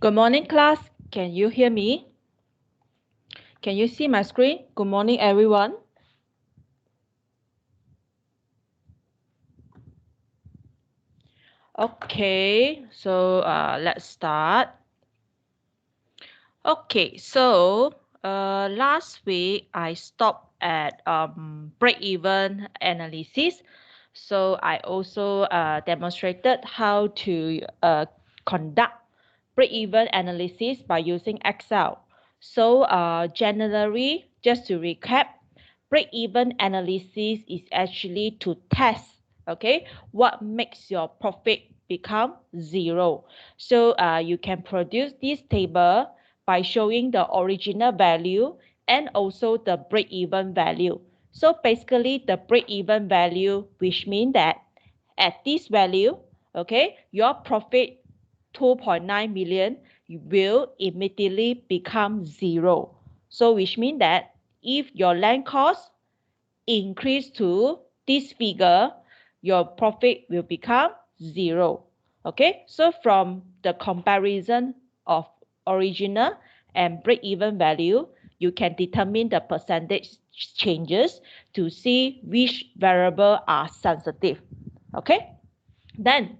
Good morning, class. Can you hear me? Can you see my screen? Good morning, everyone. Okay, so let's start. Okay, so last week I stopped at break-even analysis. So I also demonstrated how to conduct break-even analysis by using Excel. So generally, just to recap, break-even analysis is actually to test, okay, what makes your profit become zero. So you can produce this table by showing the original value and also the break-even value. So basically the break-even value, which means that at this value, okay, your profit 2.9 million will immediately become zero. So which means that if your land cost increase to this figure, your profit will become zero. Okay, so from the comparison of original and break-even value, you can determine the percentage changes to see which variable are sensitive. Okay, then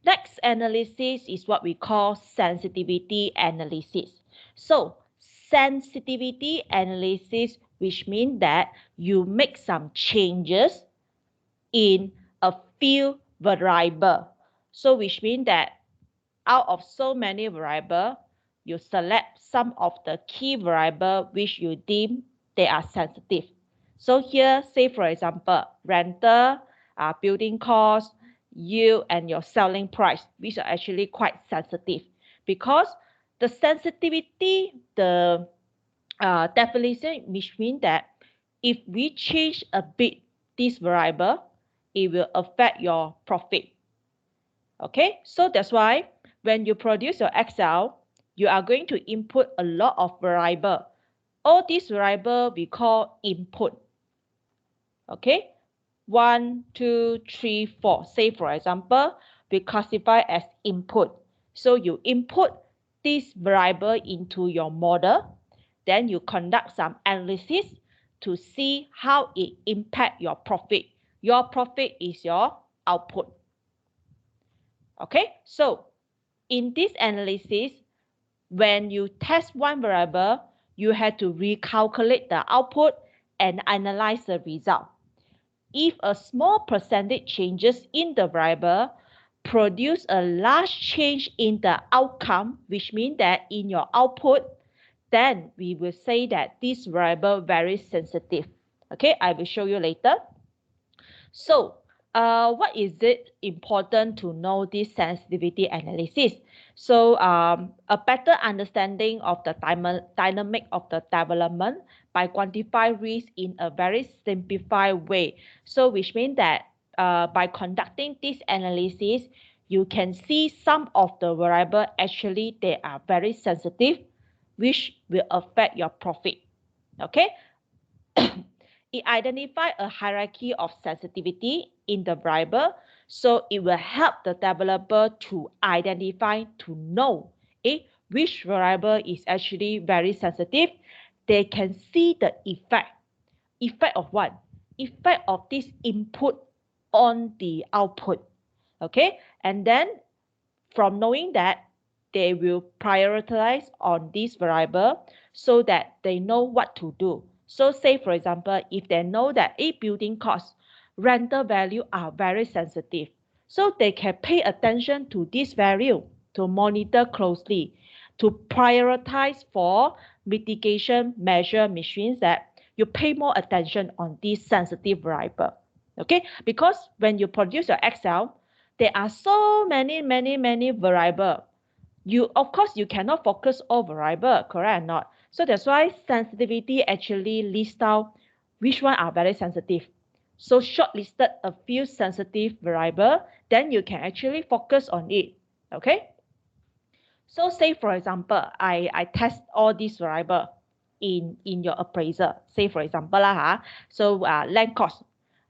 next analysis is what we call sensitivity analysis. So sensitivity analysis, which means that you make some changes in a few variable. So which means that out of so many variable, you select some of the key variable which you deem they are sensitive. So here, say for example, rental, building cost, yield, and your selling price, which are actually quite sensitive because the sensitivity, the definition, which means that if we change a bit this variable, it will affect your profit. Okay, so that's why when you produce your Excel, you are going to input a lot of variable. All these variable we call input. Okay, 1, 2, 3, 4. Say for example, we classify as input. So you input this variable into your model, then you conduct some analysis to see how it impact your profit. Your profit is your output. Okay, so in this analysis, when you test one variable, you have to recalculate the output and analyze the result. If a small percentage changes in the variable produce a large change in the outcome, which means that in your output, then we will say that this variable very sensitive. Okay, I will show you later. So what is it important to know this sensitivity analysis? So a better understanding of the dynamic of the development by quantify risk in a very simplified way. So which means that by conducting this analysis, you can see some of the variable actually they are very sensitive, which will affect your profit. Okay. It identifies a hierarchy of sensitivity in the variable, so it will help the developer to identify, to know which variable is actually very sensitive. They can see the effect. Effect of what? Effect of this input on the output. Okay, and then from knowing that, they will prioritize on this variable so that they know what to do. So say for example, if they know that a building cost, rental value are very sensitive, so they can pay attention to this value to monitor closely, to prioritize for mitigation measure machines that you pay more attention on this sensitive variable. Okay, because when you produce your Excel, there are so many variable. You, of course, you cannot focus all variable, correct or not? So that's why sensitivity actually lists out which one are very sensitive. So shortlisted a few sensitive variable, then you can actually focus on it. Okay. So say for example, I test all these variable in your appraisal. Say for example so land cost.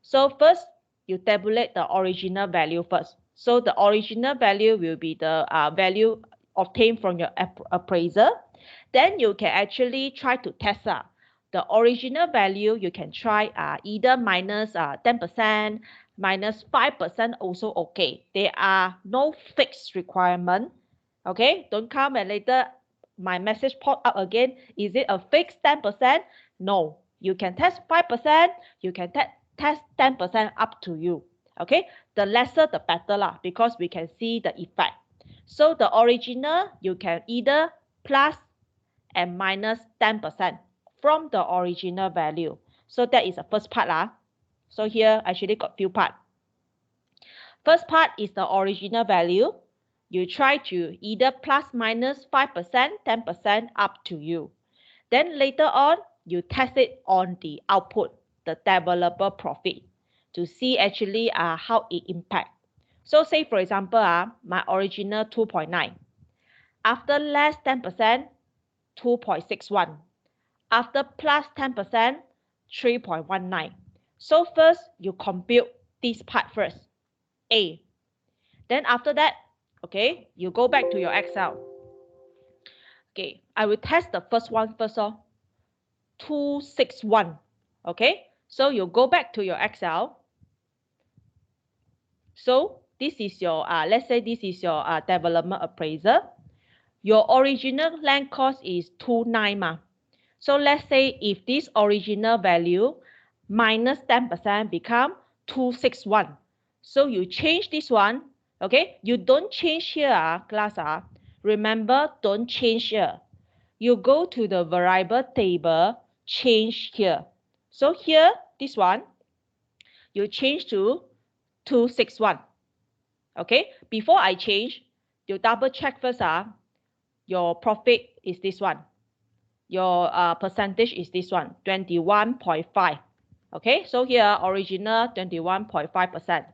So first you tabulate the original value first. So the original value will be the value obtained from your appraiser, then you can actually try to test the original value. You can try either minus 10%, minus 5% also okay. There are no fixed requirement. Okay, don't come and later my message pop up again. Is it a fixed 10%? No, you can test 5%, you can test 10%, up to you. Okay, the lesser the better lah, because we can see the effect. So the original, you can either plus and minus 10% from the original value. So that is the first part lah. So here actually got few part. First part is the original value. You try to either plus minus 5%, 10%, up to you. Then later on, you test it on the output, the developer profit, to see actually how it impact. So say for example, my original 2.9. After less 10%, 2.61. After plus 10%, 3.19. So first, you compute this part first, A. Then after that, okay, you go back to your Excel. Okay, I will test the first one first. 261. Okay, so you go back to your Excel. So this is your, let's say this is your development appraiser. Your original land cost is 29. So let's say if this original value minus 10% become 261. So you change this one. Okay, you don't change here, class. Remember, don't change here. You go to the variable table, change here. So here, this one, you change to 261. Okay, before I change, you double check first. Your profit is this one. Your percentage is this one, 21.5. Okay, so here original 21.5%.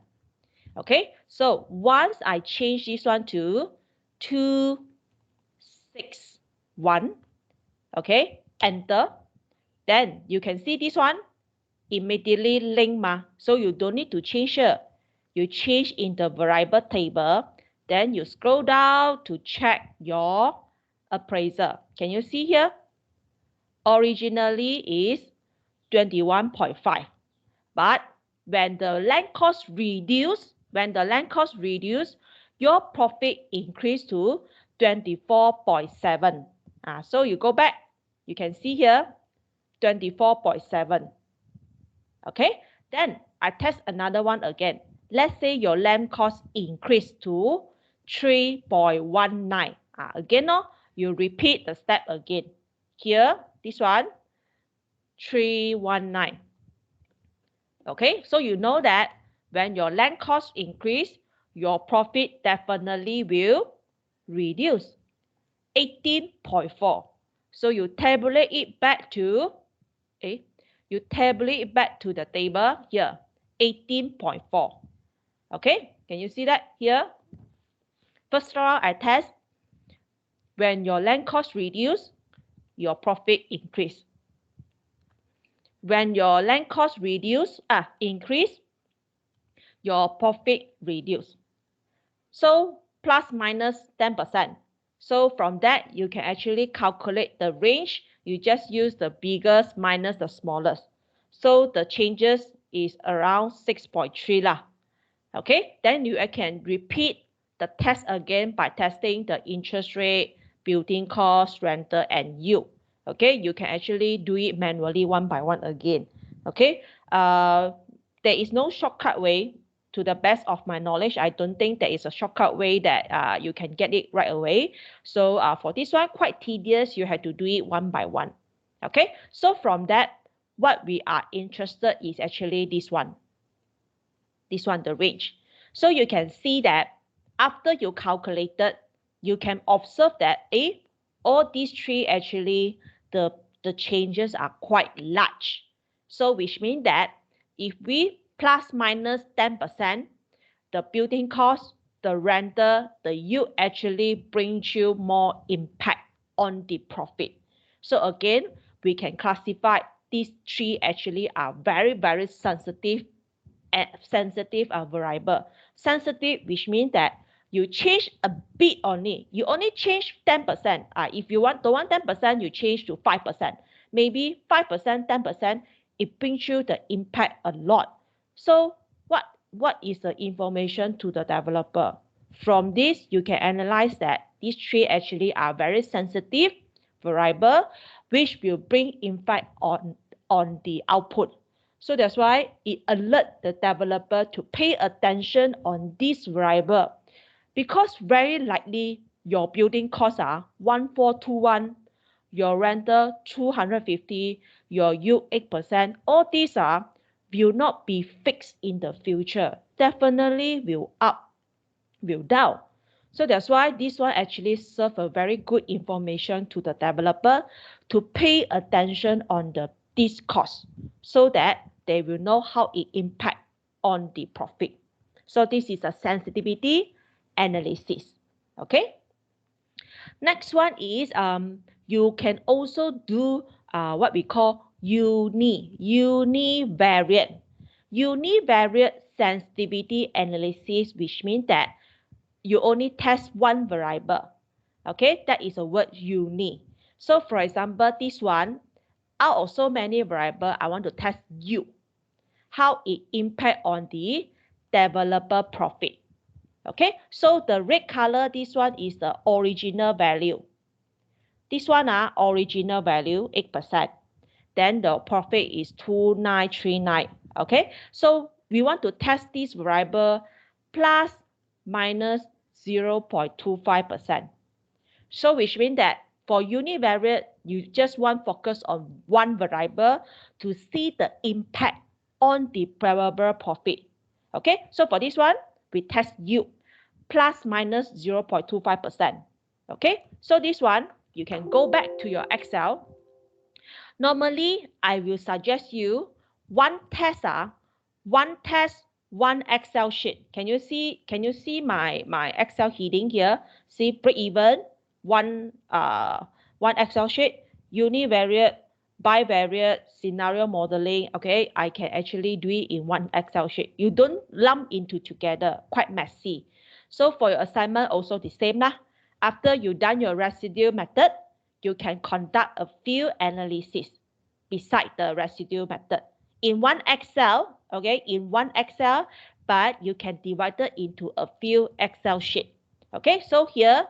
Okay, so once I change this one to 261, okay, enter, then you can see this one immediately link so you don't need to change here. You change in the variable table, then you scroll down to check your appraiser. Can you see here? Originally is 21.5, but when the land cost reduce, your profit increased to 24.7. So you go back, you can see here 24.7. Okay, then I test another one again. Let's say your land cost increased to 3.19. Again, you repeat the step again. Here, this one, 319. Okay, so you know that when your land cost increase, your profit definitely will reduce. 18.4. So you tabulate it back to, the table here, 18.4. Okay, can you see that here? First round I test, when your land cost reduce, your profit increase. When your land cost increase, your profit reduce. So plus minus 10%. So from that, you can actually calculate the range. You just use the biggest minus the smallest. So the changes is around 6.3 lah. Okay, then you can repeat the test again by testing the interest rate, building cost, rental, and yield. Okay, you can actually do it manually one by one again. Okay, there is no shortcut way. To the best of my knowledge, I don't think there is a shortcut way that you can get it right away. So for this one, quite tedious. You have to do it one by one. Okay, so from that, what we are interested is actually this one. This one, the range. So you can see that after you calculated, you can observe that all these three actually the changes are quite large. So which means that if we plus minus 10%, the building cost, the rental, the yield actually brings you more impact on the profit. So again, we can classify these three actually are very, very sensitive variable. Sensitive, which means that you change a bit only. You only change 10%. If you don't want 10%, you change to 5%. Maybe 5%, 10%, it brings you the impact a lot. So what is the information to the developer? From this, you can analyze that these three actually are very sensitive variable, which will bring impact on the output. So that's why it alerts the developer to pay attention on this variable, because very likely your building costs are 1421, your rental 250, your yield 8%. All these will not be fixed in the future. Definitely will up, will down. So that's why this one actually serves a very good information to the developer to pay attention on this cost, so that they will know how it impact on the profit. So this is a sensitivity analysis. Okay. Next one is you can also do what we call univariate sensitivity analysis, which means that you only test one variable. Okay, that is a word uni. So for example, this one, out of so many variables, I want to test yield, how it impact on the developer profit. Okay, so the red color, this one is the original value. This one original value 8%. Then the profit is 2939. Okay, so we want to test this variable plus minus 0.25%. So which means that for univariate, you just want focus on one variable to see the impact on the variable profit. Okay, so for this one, we test yield plus minus 0.25%. Okay, so this one, you can go back to your Excel. Normally, I will suggest you one test, one Excel sheet. Can you see my Excel heading here? See break even, one Excel sheet, univariate, bivariate, scenario modeling. Okay, I can actually do it in one Excel sheet. You don't lump into together, quite messy. So for your assignment, also the same lah. After you done your residue method, you can conduct a few analysis beside the residue method in one Excel. Okay, in one Excel, but you can divide it into a few Excel sheet. Okay, so here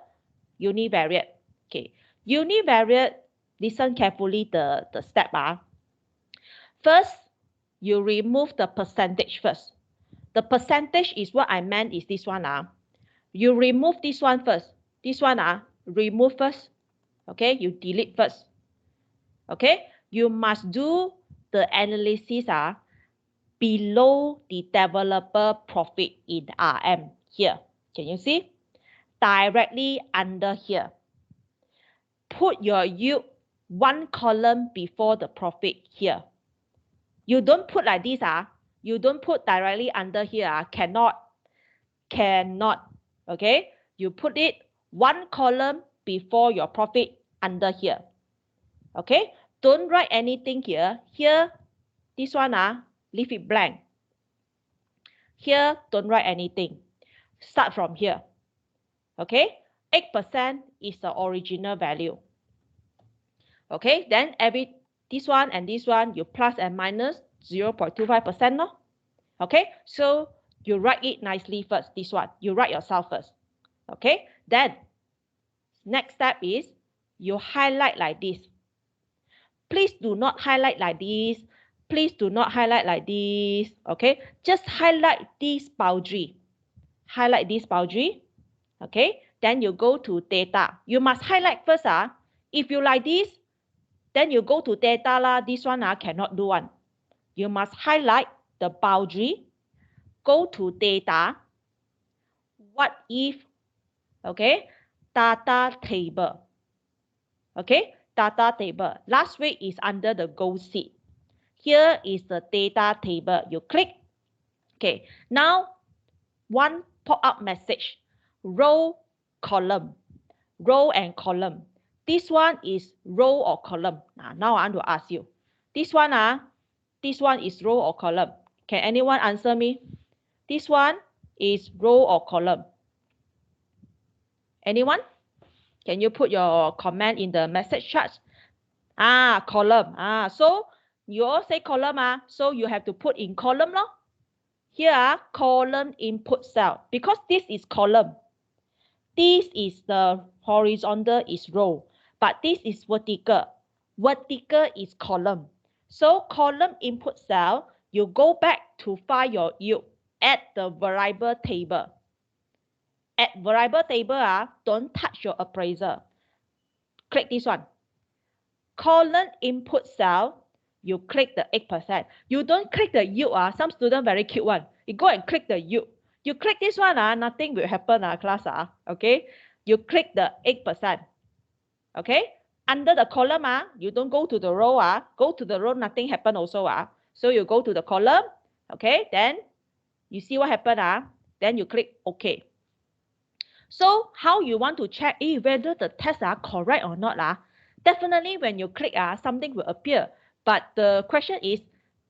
univariate. Okay, univariate, listen carefully the step. First, you remove the percentage first. The percentage is what I meant is this one. You remove this one first. This one remove first. Okay, you delete first. Okay, you must do the analysis below the developer profit in RM here. Can you see? Directly under here. Put your yield one column before the profit here. You don't put like this. You don't put directly under here. Cannot. Okay, you put it one column before your profit under here. Okay, don't write anything here. Here, this one leave it blank. Here, don't write anything. Start from here. Okay, 8% is the original value. Okay, then this one and this one, you plus and minus 0.25%. No? Okay, so you write it nicely first. This one, you write yourself first. Okay, then next step is you highlight like this. Please do not highlight like this. Please do not highlight like this. Okay, just highlight this boundary. Highlight this boundary. Okay, then you go to data. You must highlight first. If you like this, then you go to data lah. This one cannot do one. You must highlight the boundary. Go to data. What if? Okay, data table. Okay, data table. Last week is under the goal sheet. Here is the data table. You click. Okay, now one pop-up message. Row, column. Row and column. This one is row or column. Now I want to ask you. This one is row or column? Can anyone answer me? This one is row or column? Anyone? Can you put your comment in the message chat? Column. So you all say column, so you have to put in column, no? Here, column input cell, because this is column. This is the horizontal is row, but this is vertical. Vertical is column. So column input cell, you go back to find your yield at the variable table. At variable table, don't touch your appraiser. Click this one. Column input cell, you click the 8%. You don't click the yield. Some student very cute one. You go and click the yield. You click this one, nothing will happen, class. Okay. You click the 8%. Okay. Under the column, you don't go to the row. Go to the row, nothing happen also. So you go to the column. Okay. Then you see what happened. Then you click OK. So how you want to check whether the tests are correct or not? Definitely when you click, something will appear. But the question is,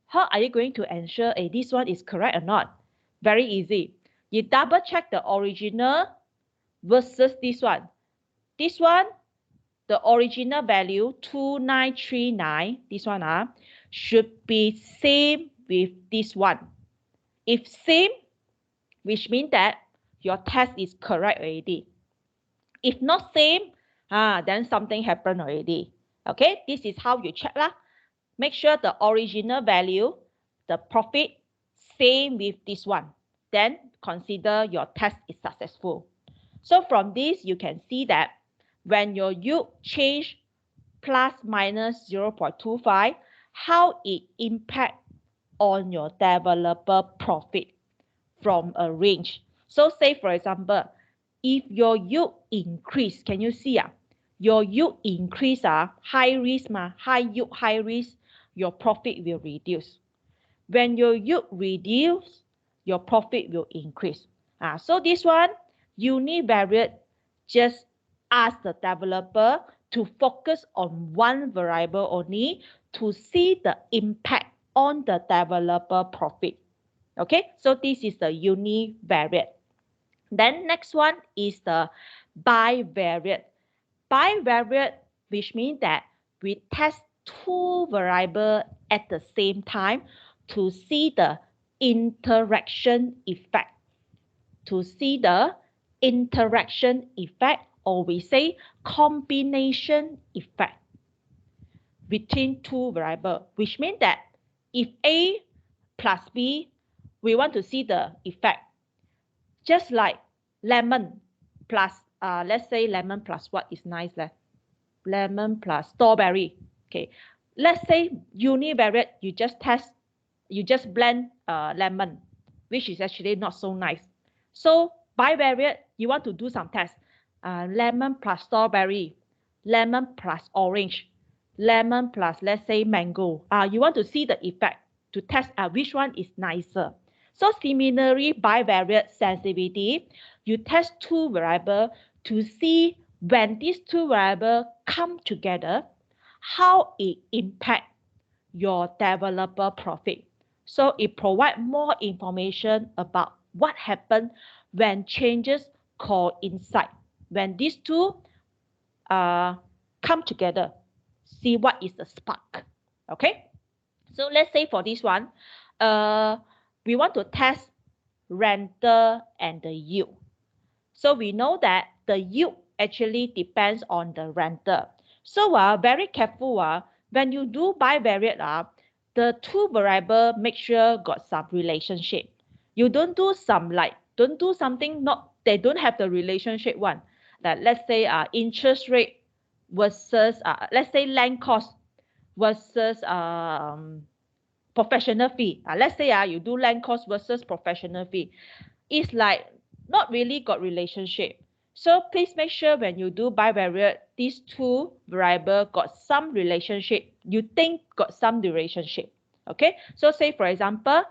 how are you going to ensure this one is correct or not? Very easy. You double check the original versus this one. This one, the original value 2939, this one should be same with this one. If same, which means that your test is correct already. If not same, then something happened already. Okay, this is how you check lah. Make sure the original value, the profit, same with this one. Then consider your test is successful. So from this, you can see that when your yield change plus minus 0.25, how it impact on your developer profit from a range. So say for example, if your yield increase, can you see your yield increase, high risk, high yield, high risk, your profit will reduce. When your yield reduce, your profit will increase. So this one, univariate, just ask the developer to focus on one variable only to see the impact on the developer profit. Okay, so this is the univariate. Then next one is the bivariate. Bivariate, which means that we test two variables at the same time to see the interaction effect. To see the interaction effect, or we say combination effect between two variables, which means that if A plus B, we want to see the effect. Just like lemon plus, let's say lemon plus what is nice leh? Lemon plus strawberry. Okay, let's say univariate, you just blend lemon, which is actually not so nice. So bivariate, you want to do some tests. Lemon plus strawberry, lemon plus orange, lemon plus, let's say, mango. You want to see the effect to test which one is nicer. So similarly, bivariate sensitivity, you test two variables to see when these two variables come together, how it impacts your developer profit. So it provides more information about what happens when changes coincide. When these two come together, see what is the spark. Okay, so let's say for this one, we want to test rental and the yield. So we know that the yield actually depends on the rental. So very careful when you do bivariate, the two variable make sure got some relationship. You don't do something they don't have the relationship one. Like let's say interest rate versus let's say land cost versus professional fee. Let's say you do land cost versus professional fee. It's like not really got relationship. So please make sure when you do bivariate, these two variables got some relationship. You think got some relationship. Okay, so say for example,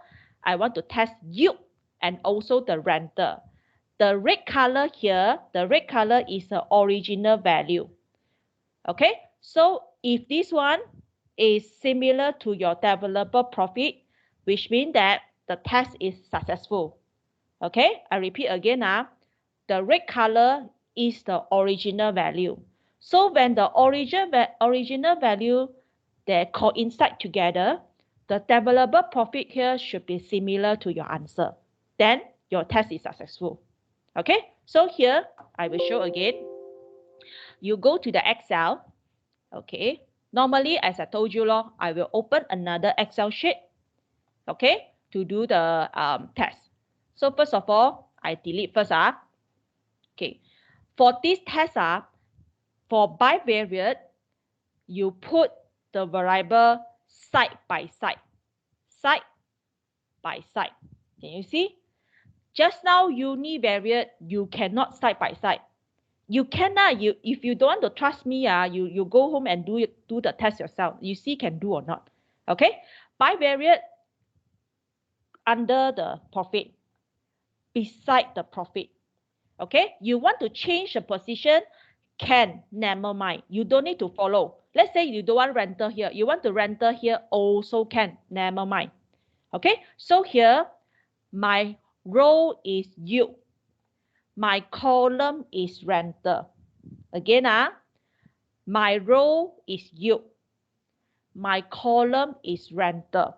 I want to test yield and also the rental. The red color here, the red color is the original value. Okay, so if this one is similar to your developer profit, which means that the test is successful. Okay, I repeat again. The red color is the original value. So when the original value they coincide together, the developable profit here should be similar to your answer. Then your test is successful. Okay, so here I will show again. You go to the Excel. Okay, normally as I told you, I will open another Excel sheet. Okay, to do the test. So first of all, I delete first. Okay, for this test, for bivariate, you put the variable side by side. Side by side. Can you see? Just now univariate, you cannot side by side. You cannot, if you don't want to trust me, you go home and do the test yourself. You see can do or not. Okay? Bivariate under the profit, beside the profit. Okay? You want to change the position, can, never mind. You don't need to follow. Let's say you don't want rental here. You want to rental here, also can, never mind. Okay? So here, my row is yield. My column is rental. Again, my row is yield. My column is rental.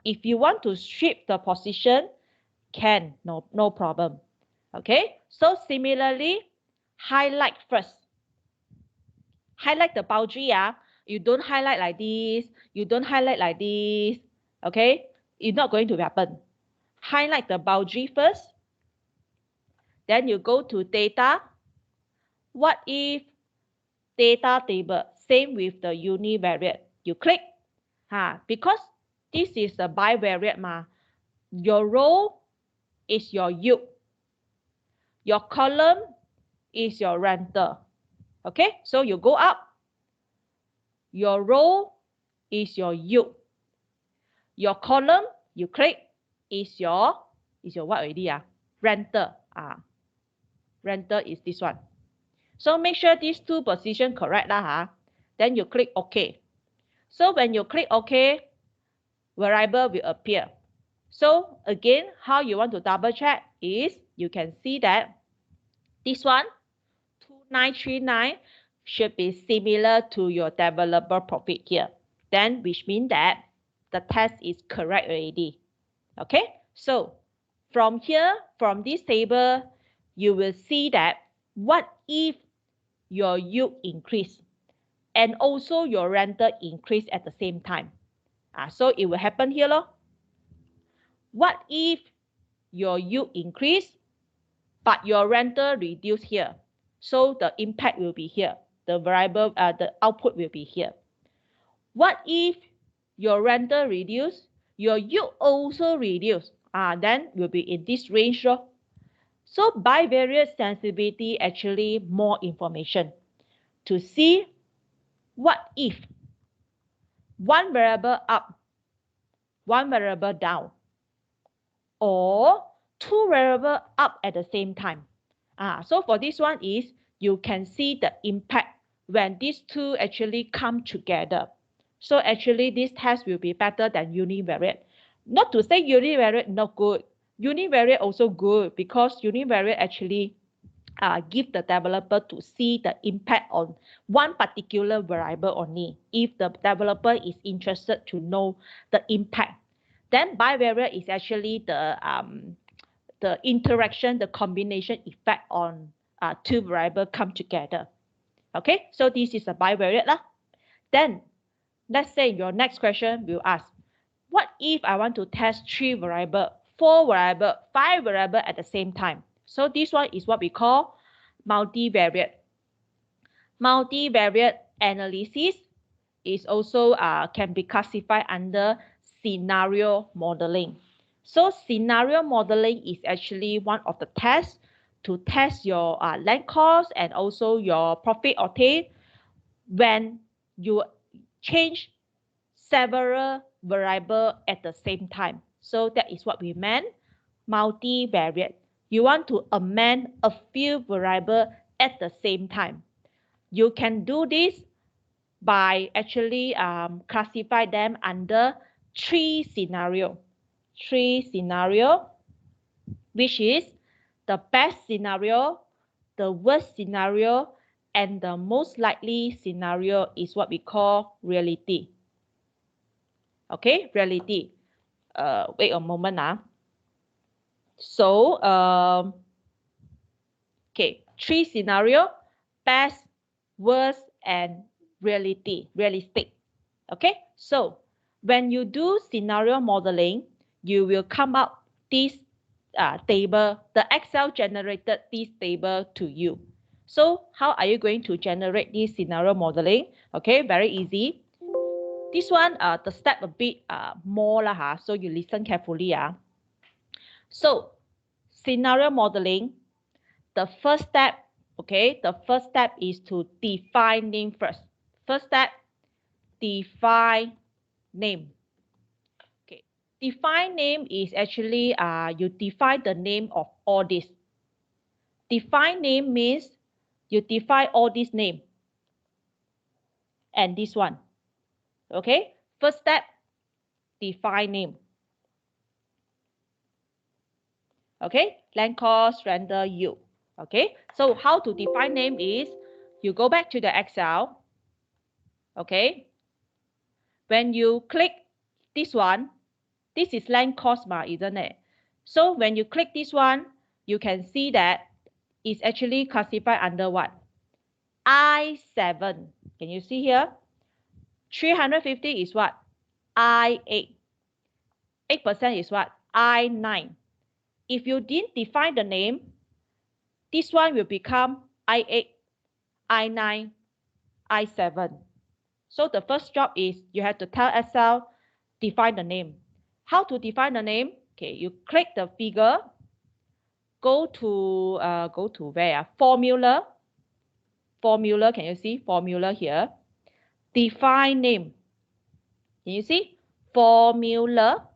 If you want to shift the position, can, no problem. Okay, so similarly, highlight first. Highlight the boundary. You don't highlight like this. You don't highlight like this. Okay, it's not going to happen. Highlight the boundary first. Then you go to data. What if data table? Same with the univariate. You click. Because this is a bivariate. Your row is your yield. Your column is your rental. Okay, so you go up. Your row is your yield. Your column, you click, is your what already? Rental. Rental is this one. So make sure these two positions correct. Then you click OK. So when you click OK, variable will appear. So again, how you want to double check is you can see that this one, 2939, should be similar to your developer profit here. Then which means that the test is correct already. Okay, so from here, from this table, you will see that what if your yield increase and also your rental increase at the same time? So it will happen here. What if your yield increase, but your rental reduce here? So the impact will be here. The variable, the output will be here. What if your rental reduce, your yield also reduce? Then will be in this range. So bivariate sensibility actually more information to see what if one variable up, one variable down, or two variables up at the same time. So for this one is you can see the impact when these two actually come together. So actually this test will be better than univariate. Not to say univariate not good. Univariate also good because univariate actually give the developer to see the impact on one particular variable only. If the developer is interested to know the impact, then bivariate is actually the interaction, the combination effect on two variables come together. Okay, so this is a bivariate. Then let's say your next question will ask, what if I want to test 3 variables, 4 variables, 5 variables at the same time? So this one is what we call multivariate. Multivariate analysis is also can be classified under scenario modeling. So scenario modeling is actually one of the tests to test your land cost and also your profit obtained when you change several variables at the same time. So that is what we meant, multivariate. You want to amend a few variables at the same time. You can do this by actually classify them under 3 scenarios. 3 scenarios, which is the best scenario, the worst scenario, and the most likely scenario is what we call reality. Okay, reality. Wait a moment. So, okay, 3 scenario: best, worst, and realistic. Okay, so when you do scenario modeling, you will come up this table. The Excel generated this table to you. So how are you going to generate this scenario modeling? Okay, very easy. This one, the step a bit more lah, so you listen carefully. So scenario modeling, the first step, okay, the first step is to define name first. First step, define name. Okay, define name is actually you define the name of all this. Define name means you define all this name and this one. Okay, first step, define name. Okay, land cost, render, yield. Okay, so how to define name is you go back to the Excel. Okay, when you click this one, this is land cost, isn't it? So when you click this one, you can see that it's actually classified under what? I7. Can you see here? 350 is what? I8. 8% is what? I9. If you didn't define the name, this one will become I8, I9, I7. So the first job is you have to tell Excel, define the name. How to define the name? Okay, you click the figure, go to where? Formula. Formula, can you see? Formula here. Define name. Can you see? Formula,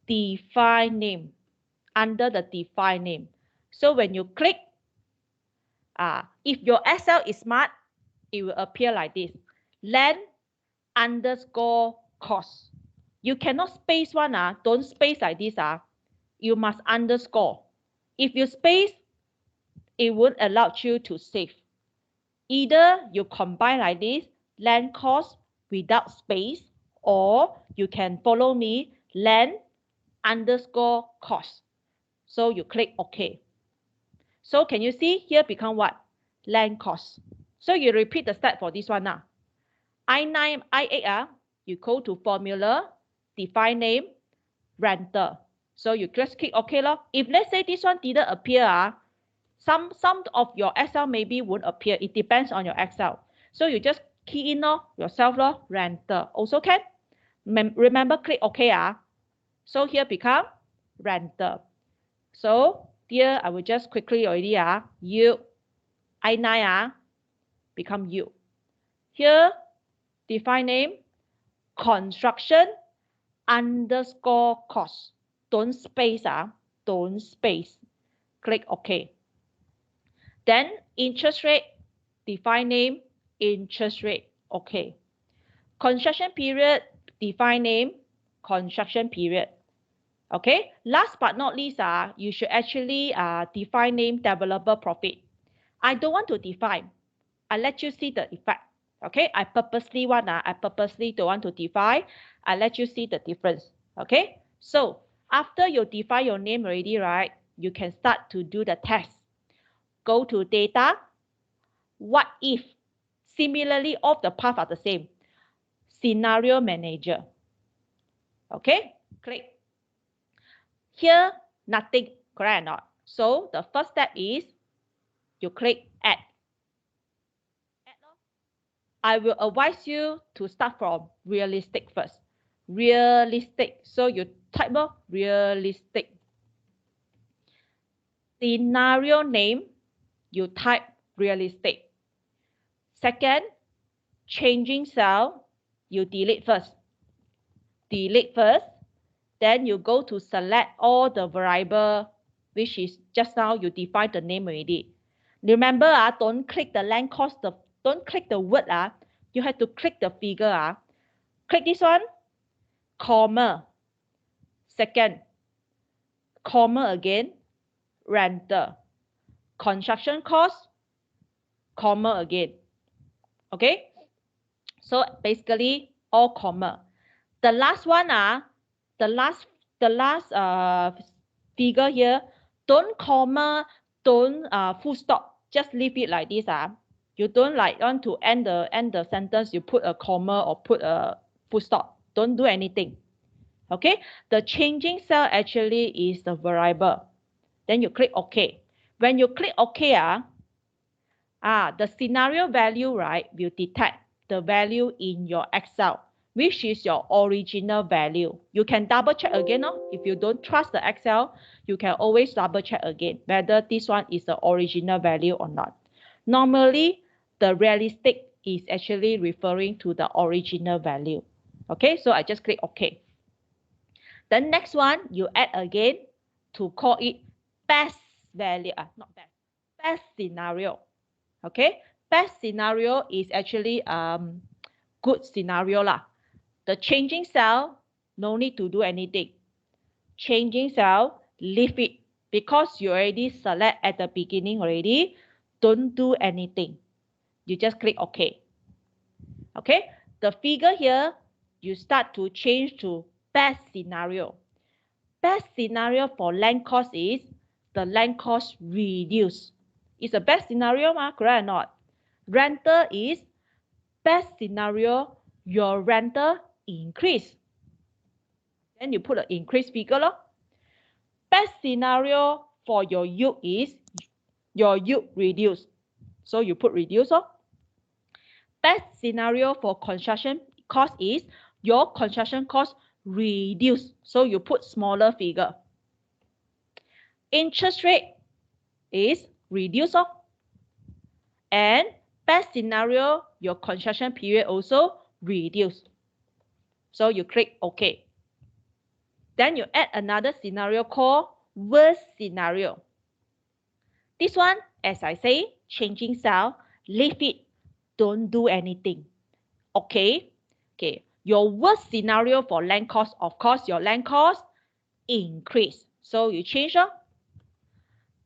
define name. Under the define name. So when you click, if your Excel is smart, it will appear like this. Land underscore cost. You cannot space one, don't space like this. You must underscore. If you space, it won't allow you to save. Either you combine like this, land cost without space, or you can follow me, land underscore cost. So you click OK. So can you see here become what? Land cost. So you repeat the step for this one now. I9, I8, you go to formula, define name, renter. So you just click OK. If let's say this one didn't appear, some of your Excel maybe won't appear. It depends on your Excel. So you just key in yourself, renter. Also can. Remember, click OK. So here become renter. So here I will just quickly already yield. I9 become yield. Here define name, construction underscore cost. Don't space. Don't space. Click OK. Then interest rate, define name, interest rate. OK. Construction period, define name, construction period. Okay. Last but not least, you should actually define name, developer profit. I don't want to define. I let you see the effect. Okay. I purposely don't want to define. I let you see the difference. Okay. So after you define your name already, right? You can start to do the test. Go to data. What if? Similarly, all the paths are the same. Scenario manager. Okay. Click. Here, nothing. Correct or not? So the first step is you click add. I will advise you to start from realistic first. Realistic. So you type realistic. Scenario name, you type realistic. Second, changing cell, you delete first. Delete first. Then you go to select all the variable, which is just now you define the name already. Remember, don't click the land cost, don't click the word. You have to click the figure. Click this one, comma. Second, comma again, renter. construction cost, comma again. Okay, so basically all comma. The last one the last figure here, don't comma, don't full stop, just leave it like this. You don't like want to end the sentence, you put a comma or put a full stop. Don't do anything. Okay, the changing cell actually is the variable. Then you click OK. When you click OK, the scenario value, right, will detect the value in your Excel, which is your original value. You can double check again. If you don't trust the Excel, you can always double check again whether this one is the original value or not. Normally, the realistic is actually referring to the original value. Okay, so I just click OK. The next one, you add again to call it best value, not best, best scenario. Okay, best scenario is actually good scenario lah. The changing cell, no need to do anything. Changing cell, leave it because you already select at the beginning already. Don't do anything. You just click OK. Okay, the figure here, you start to change to best scenario. Best scenario for land cost is the land cost reduce. It's a best scenario, correct or not? Rental is best scenario, your rental increase. Then you put an increase figure. Best scenario for your yield is your yield reduce. So you put reduce. Best scenario for construction cost is your construction cost reduce. So you put smaller figure. Interest rate is reduce. And best scenario, your construction period also reduce. So you click OK. Then you add another scenario called worst scenario. This one, as I say, changing cell, leave it, don't do anything. Okay. Okay. Your worst scenario for land cost, of course, your land cost increase. So you change.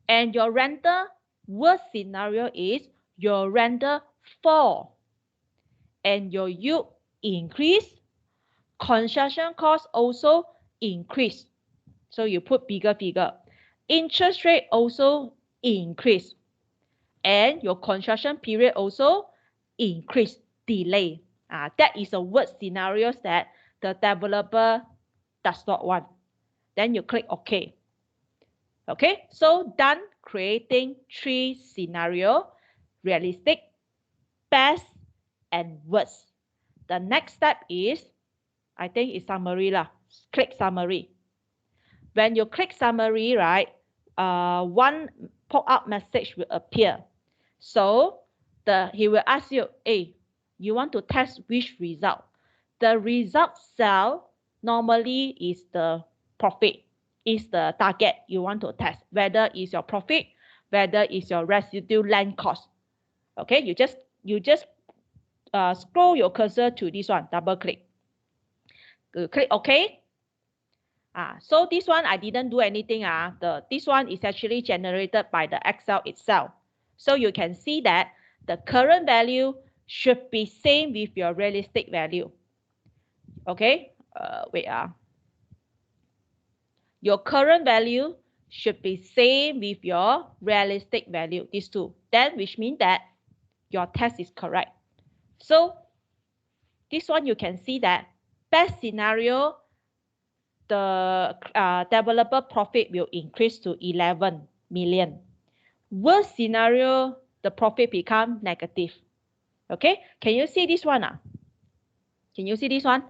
And your rental, worst scenario is your rental fall. And your yield increase. Construction cost also increase. So you put bigger figure. Interest rate also increase. And your construction period also increase, delay. That is a worst scenario that the developer does not want. Then you click OK. Okay, so done creating 3 scenarios: realistic, best, and worst. The next step is, I think it's summary lah. Click summary. When you click summary, right, one pop-up message will appear. So he will ask you, hey, you want to test which result? The result cell normally is the profit, is the target you want to test, whether it's your profit, whether it's your residual land cost. Okay, you just scroll your cursor to this one, double click. Click OK. So this one I didn't do anything. This one is actually generated by the Excel itself. So you can see that the current value should be same with your realistic value. Okay, wait. Your current value should be same with your realistic value, these two. Then which means that your test is correct. So this one you can see that best scenario, the developer profit will increase to 11 million. Worst scenario, the profit become negative. Okay, can you see this one? Can you see this one?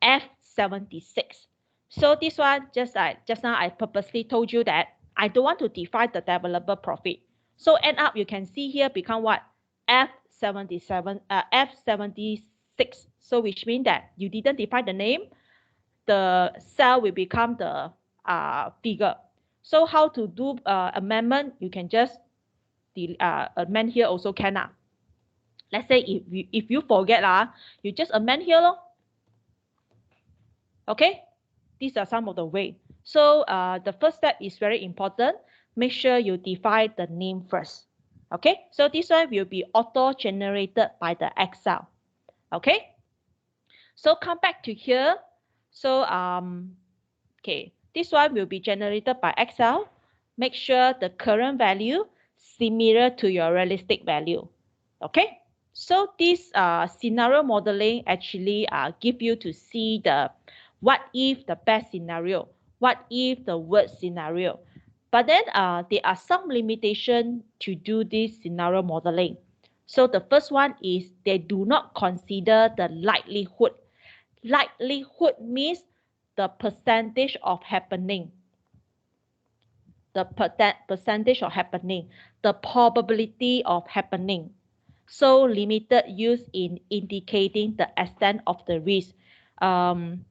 F76. So this one, just now I purposely told you that I don't want to define the developer profit. So end up you can see here become what? F77, F76. So which means that you didn't define the name, the cell will become the figure. So how to do amendment? You can just amend here also can. Let's say if you forget, you just amend here. Okay, these are some of the way. So the first step is very important. make sure you define the name first. Okay, so this one will be auto-generated by the Excel. Okay, so come back to here. So okay, this one will be generated by Excel. Make sure the current value similar to your realistic value. Okay, so this scenario modeling actually give you to see the what if the best scenario, what if the worst scenario. But then there are some limitation to do this scenario modeling. So the first one is they do not consider the likelihood. Likelihood means the percentage of happening. The percentage of happening, the probability of happening. So limited use in indicating the extent of the risk.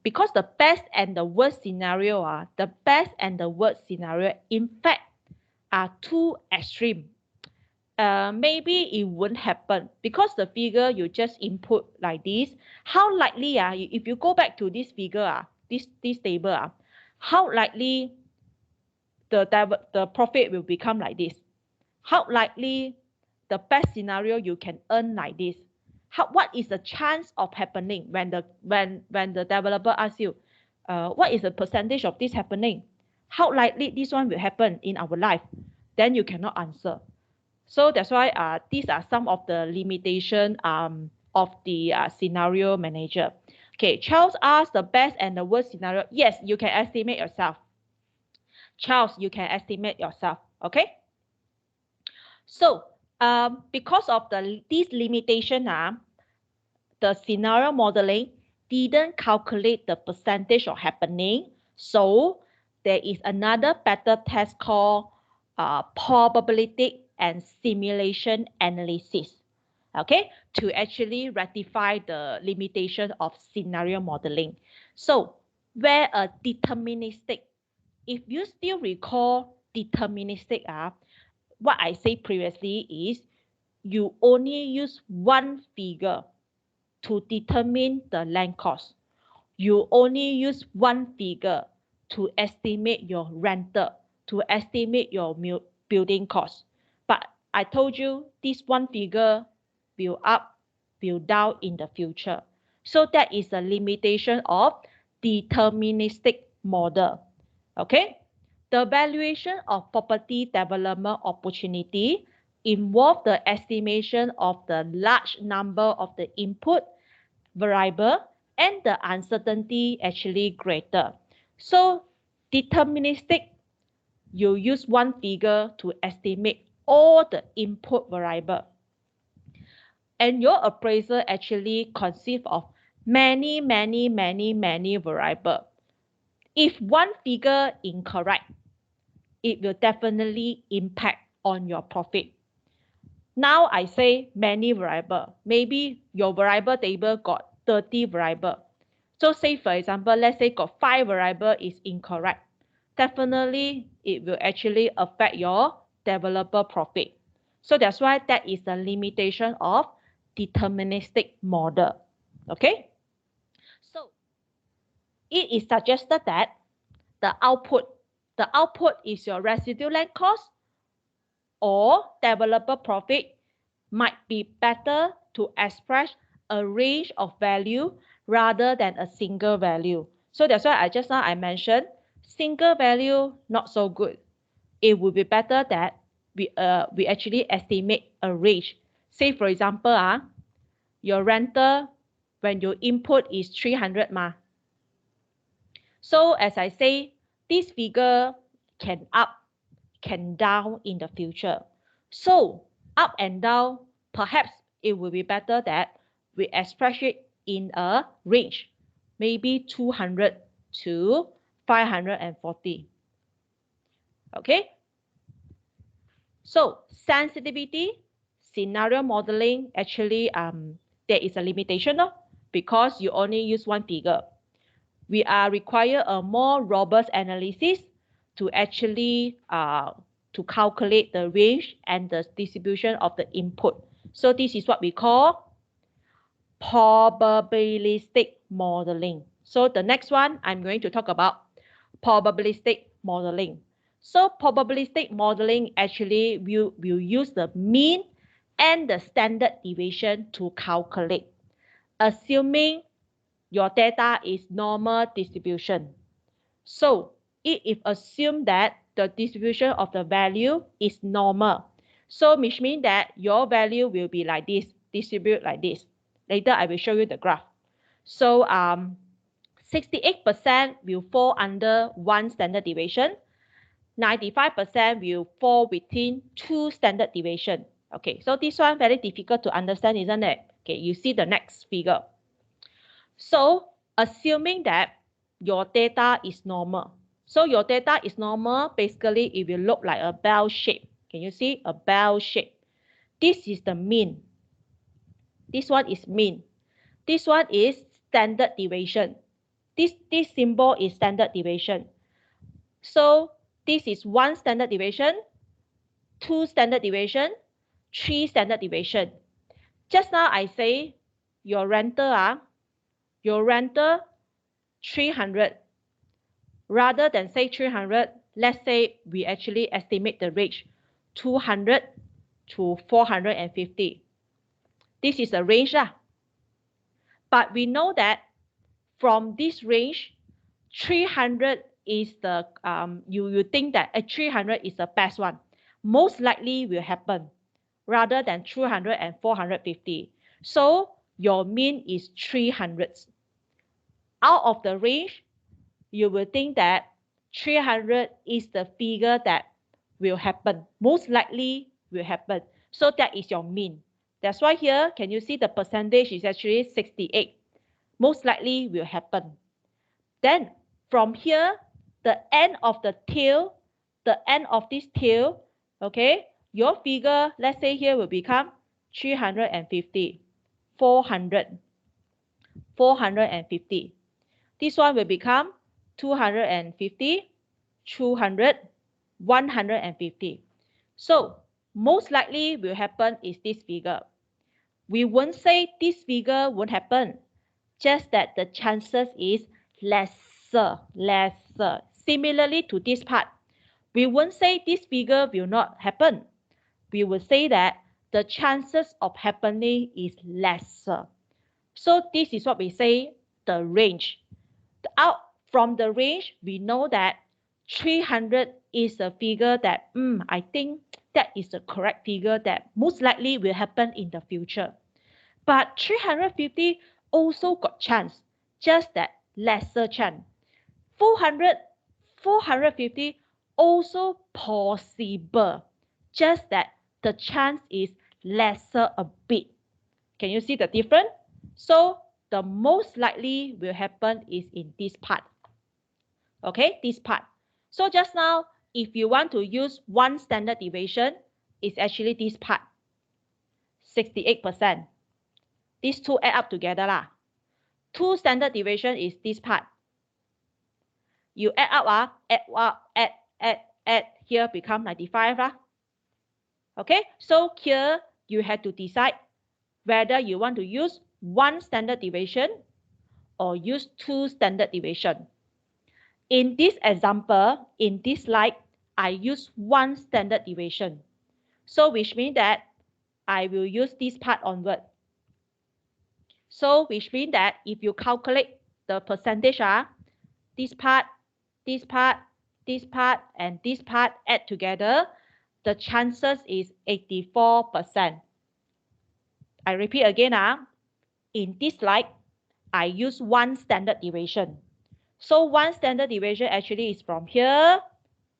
Because the best and the worst scenario the best and the worst scenario in fact are too extreme. Maybe it won't happen because the figure you just input like this. How likely if you go back to this figure this table how likely the profit will become like this? How likely the best scenario you can earn like this? What is the chance of happening when the developer asks you, what is the percentage of this happening? How likely this one will happen in our life? Then you cannot answer. So that's why these are some of the limitation of the scenario manager. Okay, Charles asked the best and the worst scenario. Yes, you can estimate yourself. Charles, you can estimate yourself. Okay. So because of this limitation, the scenario modeling didn't calculate the percentage of happening. So there is another better test called probability and simulation analysis. Okay, to actually rectify the limitation of scenario modeling. So where a deterministic, if you still recall deterministic, what I said previously is you only use one figure to determine the land cost. You only use one figure to estimate your rental, to estimate your building cost. But I told you this one figure will up, will down in the future. So that is a limitation of deterministic model. Okay? The valuation of property development opportunity involve the estimation of the large number of the input variable and the uncertainty actually greater. So deterministic, you use one figure to estimate all the input variable. And your appraisal actually consists of many variable. If one figure incorrect, it will definitely impact on your profit. Now I say many variable. Maybe your variable table got 30 variable. So say for example, let's say got 5 variable is incorrect. Definitely it will actually affect your developer profit. So that's why that is the limitation of deterministic model. Okay? So it is suggested that the output is your residual land cost or developer profit might be better to express a range of value rather than a single value. So that's why I mentioned single value not so good. It would be better that we actually estimate a range. Say for example, your rental when your input is 300 ma. So as I say, this figure can up, can down in the future. So up and down, perhaps it will be better that we express it in a range, maybe 200 to 540. Okay. So sensitivity, scenario modeling, actually there is a limitation because you only use one figure. We are require a more robust analysis to actually to calculate the range and the distribution of the input. So this is what we call probabilistic modeling. So the next one I'm going to talk about probabilistic modeling. So probabilistic modeling actually will use the mean and the standard deviation to calculate, assuming your data is normal distribution. So if assume that the distribution of the value is normal, so which means that your value will be like this, distribute like this. Later I will show you the graph. So 68% will fall under one standard deviation, 95% will fall within two standard deviation. Okay, so this one very difficult to understand, isn't it? Okay, you see the next figure. So assuming that your data is normal. So your data is normal, basically it will look like a bell shape. Can you see a bell shape? This is the mean. This one is mean. This one is standard deviation. This symbol is standard deviation. So this is one standard deviation, two standard deviation, three standard deviation. Just now I say your rental, your rental 300. Rather than say 300, let's say we actually estimate the range 200 to 450. This is a range. But we know that from this range, 300 is the, you think that 300 is the best one. Most likely will happen rather than 200 and 450. So your mean is 300. Out of the range, you will think that 300 is the figure that will happen, most likely will happen. So that is your mean. That's why here, can you see the percentage is actually 68? Most likely will happen. Then from here, the end of the tail, the end of this tail, okay, your figure, let's say here will become 350, 400, 450. This one will become 250, 200, 150. So most likely will happen is this figure. We won't say this figure won't happen, just that the chances is lesser. Similarly to this part, we won't say this figure will not happen. We will say that the chances of happening is lesser. So this is what we say the range. Out from the range, we know that 300 is a figure that I think that is the correct figure that most likely will happen in the future. But 350 also got chance, just that lesser chance. 400, 450 also possible, just that the chance is lesser a bit. Can you see the difference? So the most likely will happen is in this part. Okay, this part. So just now, if you want to use one standard deviation, it's actually this part, 68%. These two add up together lah. Two standard deviation is this part. You add up, add, here become 95 lah. Okay, so here you have to decide whether you want to use one standard deviation or use two standard deviation. In this example, in this slide, I use one standard deviation. So which means that I will use this part onward. So which means that if you calculate the percentage, this part, this part, this part, and this part add together, the chances is 84%. I repeat again, in this slide, I use one standard deviation. So one standard deviation actually is from here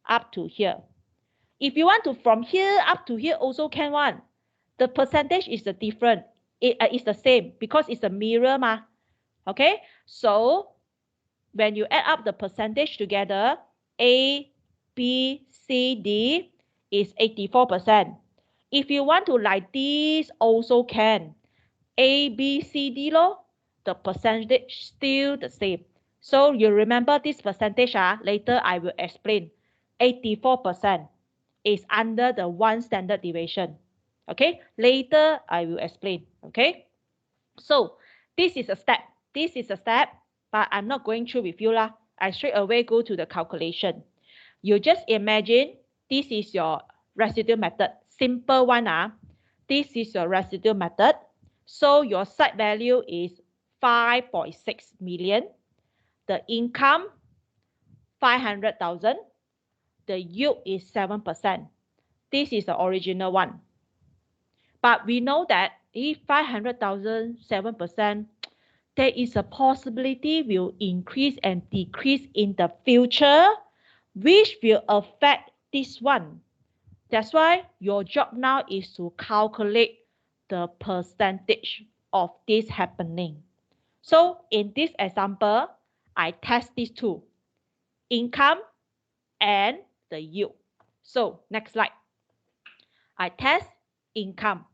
up to here. If you want to from here up to here also can one. The percentage is the different. It is the same because it's a mirror ma. Okay, so when you add up the percentage together, A, B, C, D is 84%. If you want to like this also can. A, B, C, D lo, the percentage still the same. So you remember this percentage, later I will explain. 84% is under the one standard deviation. Okay, later I will explain. Okay, so this is a step. This is a step, but I'm not going through with you lah. I straight away go to the calculation. You just imagine this is your residual method. Simple one. This is your residual method. So your site value is 5.6 million. The income 500,000. The yield is 7%. This is the original one. But we know that if 500,000, 7%, there is a possibility will increase and decrease in the future, which will affect this one. That's why your job now is to calculate the percentage of this happening. So in this example, I test these two, income and the yield. So next slide. I test income.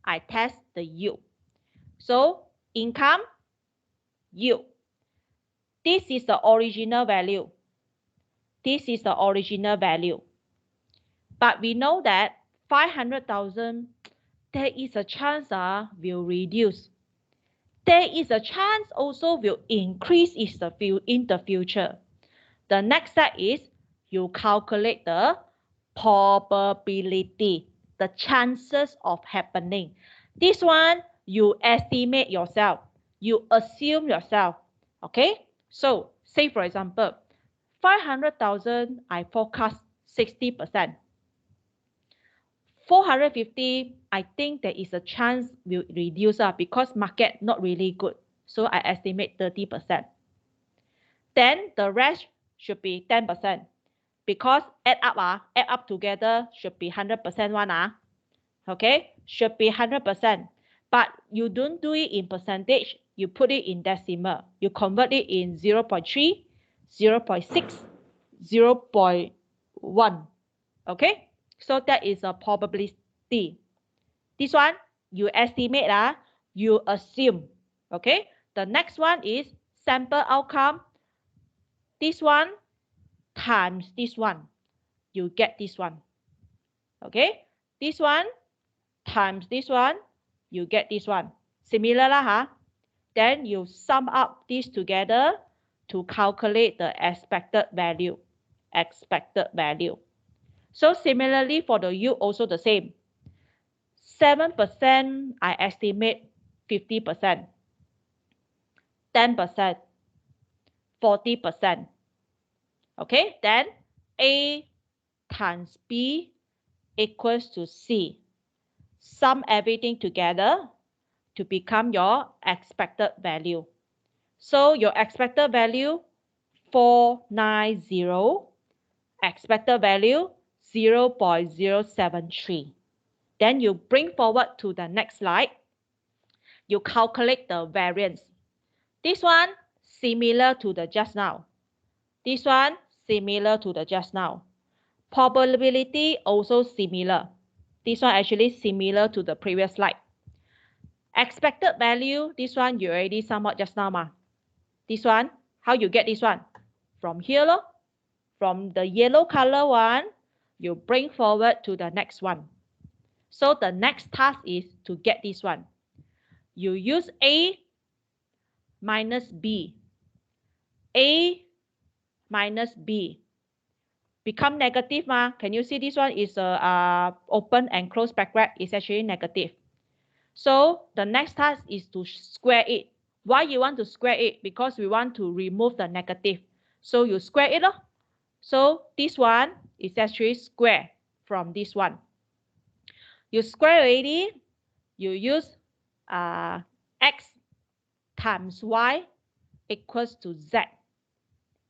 I test the yield. So income, yield. This is the original value. This is the original value. But we know that 500,000, there is a chance will reduce. There is a chance also will increase in the future. The next step is you calculate the probability, the chances of happening. This one, you estimate yourself. You assume yourself. Okay? So, say for example, 500,000, I forecast 60%. 450, I think there is a chance will reduce because market not really good. So I estimate 30%. Then the rest should be 10% because add up together should be 100% one. Okay, should be 100%. But you don't do it in percentage. You put it in decimal. You convert it in 0.3, 0.6, 0.1. Okay. So that is a probability. This one, you estimate, you assume. Okay. The next one is sample outcome. This one times this one, you get this one. Okay. This one times this one, you get this one. Similar lah, Then you sum up these together to calculate the expected value. Expected value. So similarly for the yield also the same. 7%, I estimate 50%, 10%, 40%. Okay, then A times B equals to C. Sum everything together to become your expected value. So your expected value 490, expected value 0.073. Then you bring forward to the next slide. You calculate the variance. This one similar to the just now. This one similar to the just now. Probability also similar. This one actually similar to the previous slide. Expected value, this one you already sum up just now. This one, how you get this one? From here, from the yellow color one, you bring forward to the next one. So the next task is to get this one. You use A minus B. A minus B. Become negative. Can you see this one is open and close bracket is actually negative. So the next task is to square it. Why you want to square it? Because we want to remove the negative. So you square it. So this one is actually square from this one. You square already, you use x times y equals to z.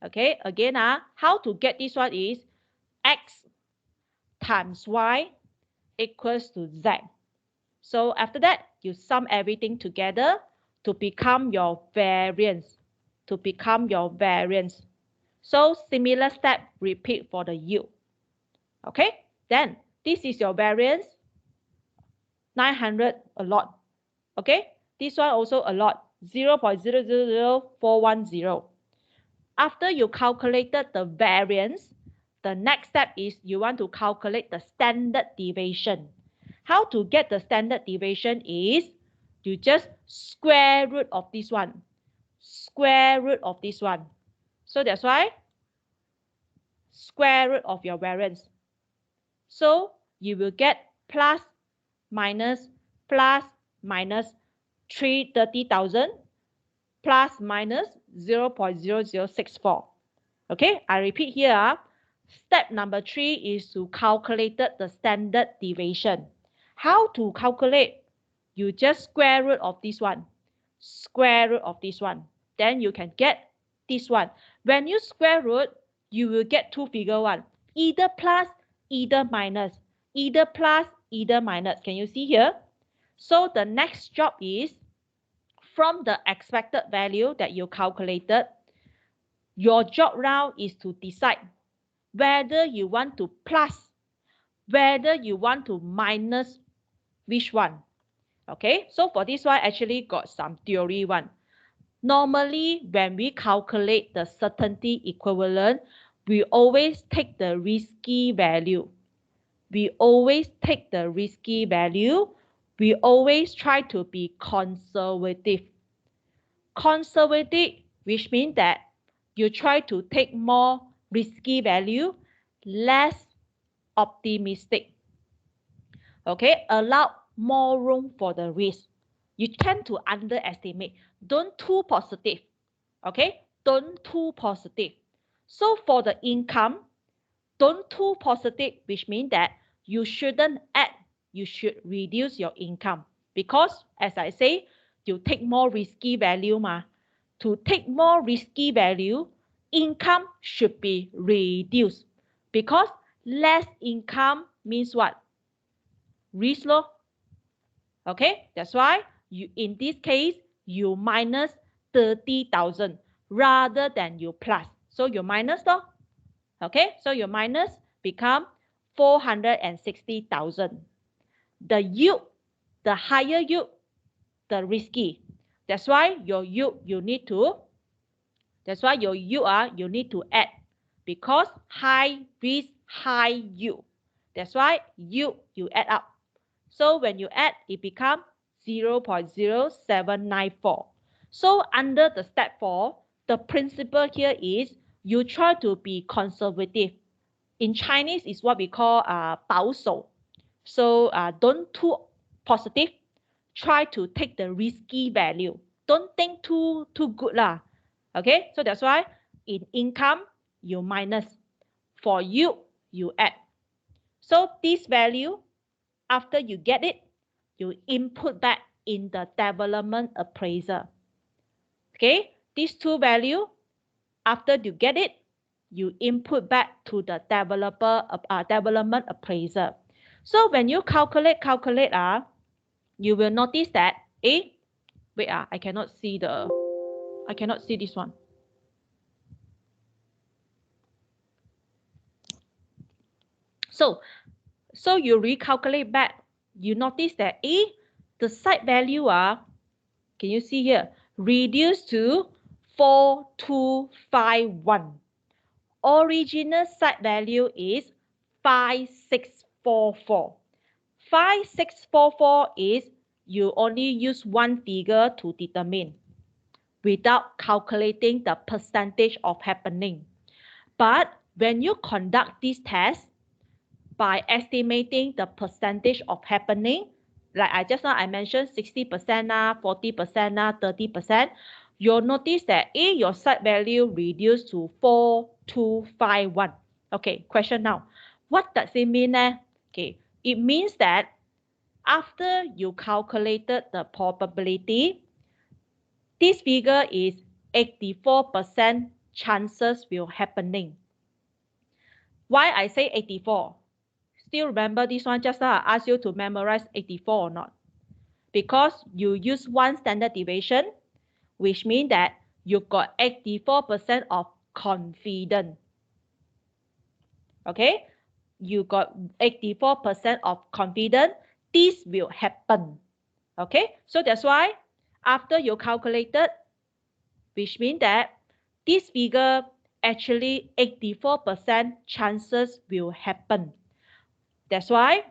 Okay, again, how to get this one is x times y equals to z. So after that, you sum everything together to become your variance. To become your variance. So similar step, repeat for the yield. Okay, then this is your variance. 900 a lot. Okay, this one also a lot. 0.000410. After you calculated the variance, the next step is you want to calculate the standard deviation. How to get the standard deviation is you just square root of this one. Square root of this one. So that's why square root of your variance. So you will get plus minus 330,000 plus minus 0.0064. Okay, I repeat here. Step number 3 is to calculate the standard deviation. How to calculate? You just square root of this one. Square root of this one. Then you can get this one. When you square root, you will get two figure one. Either plus, either minus. Either plus, either minus. Can you see here? So the next job is from the expected value that you calculated, your job now is to decide whether you want to plus, whether you want to minus which one. Okay, so for this one, actually got some theory one. Normally, when we calculate the certainty equivalent, we always take the risky value. We always take the risky value. We always try to be conservative. Conservative, which means that you try to take more risky value, less optimistic. Okay, allow more room for the risk. You tend to underestimate. Don't too positive. Okay, don't too positive. So for the income, don't too positive, which means that you shouldn't add, you should reduce your income. Because as I say, you take more risky value ma. To take more risky value, income should be reduced. Because less income means what? Risk low. Okay, that's why you in this case you minus 30,000 rather than you plus. So you minus though. Okay, so your minus become 460,000. The yield, the higher yield, the risky. That's why your yield you need to. That's why your yield you need to add because high risk, high yield. That's why yield you add up. So when you add, it becomes 0.0794. So under the step 4, the principle here is you try to be conservative. In Chinese, is what we call 保守. So don't too positive. Try to take the risky value. Don't think too good lah. Okay, so that's why in income, you minus. For you, you add. So this value, after you get it, you input back in the development appraiser. Okay, these two values, after you get it, you input back to the development appraiser. So when you calculate, you will notice that, wait, I cannot see this one. So you recalculate back, you notice that, the site value can you see here, reduced to 4251. Original site value is 5644. 5644 is you only use one figure to determine without calculating the percentage of happening. But when you conduct this test by estimating the percentage of happening, like I mentioned 60%, 40%, 30%, you'll notice that your site value reduced to 4251. Okay, question now. What does it mean? Okay, it means that after you calculated the probability, this figure is 84% chances will happening. Why I say 84? Still remember this one, just now I asked you to memorize 84 or not. Because you use one standard deviation, which means that you got 84% of confidence. Okay, you got 84% of confidence, this will happen. Okay, so that's why after you calculated, which means that this figure actually 84% chances will happen. That's why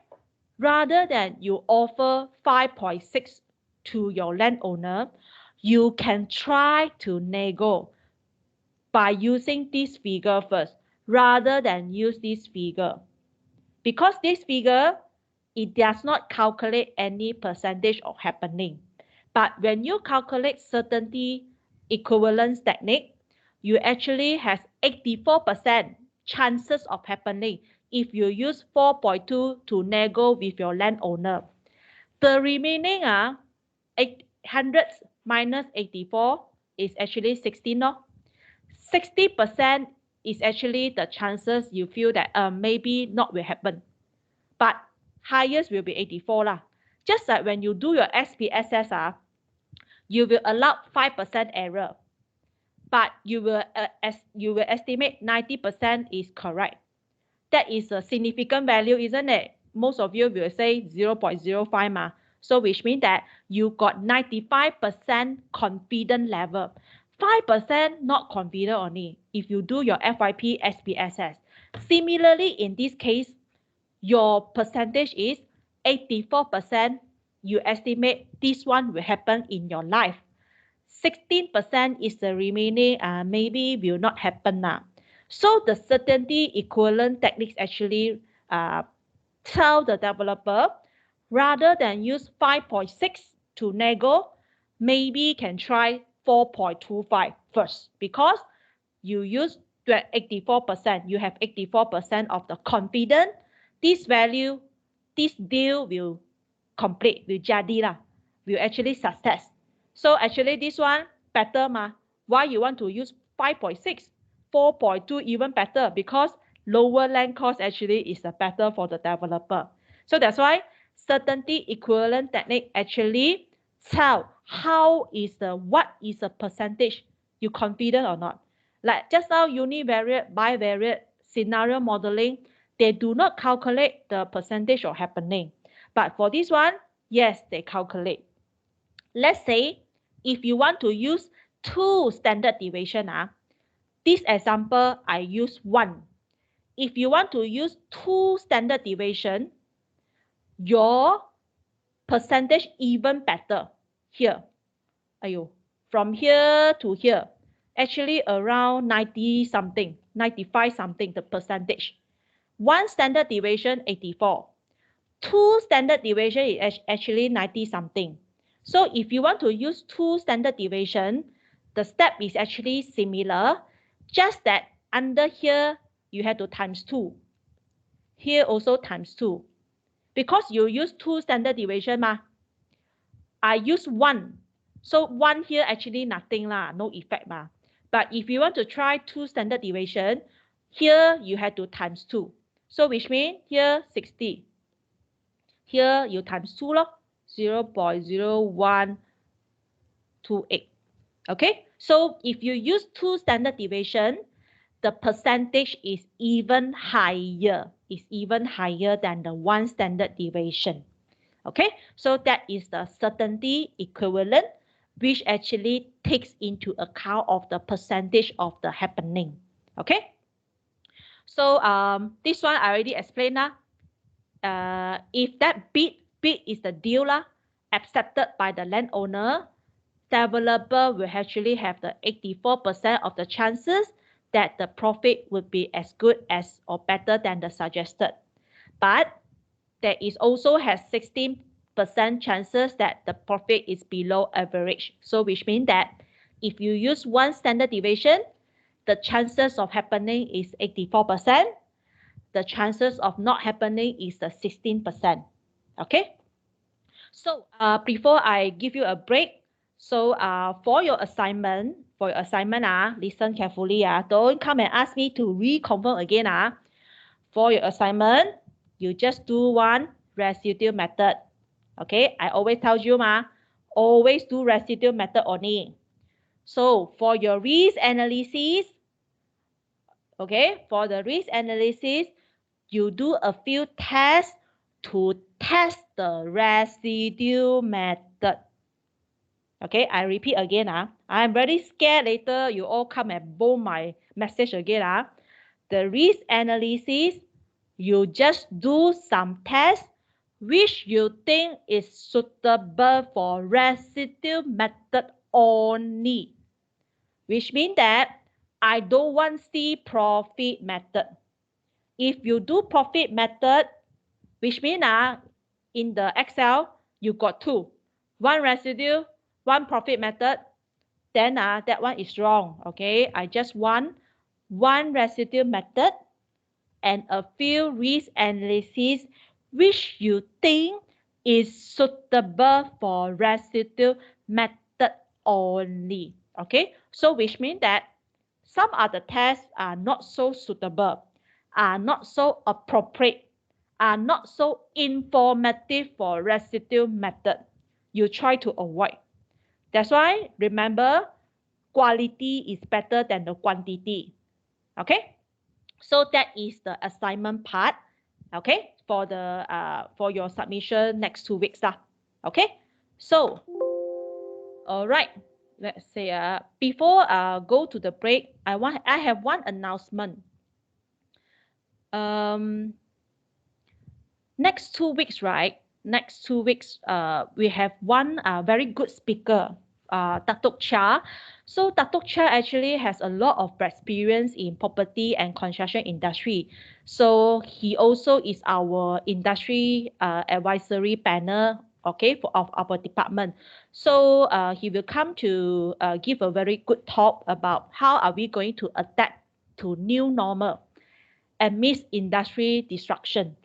rather than you offer 5.6 to your landowner, you can try to nego by using this figure first. rather than use this figure. Because this figure, it does not calculate any percentage of happening. But when you calculate certainty equivalence technique, you actually have 84% chances of happening if you use 4.2 to nego with your landowner. The remaining 800 minus 84 is actually 16. No? 60% is actually the chances you feel that maybe not will happen. But highest will be 84 lah. Just like when you do your SPSS, you will allow 5% error. But you will estimate 90% is correct. That is a significant value, isn't it? Most of you will say 0.05 ma. So which means that you got 95% confident level. 5% not confident only if you do your FYP SPSS. Similarly, in this case, your percentage is 84%. You estimate this one will happen in your life. 16% is the remaining, maybe will not happen now. So the certainty equivalent techniques actually tell the developer, rather than use 5.6 to nego, maybe can try 4.25 first, because you use 84%, you have 84% of the confidence. This value, this deal will complete, will jadi lah, will actually success. So actually this one better ma. Why you want to use 5.6, 4.2 even better? Because lower land cost actually is better for the developer. So that's why certainty equivalent technique actually tell what is the percentage you confident or not. Like just now univariate, bivariate, scenario modeling, they do not calculate the percentage of happening. But for this one, yes, they calculate. Let's say if you want to use 2 standard deviation, this example I use 1. If you want to use 2 standard deviation, your percentage even better here. From here to here, actually around 90 something, 95 something the percentage. 1 standard deviation 84. 2 standard deviation is actually 90 something. So if you want to use 2 standard deviation, the step is actually similar, just that under here you have to times 2. Here also times 2. Because you use 2 standard deviation ma. I use 1. So 1 here actually nothing lah, no effect ma. But if you want to try 2 standard deviation, here you have to times 2. So which means here 60. Here you times 2 lor, 0.0128. Okay, so if you use 2 standard deviation, the percentage is even higher. It's even higher than the 1 standard deviation. Okay, so that is the certainty equivalent, which actually takes into account of the percentage of the happening. Okay, so this one I already explained now. If that bid is the deal accepted by the landowner, developer will actually have the 84% of the chances that the profit would be as good as or better than the suggested. But there is also has 16% chances that the profit is below average. So which means that if you use 1 standard deviation, the chances of happening is 84%. The chances of not happening is 16%. Okay. So before I give you a break, so for your assignment, listen carefully. Don't come and ask me to reconfirm again. For your assignment, you just do one residue method. Okay, I always tell you, always do residue method only. So for your risk analysis, okay, for the risk analysis, you do a few tests to test the residue method. Okay, I repeat again. I'm very scared later you all come and boom my message again. The risk analysis, you just do some tests which you think is suitable for residue method only. Which means that I don't want see profit method. If you do profit method, which means in the Excel, you got two. One residue, one profit method, then that one is wrong. Okay, I just want one residue method and a few risk analysis which you think is suitable for residue method only. Okay, so which means that some other tests are not so suitable, are not so appropriate, are not so informative for residue method. You try to avoid. That's why remember, quality is better than the quantity. Okay, so that is the assignment part. Okay, for the for your submission next 2 weeks Okay, so all right, let's say before go to the break, I have one announcement. Next 2 weeks, right? Next 2 weeks, we have one very good speaker, Datuk Cha. So Datuk Cha actually has a lot of experience in property and construction industry. So he also is our industry advisory panel, okay, for of our department. So he will come to give a very good talk about how are we going to adapt to new normal amidst industry disruption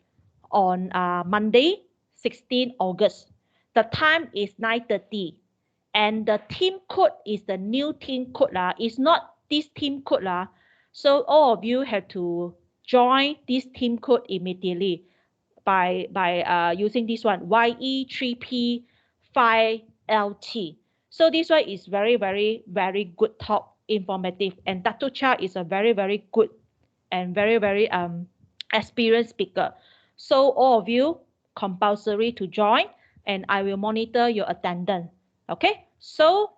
on Monday, 16 August. The time is 9:30 and the team code is the new team code. It's not this team code. So all of you have to join this team code immediately by using this one, YE3P5LT. So this one is very, very, very good talk, informative. And Dato Cha is a very, very good and very, very experienced speaker. So all of you compulsory to join and I will monitor your attendance. Okay, so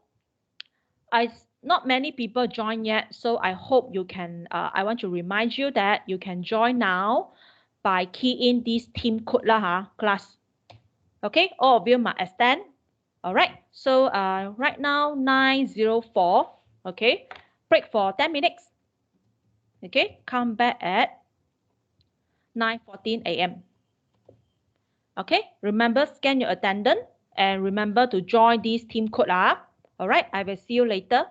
not many people join yet, so I hope you can, I want to remind you that you can join now by key in this team code class. Okay, all of you must extend. All right, so right now 9:04. Okay, break for 10 minutes. Okay, come back at 9:14 a.m. Okay, remember scan your attendance and remember to join this team code. All right, I will see you later.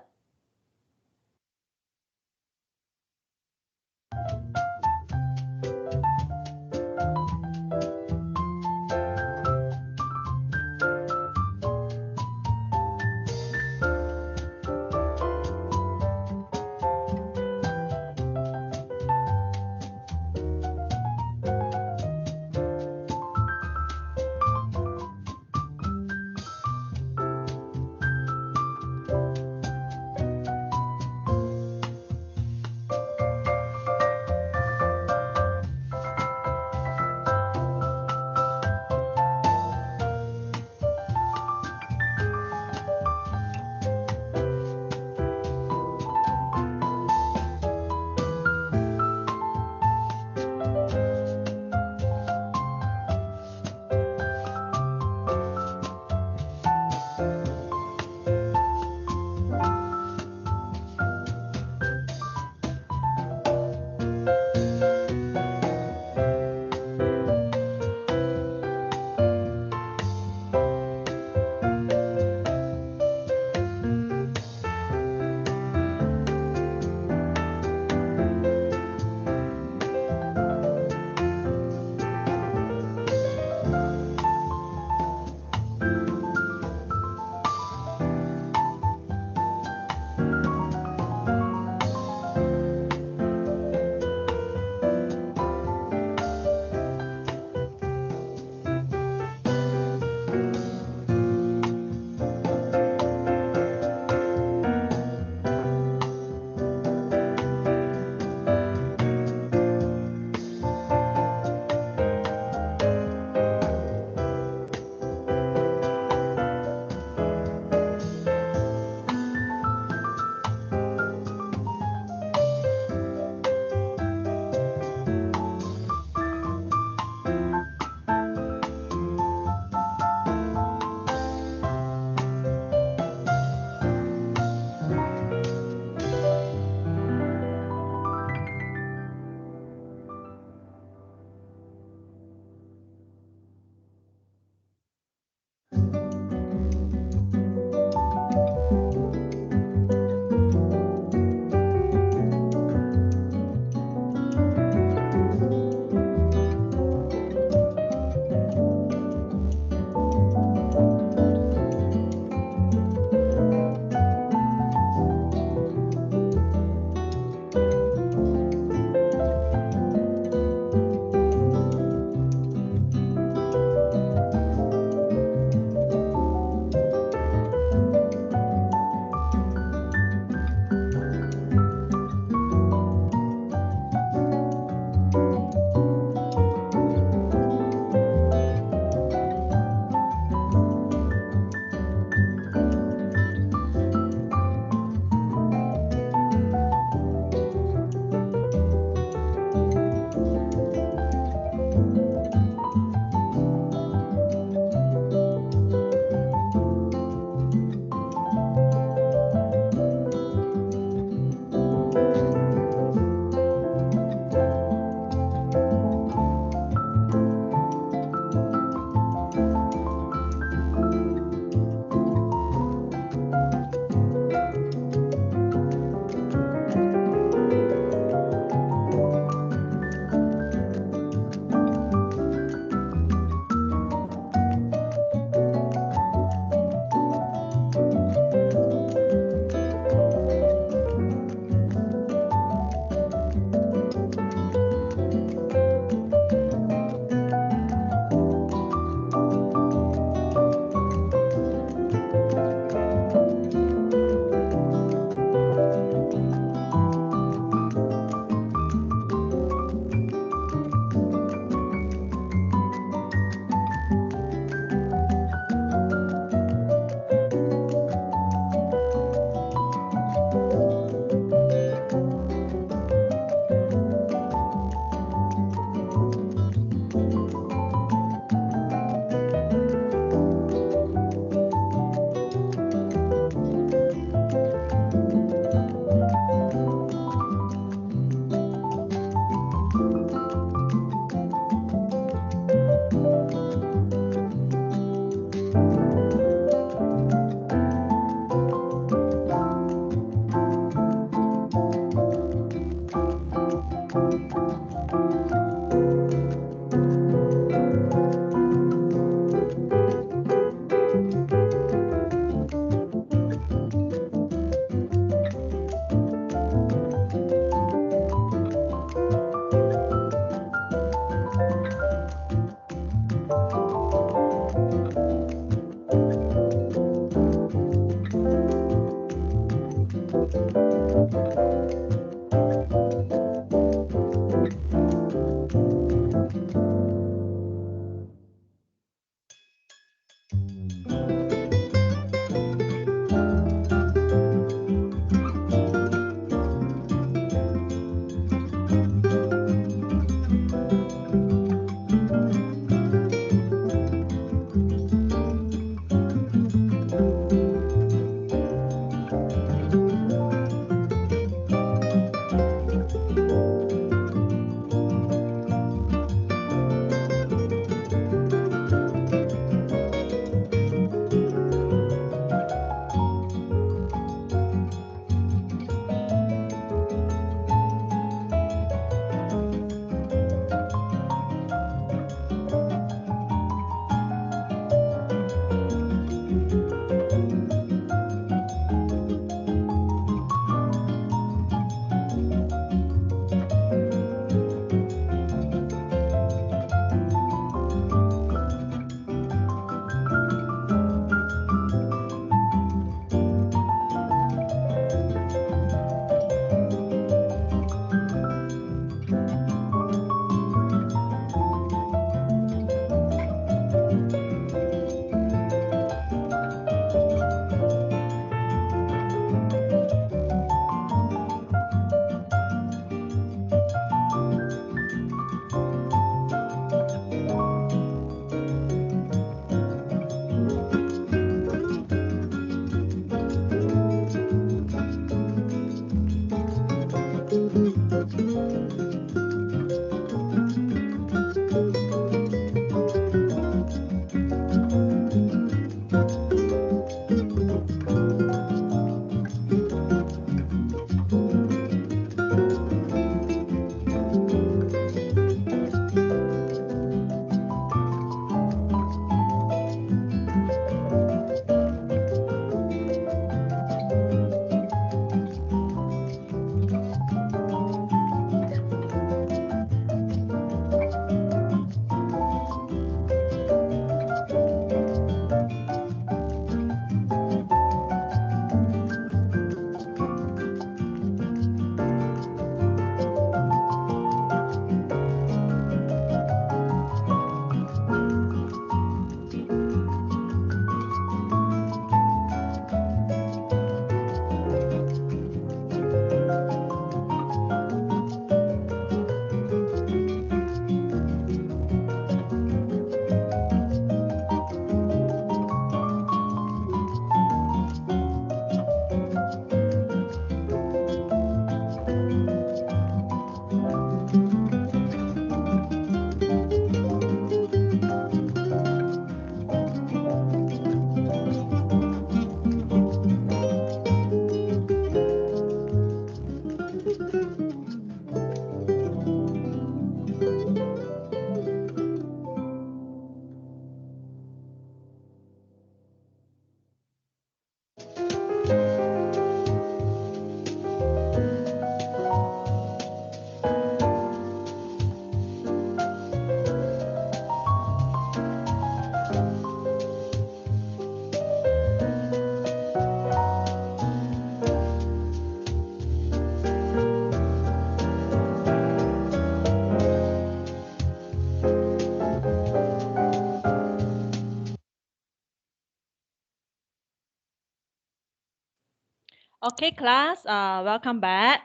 Okay, class, welcome back.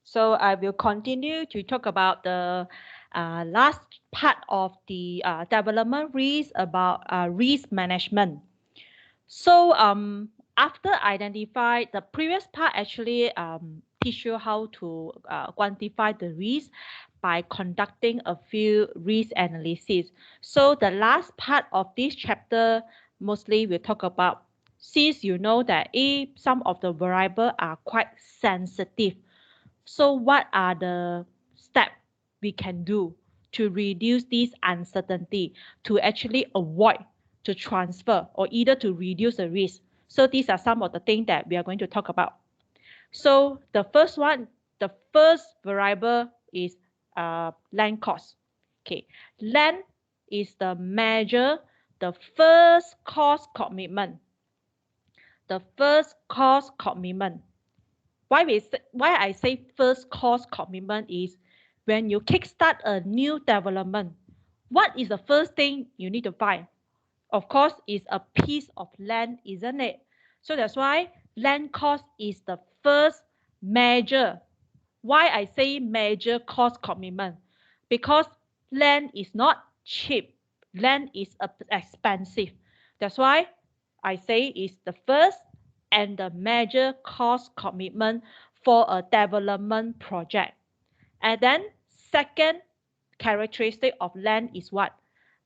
So I will continue to talk about the last part of the development risk about risk management. So after identify the previous part actually teach you how to quantify the risk by conducting a few risk analysis. So the last part of this chapter mostly will talk about, since you know that if some of the variable are quite sensitive, so what are the steps we can do to reduce this uncertainty, to actually avoid to transfer or either to reduce the risk? So these are some of the things that we are going to talk about. So the first one, the first variable is land cost. Okay, land is the measure, the first cost commitment. The first cost commitment. Why I say first cost commitment is when you kickstart a new development, what is the first thing you need to buy? Of course, it's a piece of land, isn't it? So that's why land cost is the first measure. Why I say major cost commitment? Because land is not cheap. Land is expensive. That's why I say it's the first and the major cost commitment for a development project. And then second characteristic of land is what?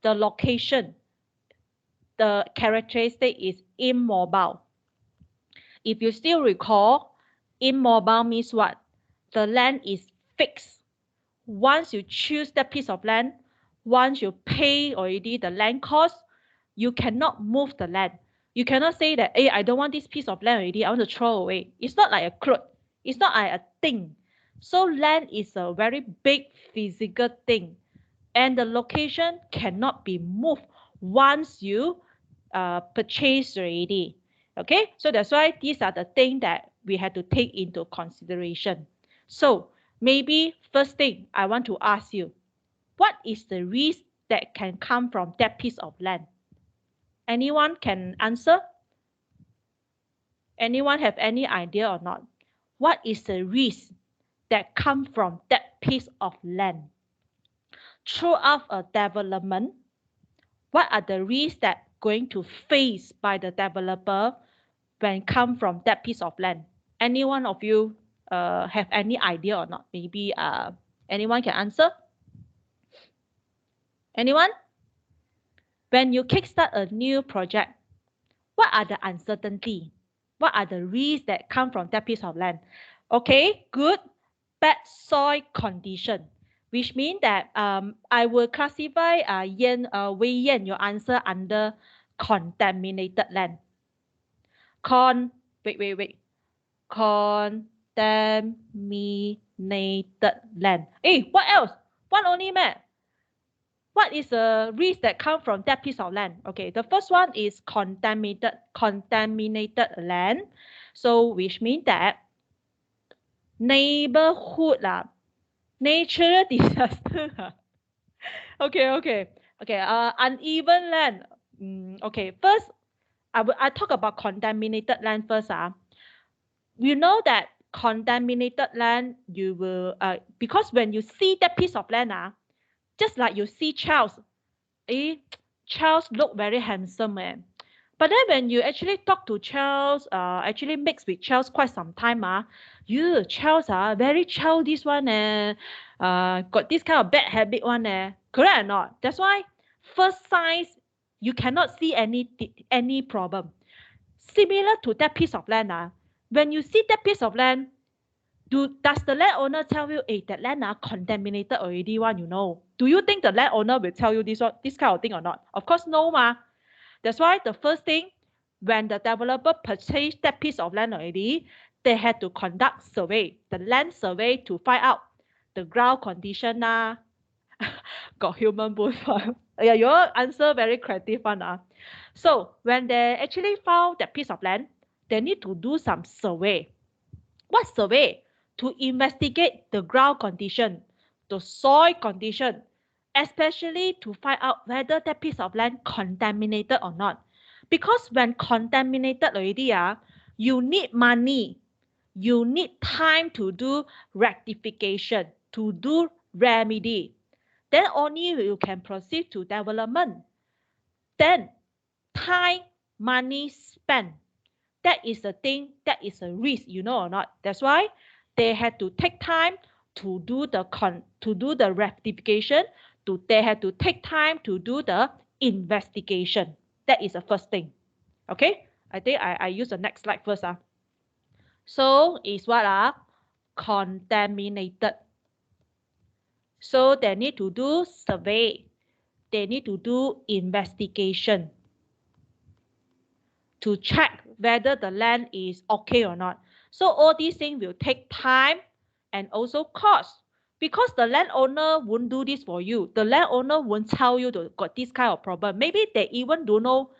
The location. The characteristic is immobile. If you still recall, immobile means what? The land is fixed. Once you choose that piece of land, once you pay already the land cost, you cannot move the land. You cannot say that, hey, I don't want this piece of land already, I want to throw away. It's not like a cloth. It's not like a thing. So land is a very big physical thing. And the location cannot be moved once you purchase already. Okay, so that's why these are the things that we have to take into consideration. So maybe first thing I want to ask you, what is the risk that can come from that piece of land? Anyone can answer? Anyone have any idea or not? What is the risk that come from that piece of land? Throughout a development, what are the risks that going to face by the developer when come from that piece of land? Any one of you have any idea or not? Maybe anyone can answer? Anyone? When you kickstart a new project, what are the uncertainty? What are the risks that come from that piece of land? Okay, good. Bad soil condition, which means that I will classify Wei Yan, your answer under contaminated land. Wait. Contaminated land. Hey, what else? One only, man. What is the risk that come from that piece of land? Okay, the first one is contaminated land. So which means that neighborhood natural disaster. Okay. Uneven land. Okay, first I talk about contaminated land first. You know that contaminated land, you will because when you see that piece of land, just like you see Charles, Charles look very handsome, man. But then when you actually talk to Charles, actually mix with Charles quite some time, Charles very childish one, got this kind of bad habit one, correct or not? That's why first signs you cannot see any problem. Similar to that piece of land, when you see that piece of land, does the landowner tell you, hey, that land contaminated already one, you know? Do you think the landowner will tell you this kind of thing or not? Of course, no, That's why the first thing, when the developer purchased that piece of land already, they had to conduct survey, the land survey, to find out the ground condition. Got human booth. Yeah, your answer very creative one. So when they actually found that piece of land, they need to do some survey. What survey? To investigate the ground condition, the soil condition, especially to find out whether that piece of land contaminated or not. Because when contaminated already, you need money, you need time to do rectification, to do remedy. Then only you can proceed to development. Then time, money spent. That is the thing, that is a risk, you know or not? That's why they had to take time to do the rectification. They had to take time to do the investigation. That is the first thing. Okay, I think I use the next slide first. So is what? Contaminated. So they need to do survey. They need to do investigation to check whether the land is okay or not. So all these things will take time and also cost. Because the landowner won't do this for you. The landowner won't tell you to got this kind of problem. Maybe they even don't know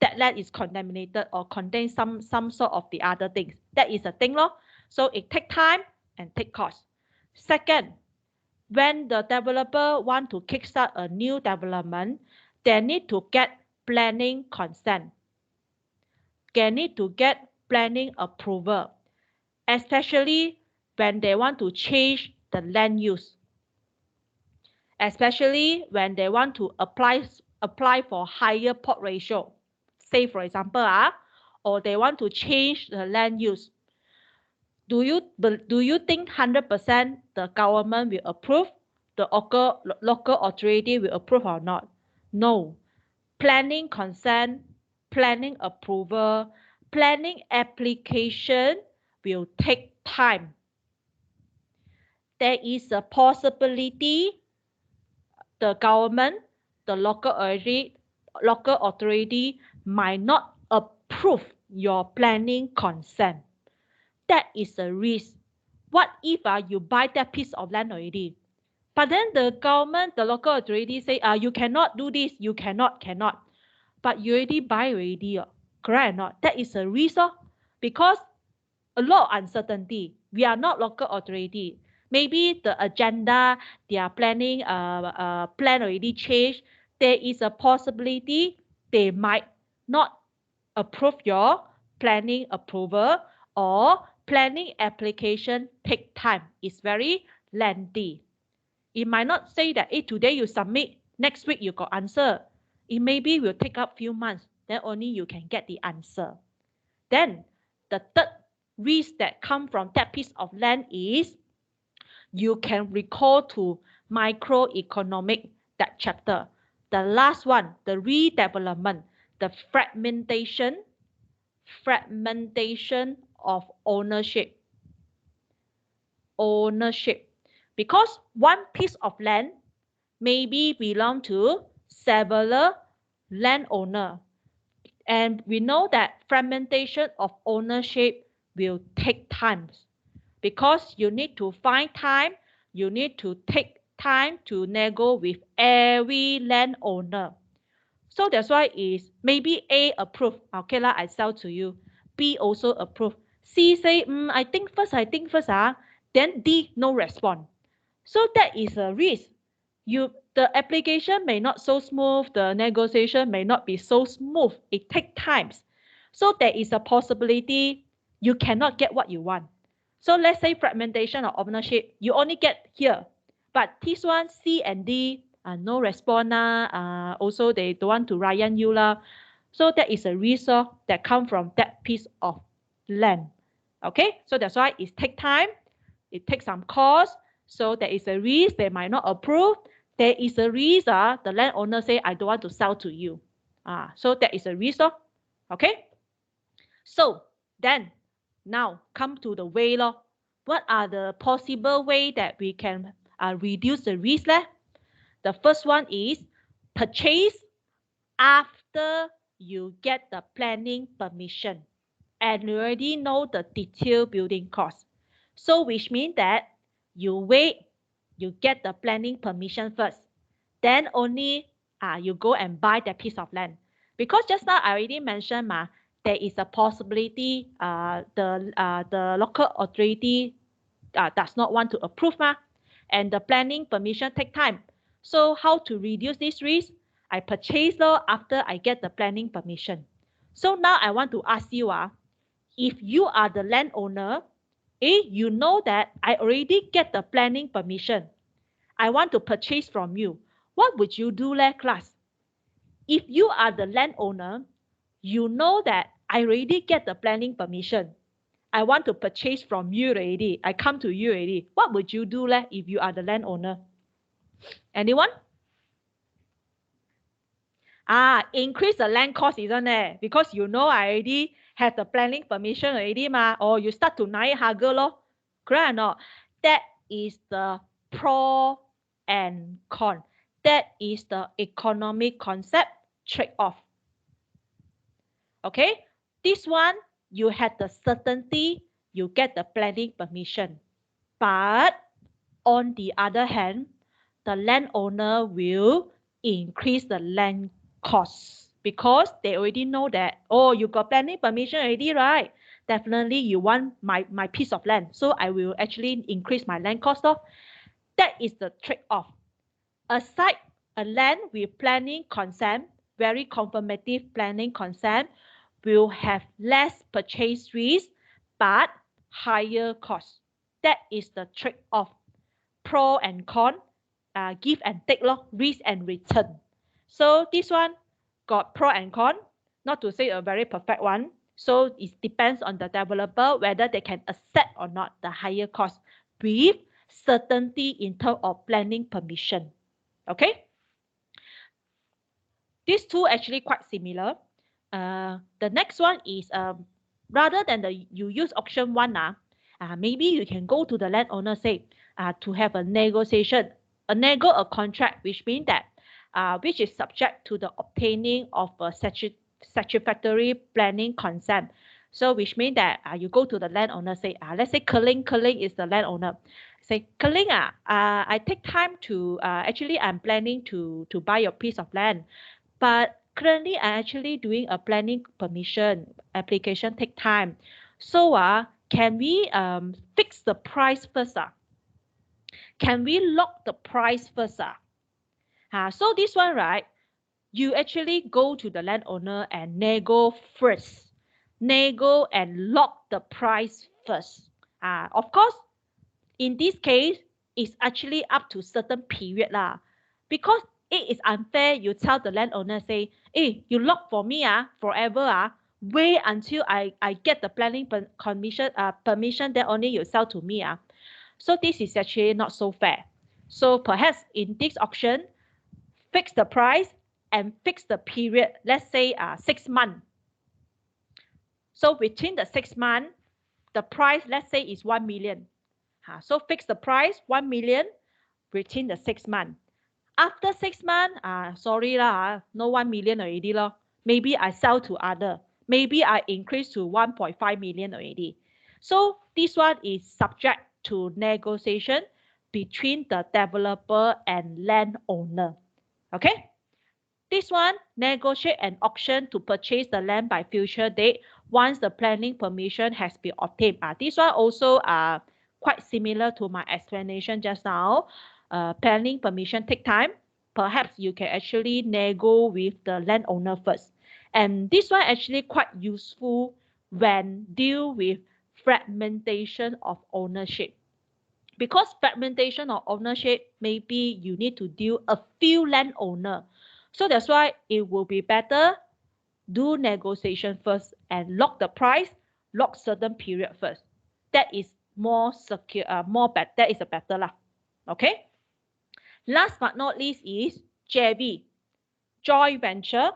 that land is contaminated or contains some sort of the other things. That is a thing, lor. So it take time and take cost. Second, when the developer want to kickstart a new development, they need to get planning consent. They need to get planning approval, especially when they want to change the land use, especially when they want to apply for higher plot ratio. Say for example, or they want to change the land use. Do you think 100% the government will approve? The local authority will approve or not? No. Planning consent, planning approval, planning application will take time. There is a possibility the government, the local authority might not approve your planning consent. That is a risk. What if you buy that piece of land already? But then the government, the local authority say, you cannot do this, you cannot. But you already buy already, correct or not? That is a risk, because a lot of uncertainty. We are not local authority. Maybe the agenda, they are planning, plan already changed. There is a possibility they might not approve your planning approval, or planning application take time. It's very lengthy. It might not say that today you submit, next week you got answer. It maybe will take up few months, then only you can get the answer. Then the third risk that come from that piece of land is you can recall to microeconomic that chapter. The last one, the redevelopment, the fragmentation of ownership. Because one piece of land maybe belong to several landowner. And we know that fragmentation of ownership will take time, because you need to find time, you need to take time to negotiate with every landowner. So that's why is maybe A approved, okay lah, I sell to you. B also approved. C say, I think first, then D no response. So that is a risk. The application may not so smooth, the negotiation may not be so smooth. It takes time. So there is a possibility you cannot get what you want. So let's say fragmentation of ownership, you only get here. But this one, C and D, no response. Also, they don't want to Ryan you. So that is a risk that come from that piece of land. Okay, so that's why it takes time. It takes some cost. So there is a risk they might not approve. There is a risk the landowner say, I don't want to sell to you. So that is a risk. Okay. So then now come to the way. What are the possible way that we can reduce the risk? The first one is purchase after you get the planning permission and you already know the detailed building cost. So which means that you wait, you get the planning permission first. Then only you go and buy that piece of land. Because just now I already mentioned, there is a possibility the local authority does not want to approve, and the planning permission take time. So how to reduce this risk? I purchase after I get the planning permission. So now I want to ask you, if you are the landowner, you know that I already get the planning permission. I want to purchase from you. What would you do, class? If you are the landowner, you know that I already get the planning permission. I want to purchase from you already. I come to you already. What would you do if you are the landowner? Anyone? Increase the land cost, isn't it? Because you know I already have the planning permission already, or you start to naik harga lor. Correct or not? That is the pro and con. That is the economic concept trade-off. Okay, this one you have the certainty, you get the planning permission. But On the other hand, the landowner will increase the land costs because they already know that, oh, you got planning permission already, right? Definitely you want my piece of land. So I will actually increase my land cost off. That is the trade-off. Aside a land with planning consent, very confirmative planning consent, will have less purchase risk but higher cost. That is the trade-off. Pro and con, give and take, risk and return. So this one got pro and con, not to say a very perfect one. So it depends on the developer whether they can accept or not the higher cost with certainty in terms of planning permission. Okay? These two actually quite similar. The next one is rather than you use option one, maybe you can go to the landowner say to have a negotiation, a contract, which means that which is subject to the obtaining of a satisfactory planning consent. So which means that you go to the landowner say, let's say Kerling is the landowner. Say, Kerling, I take time to actually I'm planning to buy your piece of land. But currently, I'm actually doing a planning permission application take time. So can we fix the price first? Can we lock the price first? So this one, right, you actually go to the landowner and nego first. Nego and lock the price first. Of course, in this case, it's actually up to certain period lah. Because it is unfair, you tell the landowner, say, hey, you lock for me forever, wait until I get the planning permission, then only you sell to me. So this is actually not so fair. So perhaps in this auction, fix the price and fix the period, let's say 6 months. So within the 6 months, the price, let's say, is 1 million. So fix the price, 1 million within the 6 months. After 6 months, sorry lah, no 1 million already lor. Maybe I sell to other. Maybe I increase to 1.5 million already. So this one is subject to negotiation between the developer and landowner. Okay? This one, negotiate an auction to purchase the land by future date once the planning permission has been obtained. This one also quite similar to my explanation just now. Planning permission take time. Perhaps you can actually nego with the landowner first. And this one actually quite useful when deal with fragmentation of ownership. Because fragmentation of ownership, maybe you need to deal a few landowner. So that's why it will be better do negotiation first and lock the price, lock certain period first. That is more secure, that is a better lah. Okay. Last but not least is JV, joint venture,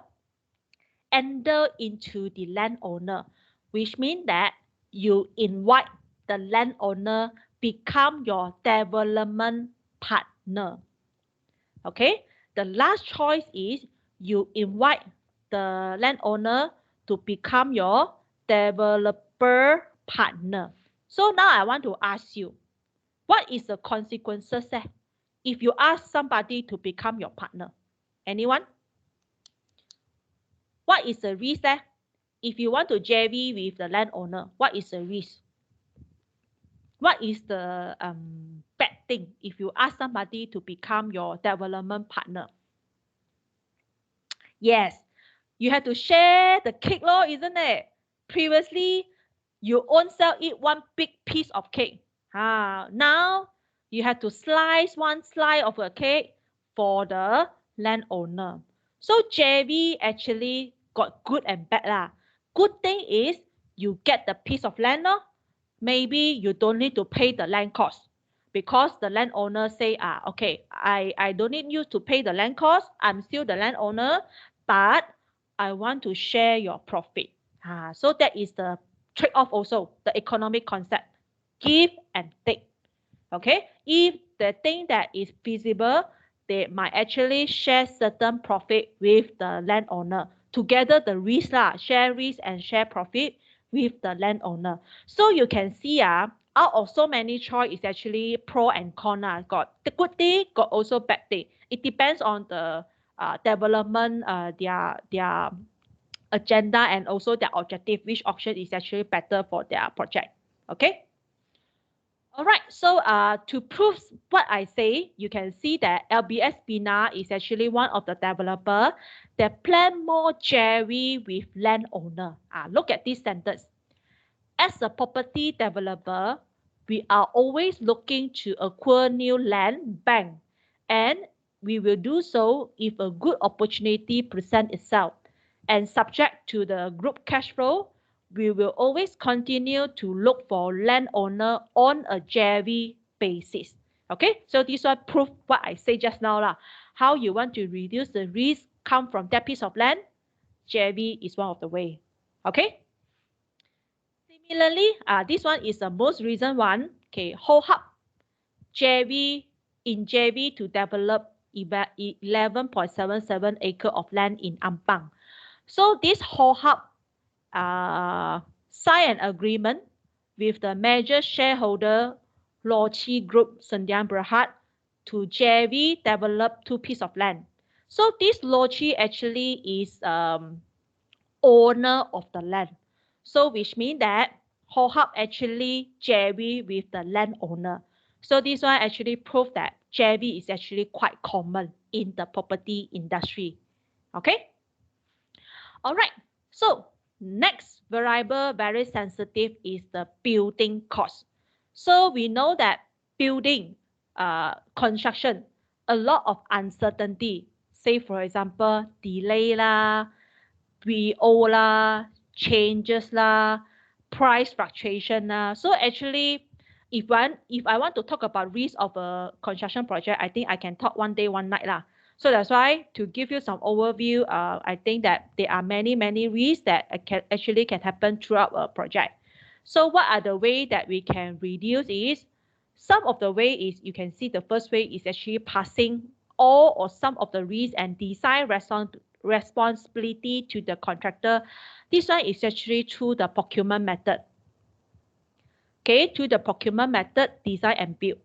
enter into the landowner, which means that you invite the landowner become your development partner. Okay. The last choice is you invite the landowner to become your developer partner. So now I want to ask you, what is the consequences if you ask somebody to become your partner? Anyone? What is the risk if you want to JV with the landowner? What is the risk? What is the bad thing if you ask somebody to become your development partner? Yes, you have to share the cake, isn't it? Previously, you own self eat one big piece of cake. Now, you have to slice one slice of a cake for the landowner. So JV actually got good and bad. Good thing is you get the piece of land. Maybe you don't need to pay the land cost because the landowner say, okay, I don't need you to pay the land cost. I'm still the landowner, but I want to share your profit. So that is the trade-off also, the economic concept. Give and take. Okay, if the thing that is feasible, they might actually share certain profit with the landowner. Together the risk, share risk and share profit with the landowner. So you can see out of so many choice, is actually pro and con. Got the good thing, got also bad thing. It depends on the development, their agenda and also their objective, which option is actually better for their project. Okay. All right, so to prove what I say, you can see that LBS Bina is actually one of the developer that plan more JV with landowner. Look at this sentence. As a property developer, we are always looking to acquire new land bank, and we will do so if a good opportunity presents itself. And subject to the group cash flow, we will always continue to look for landowner on a JV basis. Okay, so this one prove what I say just now lah. How you want to reduce the risk come from that piece of land, JV is one of the way. Okay. Similarly, this one is the most recent one. Okay, HoHub JV in JV to develop 11.77 acre of land in Ampang. So this HoHub sign an agreement with the major shareholder Lochee Group Sdn Bhd to JV develop 2 pieces of land. So this Lochee actually is owner of the land. So which means that HoHub actually JV with the landowner. So this one actually proves that JV is actually quite common in the property industry. Okay. All right. So next variable very sensitive is the building cost. So we know that building construction, a lot of uncertainty. Say for example, delay lah, VO lah, changes lah, price fluctuation lah. So actually, if I want to talk about risk of a construction project, I think I can talk one day, one night lah. So that's why to give you some overview, I think that there are many risks that can happen throughout a project. So what are the way that we can reduce is, some of the way is, you can see the first way is actually passing all or some of the risks and design responsibility to the contractor. This one is actually through the procurement method. Okay, to the procurement method, design and build.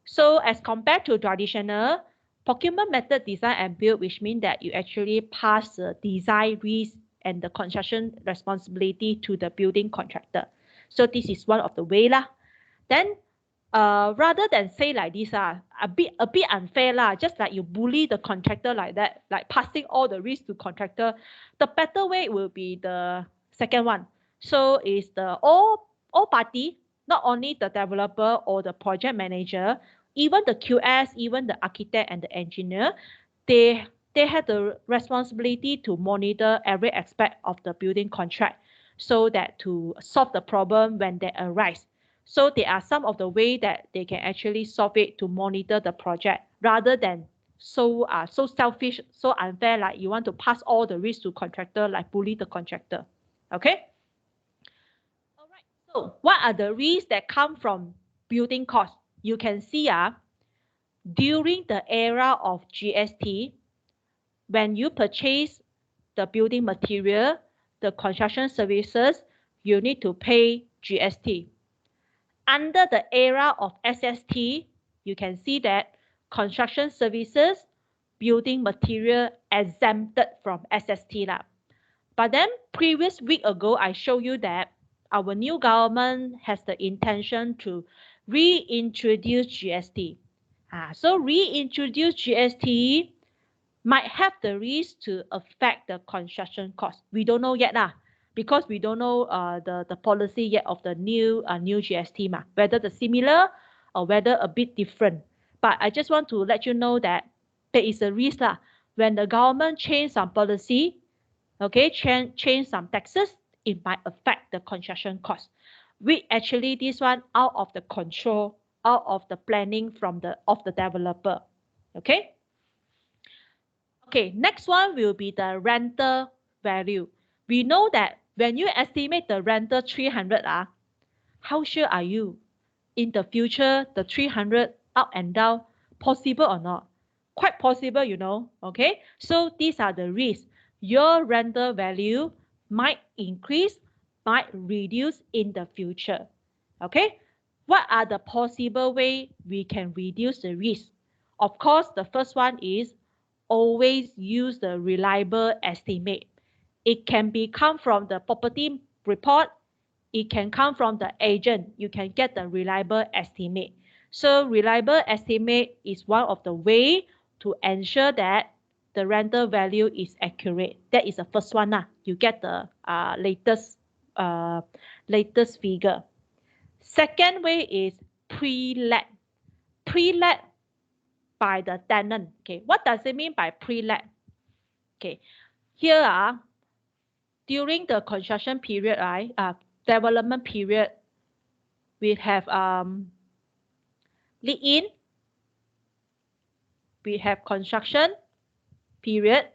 So as compared to traditional procurement method, design and build, which means that you actually pass the design risk and the construction responsibility to the building contractor. So this is one of the way lah. Then rather than say like this, a bit unfair lah, just like you bully the contractor like that, like passing all the risk to contractor, the better way will be the second one. So is the all party, not only the developer or the project manager, even the QS, even the architect and the engineer, they have the responsibility to monitor every aspect of the building contract, so that to solve the problem when they arise. So there are some of the way that they can actually solve it to monitor the project, rather than so selfish, so unfair, like you want to pass all the risk to contractor, like bully the contractor. Okay. All right. So what are the risks that come from building costs? You can see during the era of GST, when you purchase the building material, the construction services, you need to pay GST. Under the era of SST, you can see that construction services, building material exempted from SST lah. But then previous week ago, I showed you that our new government has the intention to reintroduce GST. So reintroduce GST might have the risk to affect the construction cost. We don't know yet lah, because we don't know the policy yet of the new GST whether the similar or whether a bit different. But I just want to let you know that there is a risk lah. When the government change some policy, okay, change some taxes, it might affect the construction cost. We actually, this one out of the control, out of the planning of the developer. Okay. Okay, next one will be the rental value. We know that when you estimate the rental 300, how sure are you in the future the 300 up and down possible or not? Quite possible, you know. Okay, so these are the risks. Your rental value might increase, might reduce in the future. Okay, what are the possible way we can reduce the risk? Of course, the first one is always use the reliable estimate. It can come from the property report. It can come from the agent. You can get the reliable estimate. So reliable estimate is one of the way to ensure that the rental value is accurate. That is the first one. You get the latest figure. Second way is pre-let. Pre-let by the tenant. Okay, what does it mean by pre-let? Okay, here during the construction period, right? Development period, we have lead-in, we have construction period,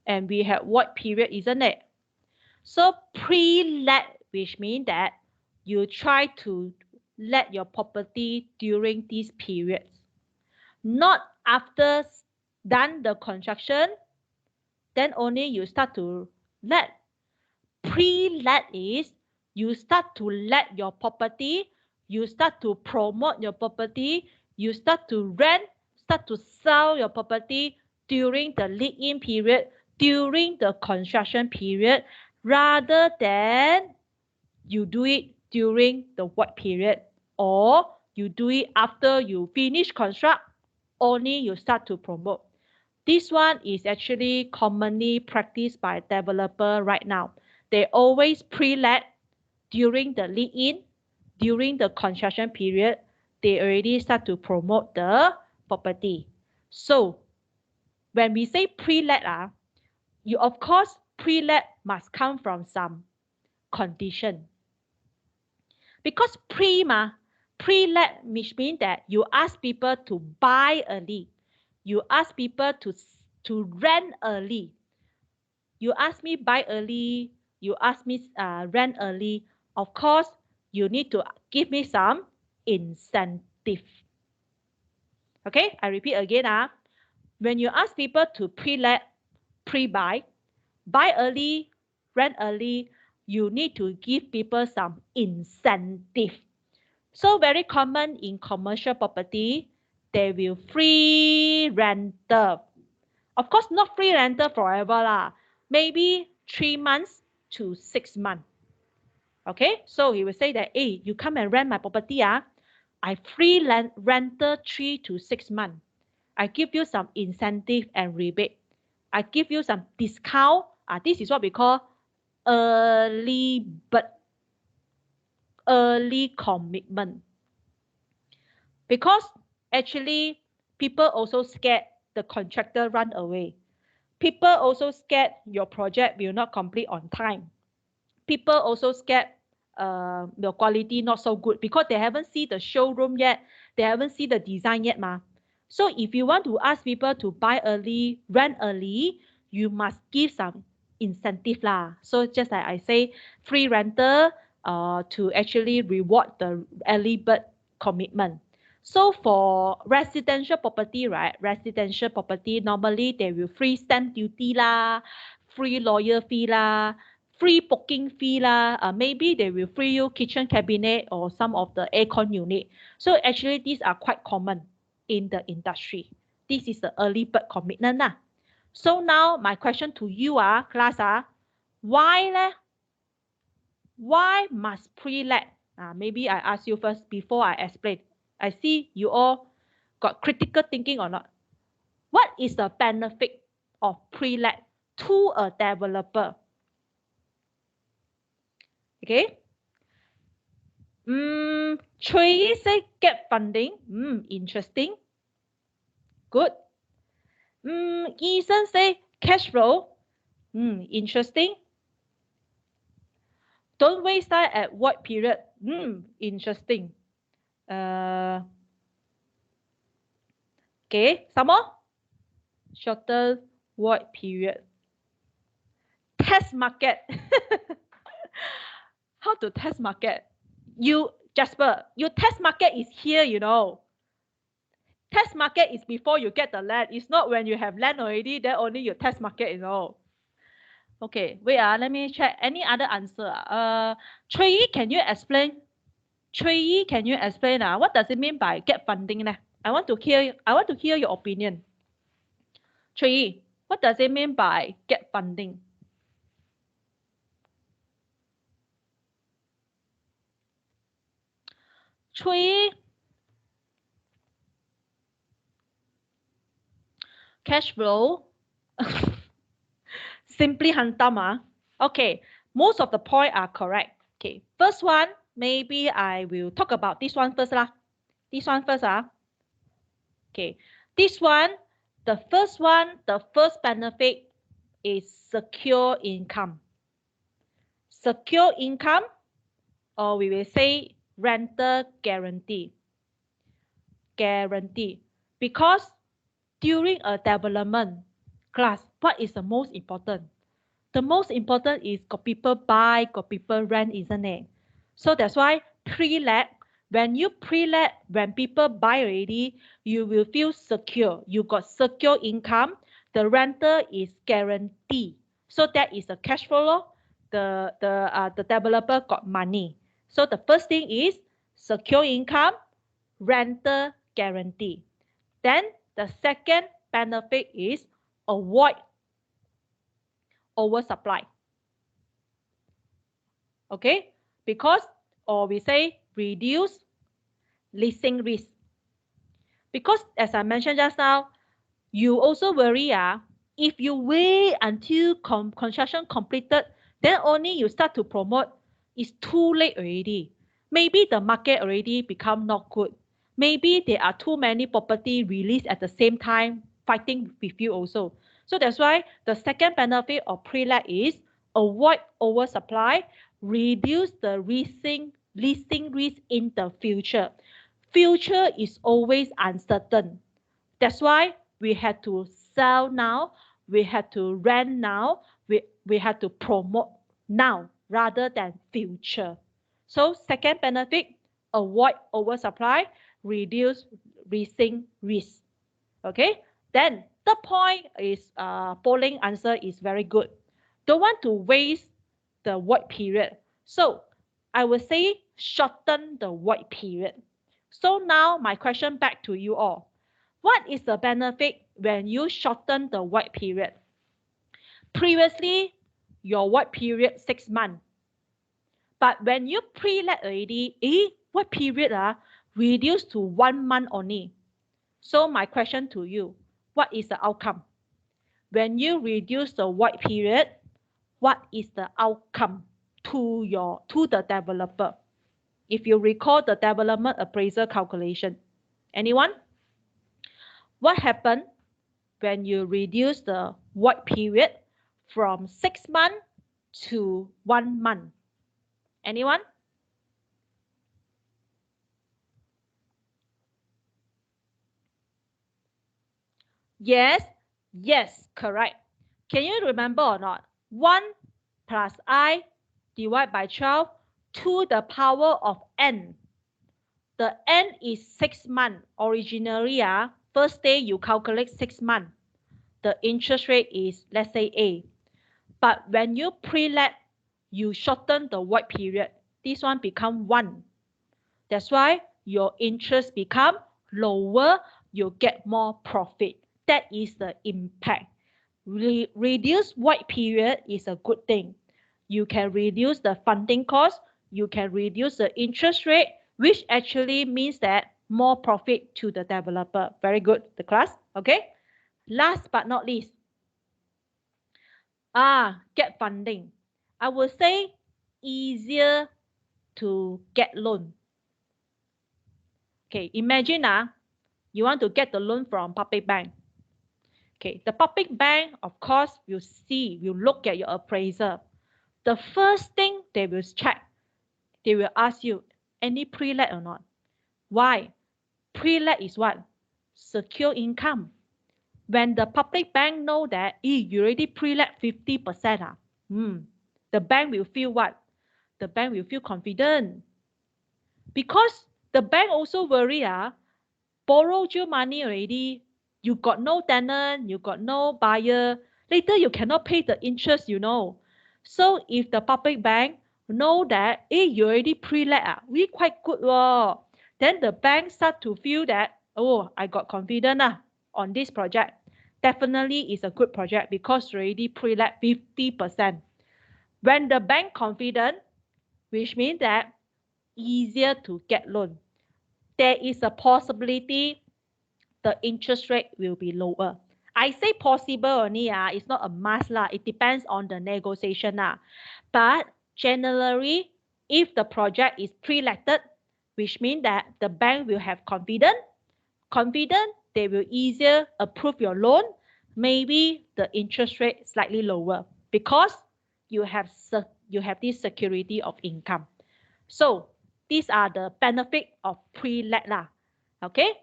and we have void period, isn't it? So pre-let, which means that you try to let your property during these periods, not after done the construction, then only you start to let. Pre-let is you start to let your property, you start to promote your property, you start to rent, start to sell your property during the lead-in period, during the construction period, rather than you do it during the void period, or you do it after you finish construct, only you start to promote. This one is actually commonly practiced by developer right now. They always pre-let during the lead-in, during the construction period. They already start to promote the property. So when we say pre-let, you of course pre-let must come from some condition. Because pre-let which means that you ask people to buy early. You ask people to rent early. You ask me buy early, you ask me rent early. Of course, you need to give me some incentive. Okay, I repeat again. When you ask people to pre-let, pre-buy, buy early, rent early, you need to give people some incentive. So very common in commercial property, they will free rental. Of course, not free rental forever Maybe 3 months to 6 months. Okay, so he will say that, hey, you come and rent my property, I free rental 3 to 6 months. I give you some incentive and rebate. I give you some discount. This is what we call early commitment. Because actually, people also scared the contractor run away. People also scared your project will not complete on time. People also scared the quality not so good because they haven't seen the showroom yet. They haven't seen the design yet. So if you want to ask people to buy early, rent early, you must give some incentive So just like I say, free rental to actually reward the early bird commitment. So for residential property, right? Residential property, normally they will free stamp duty free lawyer fee free booking fee maybe they will free you kitchen cabinet or some of the aircon unit. So actually these are quite common in the industry. This is the early bird commitment So now my question to you class why must pre-let? Maybe I ask you first before I explain. I see you all got critical thinking or not. What is the benefit of pre-let to a developer? Okay. Trey say get funding. Interesting. Good. Ethan say cash flow. Interesting. Don't waste time at void period. Interesting. Okay, some more. Shorter void period. Test market. How to test market? Jasper, your test market is here, Test market is before you get the land. It's not when you have land already, then only your test market, Okay, wait, let me check. Any other answer? Trey, can you explain? Chui, can you explain what does it mean by get funding? I want to hear your opinion. Chui, what does it mean by get funding? Chui, cash flow. Simply hantam. Okay, most of the point are correct. Okay, first one, maybe I will talk about this one first lah. This one first Okay, this one, the first benefit is secure income. Secure income, or we will say rental guarantee. Guarantee. Because during a development class, what is the most important? The most important is got people buy, got people rent, isn't it? So that's why pre-let, when you pre-let, when people buy already, you will feel secure. You got secure income. The rental is guaranteed. So that is the cash flow. The developer got money. So the first thing is secure income, rental guarantee. Then the second benefit is avoid oversupply. Okay, because, or we say reduce leasing risk. Because as I mentioned just now, you also worry if you wait until construction completed, then only you start to promote, it's too late already. Maybe the market already become not good. Maybe there are too many property released at the same time fighting with you also. So that's why the second benefit of pre-let is avoid oversupply, reduce the leasing risk in the future. Future is always uncertain. That's why we had to sell now, we had to rent now, we had to promote now rather than future. So second benefit, avoid oversupply, reduce leasing risk. Okay, then the point is polling answer is very good. Don't want to waste the void period. So I will say shorten the void period. So now my question back to you all. What is the benefit when you shorten the void period? Previously, your void period 6 months. But when you pre-let already, void period reduced to 1 month only. So my question to you, what is the outcome? When you reduce the void period, what is the outcome to the developer? If you recall the development appraisal calculation, anyone? What happened when you reduce the void period from 6 months to 1 month? Anyone? Yes, correct. Can you remember or not? 1 plus I divided by 12 to the power of n. The n is 6 months. Originally, first day you calculate 6 months. The interest rate is, let's say, A. But when you pre-let, you shorten the void period. This one become 1. That's why your interest become lower. You get more profit. That is the impact. Reduce void period is a good thing. You can reduce the funding cost. You can reduce the interest rate, which actually means that more profit to the developer. Very good, the class. Okay. Last but not least, get funding. I would say easier to get loan. Okay, imagine you want to get the loan from public bank. Okay, the public bank, of course, will look at your appraisal. The first thing they will check, they will ask you, any pre-let or not? Why? Pre-let is what? Secure income. When the public bank know that, you already pre-let 50%, the bank will feel what? The bank will feel confident. Because the bank also worry, borrowed you money already, you got no tenant, you got no buyer, later you cannot pay the interest, So if the public bank know that, you already pre-let, we quite good. Then the bank start to feel that, oh, I got confident on this project. Definitely is a good project because already pre-let 50%. When the bank confident, which means that easier to get loan, there is a possibility the interest rate will be lower. I say possible only, it's not a must lah. It depends on the negotiation lah. But generally, if the project is pre-letted, which means that the bank will have confidence, they will easier approve your loan. Maybe the interest rate slightly lower because you have this security of income. So these are the benefit of pre-let lah. Okay.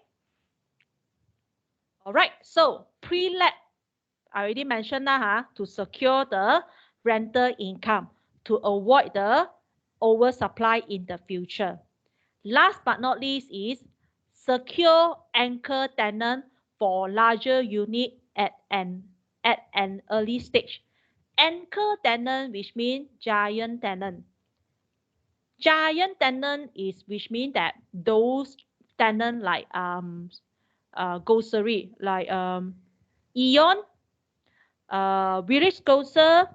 All right. So pre-let, I already mentioned to secure the rental income to avoid the oversupply in the future. Last but not least is secure anchor tenant for larger unit at an early stage. Anchor tenant, which means giant tenant. Giant tenant is which means that those tenant like grocery like Aeon, Village Grocer,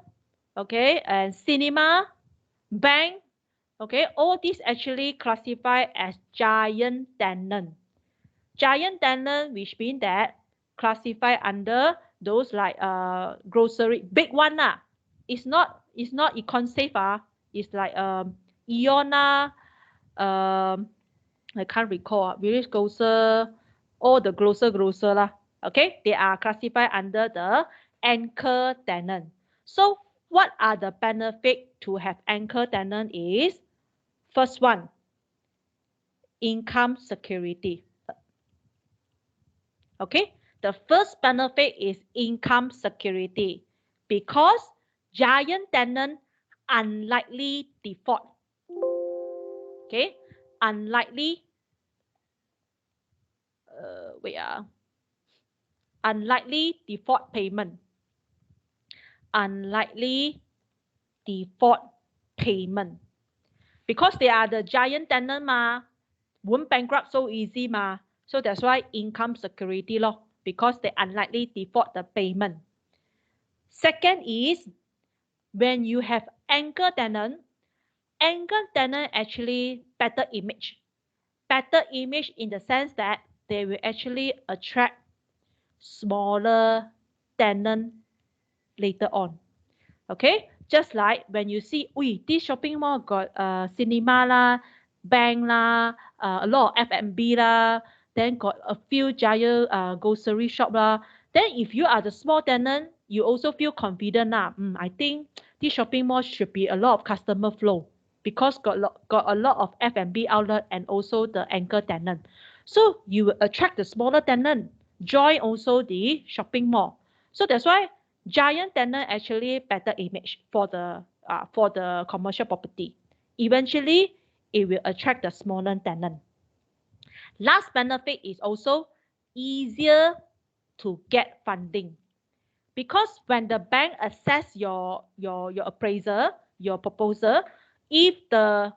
okay, and cinema, bank, okay, all these actually classify as giant tenant. Giant tenant, which means that classify under those like grocery, big one lah. It's not econ safe It's like Aeon I can't recall Village Grocer, all the grocer lah. Okay, they are classified under the anchor tenant. So what are the benefits to have anchor tenant is, first one, income security. Okay, the first benefit is income security because giant tenant unlikely default. Okay, unlikely unlikely default payment. Unlikely default payment. Because they are the giant tenant won't bankrupt so easy So that's why income security law, because they unlikely default the payment. Second is when you have anchor tenant actually better image. Better image in the sense that they will actually attract smaller tenant later on. Okay, just like when you see, this shopping mall got cinema lah, bank lah, a lot of F&B lah, then got a few giant grocery shop lah. Then if you are the small tenant, you also feel confident lah. I think this shopping mall should be a lot of customer flow because got a lot of F&B outlet and also the anchor tenant. So you will attract the smaller tenant, join also the shopping mall. So that's why giant tenant actually better image for the commercial property. Eventually, it will attract the smaller tenant. Last benefit is also easier to get funding, because when the bank assess your appraisal, your proposal, if the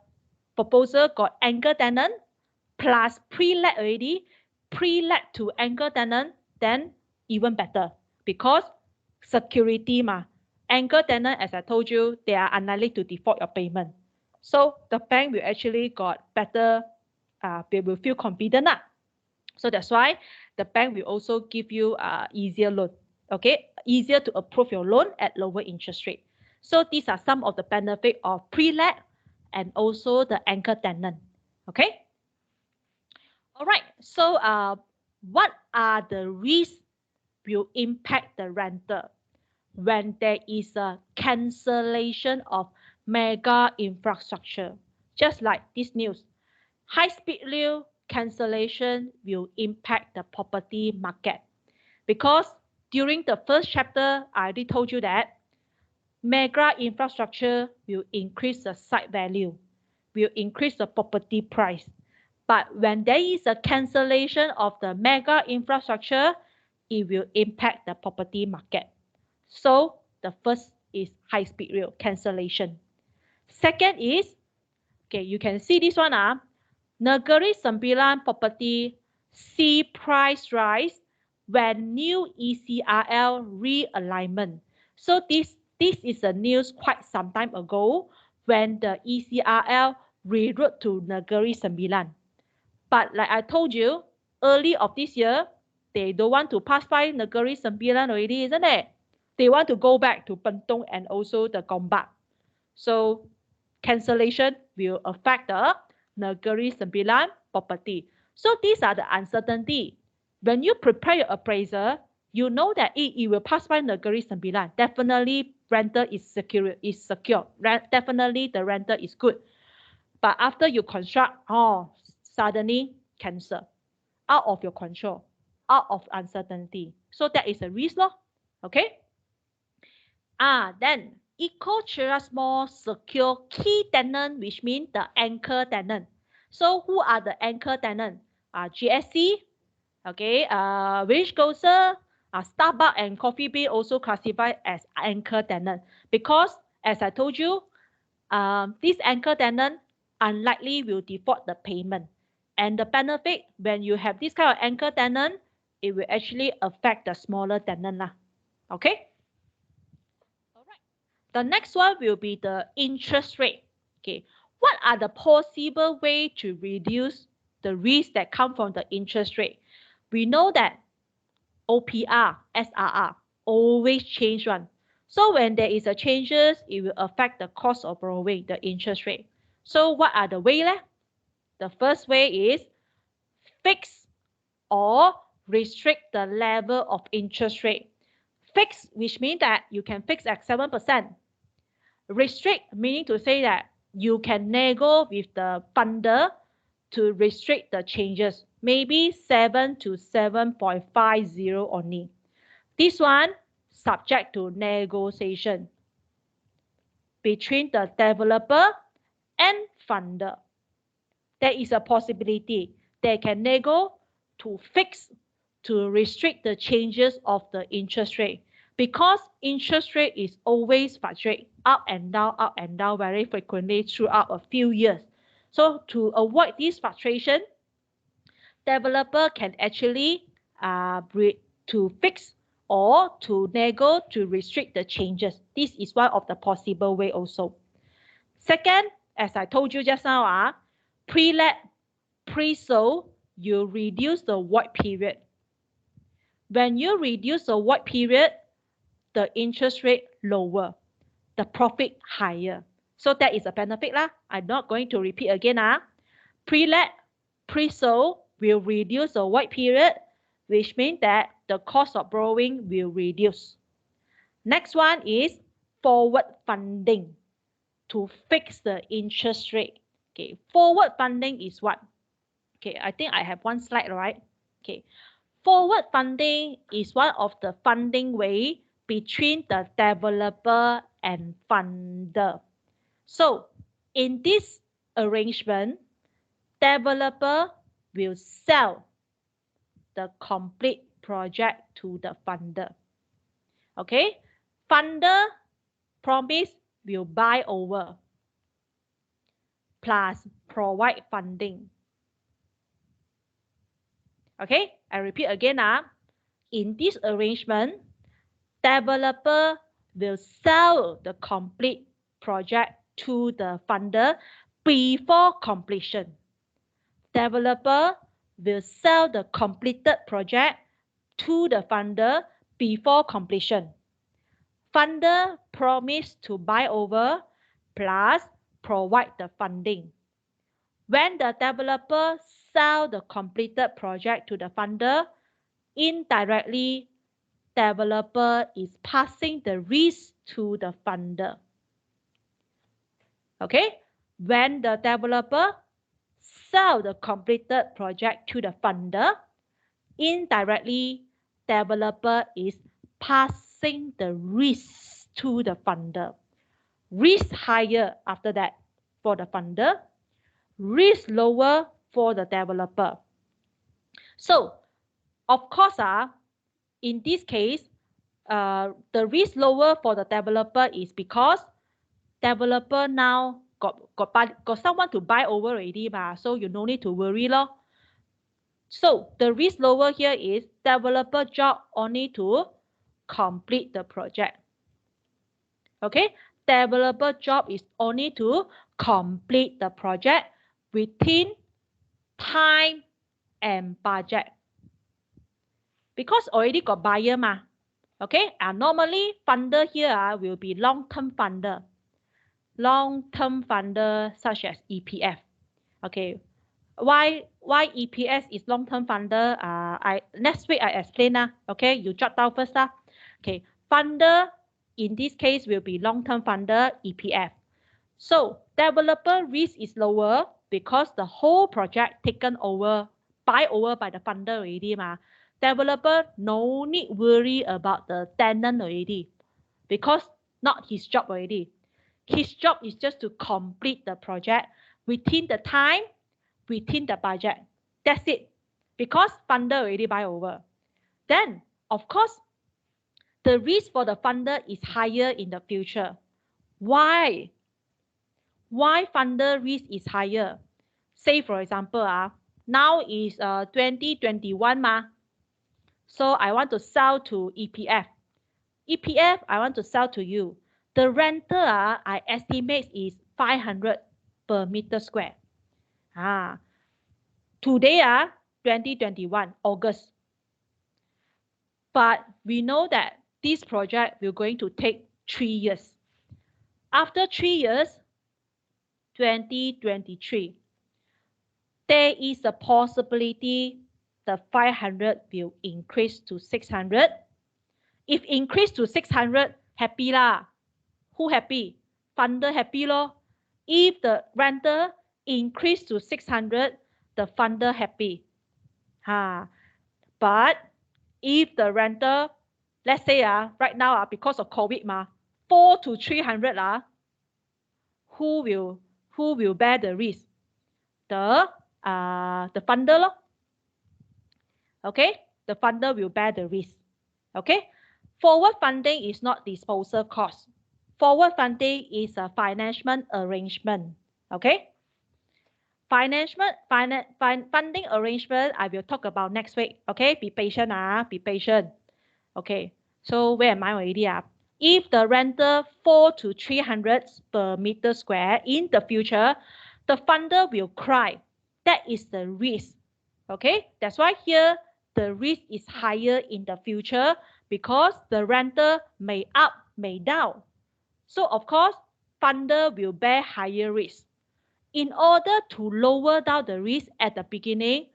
proposal got anchor tenant plus pre-let already, pre-let to anchor tenant, then even better because security anchor tenant, as I told you, they are unlikely to default your payment. So the bank will actually got better, they will feel confident So that's why the bank will also give you easier loan. Okay, easier to approve your loan at lower interest rate. So these are some of the benefit of pre-let and also the anchor tenant. Okay. All right. So what are the risks will impact the renter when there is a cancellation of mega infrastructure? Just like this news, high-speed rail cancellation will impact the property market, because during the first chapter, I already told you that mega infrastructure will increase the site value, will increase the property price. But when there is a cancellation of the mega infrastructure, it will impact the property market. So the first is high-speed rail cancellation. Second is, okay, you can see this one. Negeri Sembilan property see price rise when new ECRL realignment. So this is a news quite some time ago when the ECRL reroute to Negeri Sembilan. But like I told you, early of this year, they don't want to pass by Negeri Sembilan already, isn't it? They want to go back to Bentong and also the Gombak. So cancellation will affect the Negeri Sembilan property. So these are the uncertainty. When you prepare your appraisal, you know that it will pass by Negeri Sembilan. Definitely rental is secure. Definitely the rental is good. But after you construct, suddenly cancel. Out of your control, out of uncertainty. So that is a risk, okay? Then Eco-Cheras Mall secure key tenant, which means the anchor tenant. So who are the anchor tenant? GSC, okay, Village Grocer, Starbucks and Coffee Bean also classified as anchor tenant because, as I told you, this anchor tenant unlikely will default the payment. And the benefit when you have this kind of anchor tenant, it will actually affect the smaller tenant. Okay? Alright. The next one will be the interest rate. Okay. What are the possible ways to reduce the risk that come from the interest rate? We know that OPR, SRR always change one. So when there is a changes, it will affect the cost of borrowing, the interest rate. So what are the way? The first way is fix or restrict the level of interest rate. Fix, which means that you can fix at 7%. Restrict, meaning to say that you can nego with the funder to restrict the changes, maybe 7 to 7.50 only. This one subject to negotiation between the developer and funder. There is a possibility they can nego to fix, to restrict the changes of the interest rate, because interest rate is always fluctuate up and down very frequently throughout a few years. So to avoid this fluctuation, developer can actually to fix or to nego to restrict the changes. This is one of the possible way also. Second, as I told you just now, pre-let, pre-sold, you reduce the void period. When you reduce the void period, the interest rate lower, the profit higher. So that is a benefit. I'm not going to repeat again. Pre-let, pre-sold will reduce the void period, which means that the cost of borrowing will reduce. Next one is forward funding to fix the interest rate. Okay, forward funding is what? Okay, I think I have one slide, right? Okay, forward funding is one of the funding way between the developer and funder. So in this arrangement, developer will sell the complete project to the funder. Okay, funder promise will buy over plus provide funding. Okay, I repeat again. In this arrangement, developer will sell the complete project to the funder before completion. Developer will sell the completed project to the funder before completion. Funder promise to buy over plus provide the funding. When the developer sell the completed project to the funder, indirectly, developer is passing the risk to the funder. Okay, when the developer sell the completed project to the funder, indirectly, developer is passing the risk to the funder. Risk higher after that for the funder, risk lower for the developer. So, of course, in this case, the risk lower for the developer is because developer now got someone to buy over already, so you no need to worry lor. So the risk lower here is developer job only to complete the project. Okay, developer job is only to complete the project within time and budget. Because already got buyer okay, and normally funder here will be long-term funder. Long-term funder such as EPF. Okay, why EPS is long-term funder? Next week I explain okay, you jot down first Okay, funder in this case will be long-term funder EPF. So developer risk is lower because the whole project taken over by the funder already Developer no need worry about the tenant already because not his job already. His job is just to complete the project within the time, within the budget. That's it. Because funder already buy over. Then, of course, the risk for the funder is higher in the future. Why? Why funder risk is higher? Say, for example, now is 2021 So I want to sell to EPF. EPF, I want to sell to you. The rental I estimate is 500 per meter square. Today 2021 August. But we know that this project will going to take 3 years. After 3 years, 2023, there is a possibility the 500 will increase to 600. If increase to 600, happy lah. Who happy? Funder happy lor. If the rental increase to 600, the funder happy. But if the rental, let's say right now because of COVID 4 to 300 who will bear the risk? The funder lor. Okay, the funder will bear the risk. Okay, forward funding is not disposal cost. Forward funding is a financial arrangement. Okay, funding arrangement I will talk about next week. Okay, be patient be patient. Okay, so where am I already If the rental 4 to 300 per meter square in the future, the funder will cry. That is the risk. Okay, that's why here the risk is higher in the future because the rental may up, may down. So of course, funder will bear higher risk. In order to lower down the risk at the beginning,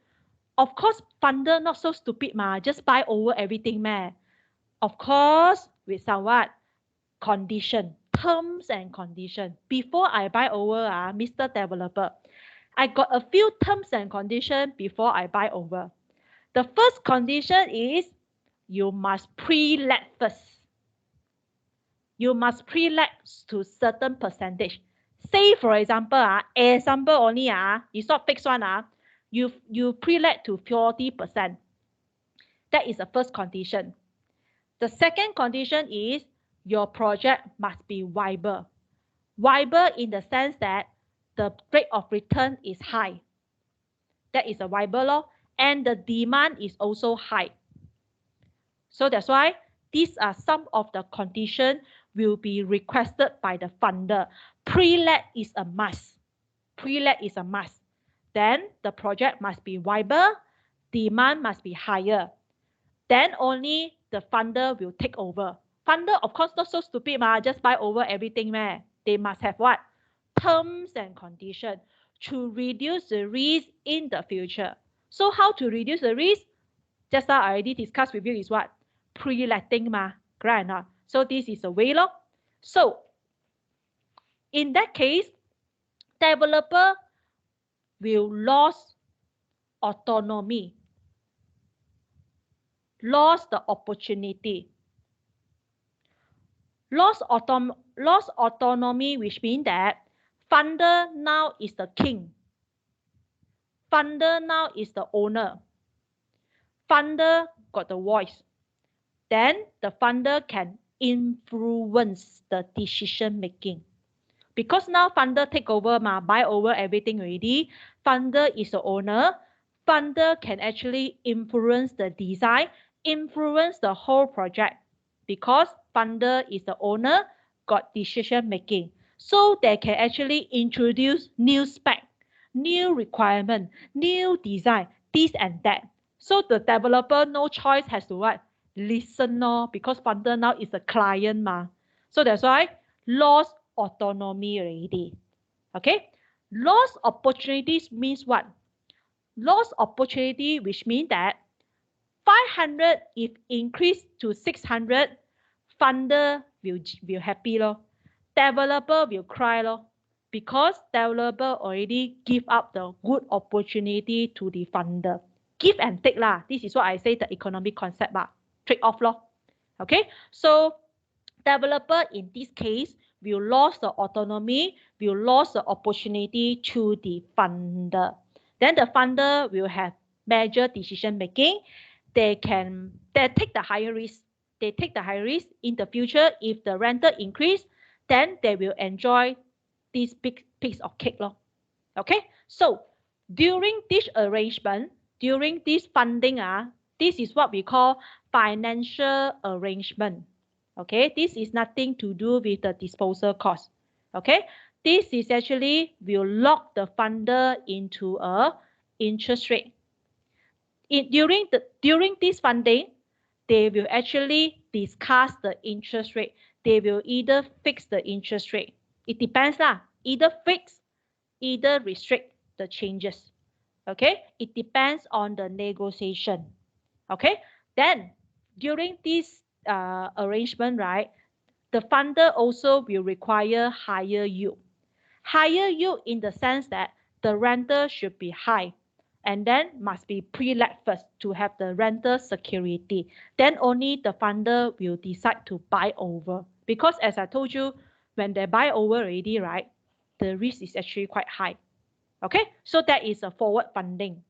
of course, funder not so stupid just buy over everything Of course, with some what? Condition, terms and condition. Before I buy over, Mr. Developer, I got a few terms and conditions before I buy over. The first condition is you must pre-let first. You must pre-let to certain percentage. Say for example, example only it's not fixed one you pre-let to 40%. That is the first condition. The second condition is your project must be viable. Viable in the sense that the rate of return is high. That is a viable law, and the demand is also high. So that's why these are some of the conditions will be requested by the funder. Pre-let is a must. Pre-let is a must. Then the project must be viable, demand must be higher. Then only the funder will take over. Funder, of course, not so stupid just buy over everything They must have what? Terms and conditions to reduce the risk in the future. So how to reduce the risk? Just now I already discussed with you is what? Pre-letting correct or not? So this is a way lor. So in that case, developer will lose autonomy, lost the opportunity. Lost autonomy, which means that funder now is the king. Funder now is the owner. Funder got the voice. Then the funder can influence the decision making. Because now funder take over, buy over everything already. Funder is the owner. Funder can actually influence the design, influence the whole project. Because funder is the owner, got decision making. So they can actually introduce new spec, new requirement, new design, this and that. So the developer no choice has to what? Listen, no, because funder now is a client, So that's why lost autonomy already. Okay, lost opportunities means what? Lost opportunity, which means that 500 if increased to 600, funder will happy lo. Developer will cry lo, because developer already give up the good opportunity to the funder. Give and take lah. This is what I say the economic concept trade off lo. Okay, so developer in this case will lose the autonomy, will lose the opportunity to the funder. Then the funder will have major decision making. They take the higher risk. They take the higher risk in the future. If the rental increase, then they will enjoy this big piece of cake. Okay, so during this arrangement, during this funding, this is what we call financial arrangement. Okay, this is nothing to do with the disposal cost. Okay, this is actually will lock the funder into a interest rate. During this funding, they will actually discuss the interest rate. They will either fix the interest rate. It depends lah. Either fix, either restrict the changes. Okay, it depends on the negotiation. Okay, then during this arrangement, right, the funder also will require higher yield. Higher yield in the sense that the rental should be high, and then must be pre-let first to have the rental security. Then only the funder will decide to buy over. Because as I told you, when they buy over already, right, the risk is actually quite high. Okay, so that is a forward funding.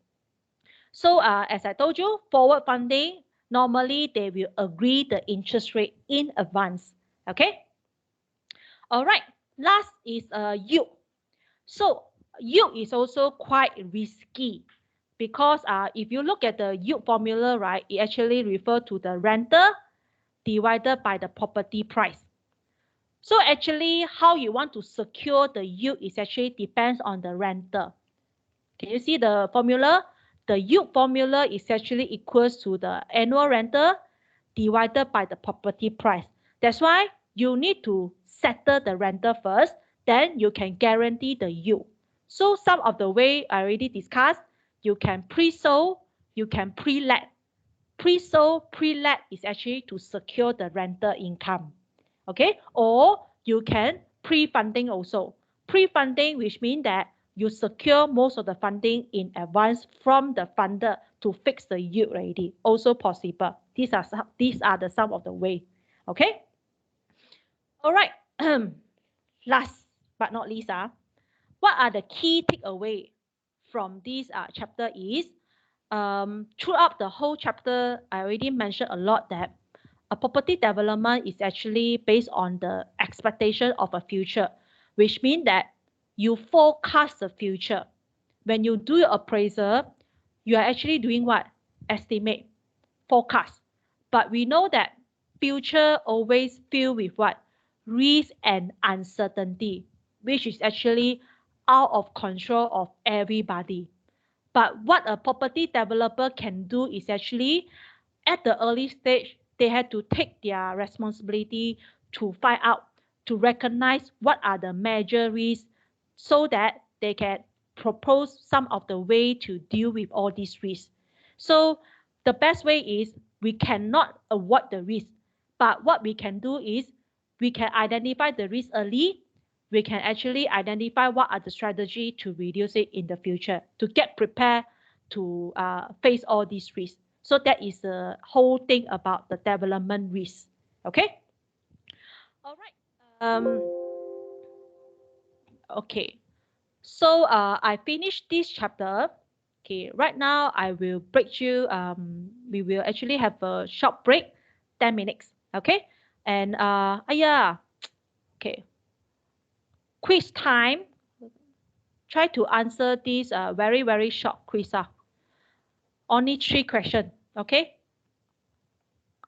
So as I told you, forward funding, normally they will agree the interest rate in advance. Okay. All right. Last is yield. So yield is also quite risky because if you look at the yield formula, right, it actually refers to the rental divided by the property price. So actually, how you want to secure the yield is actually depends on the rental. Can you see the formula? The yield formula is actually equals to the annual rental divided by the property price. That's why you need to settle the rental first, then you can guarantee the yield. So some of the way I already discussed, you can pre-sold, you can pre-let. Pre-sold, pre-let is actually to secure the rental income. Okay, or you can pre-funding also. Pre-funding, which means that you secure most of the funding in advance from the funder to fix the yield already. Also possible. These are the some of the way. Okay. All right. Last but not least, what are the key takeaway from this chapter is throughout the whole chapter, I already mentioned a lot that a property development is actually based on the expectation of a future, which means that you forecast the future. When you do your appraisal, you are actually doing what? Estimate, forecast. But we know that future always filled with what? Risk and uncertainty, which is actually out of control of everybody. But what a property developer can do is actually at the early stage, they had to take their responsibility to find out, to recognize what are the major risks so that they can propose some of the way to deal with all these risks. So the best way is we cannot avoid the risk, but what we can do is we can identify the risk early. We can actually identify what are the strategy to reduce it in the future, to get prepared to face all these risks. So that is the whole thing about the development risk. Okay. All right. Okay. So I finished this chapter. Okay. Right now I will break you. We will actually have a short break, 10 minutes. Okay. And yeah. Okay. quiz time. Try to answer this very, very short quiz. Only 3 questions, okay?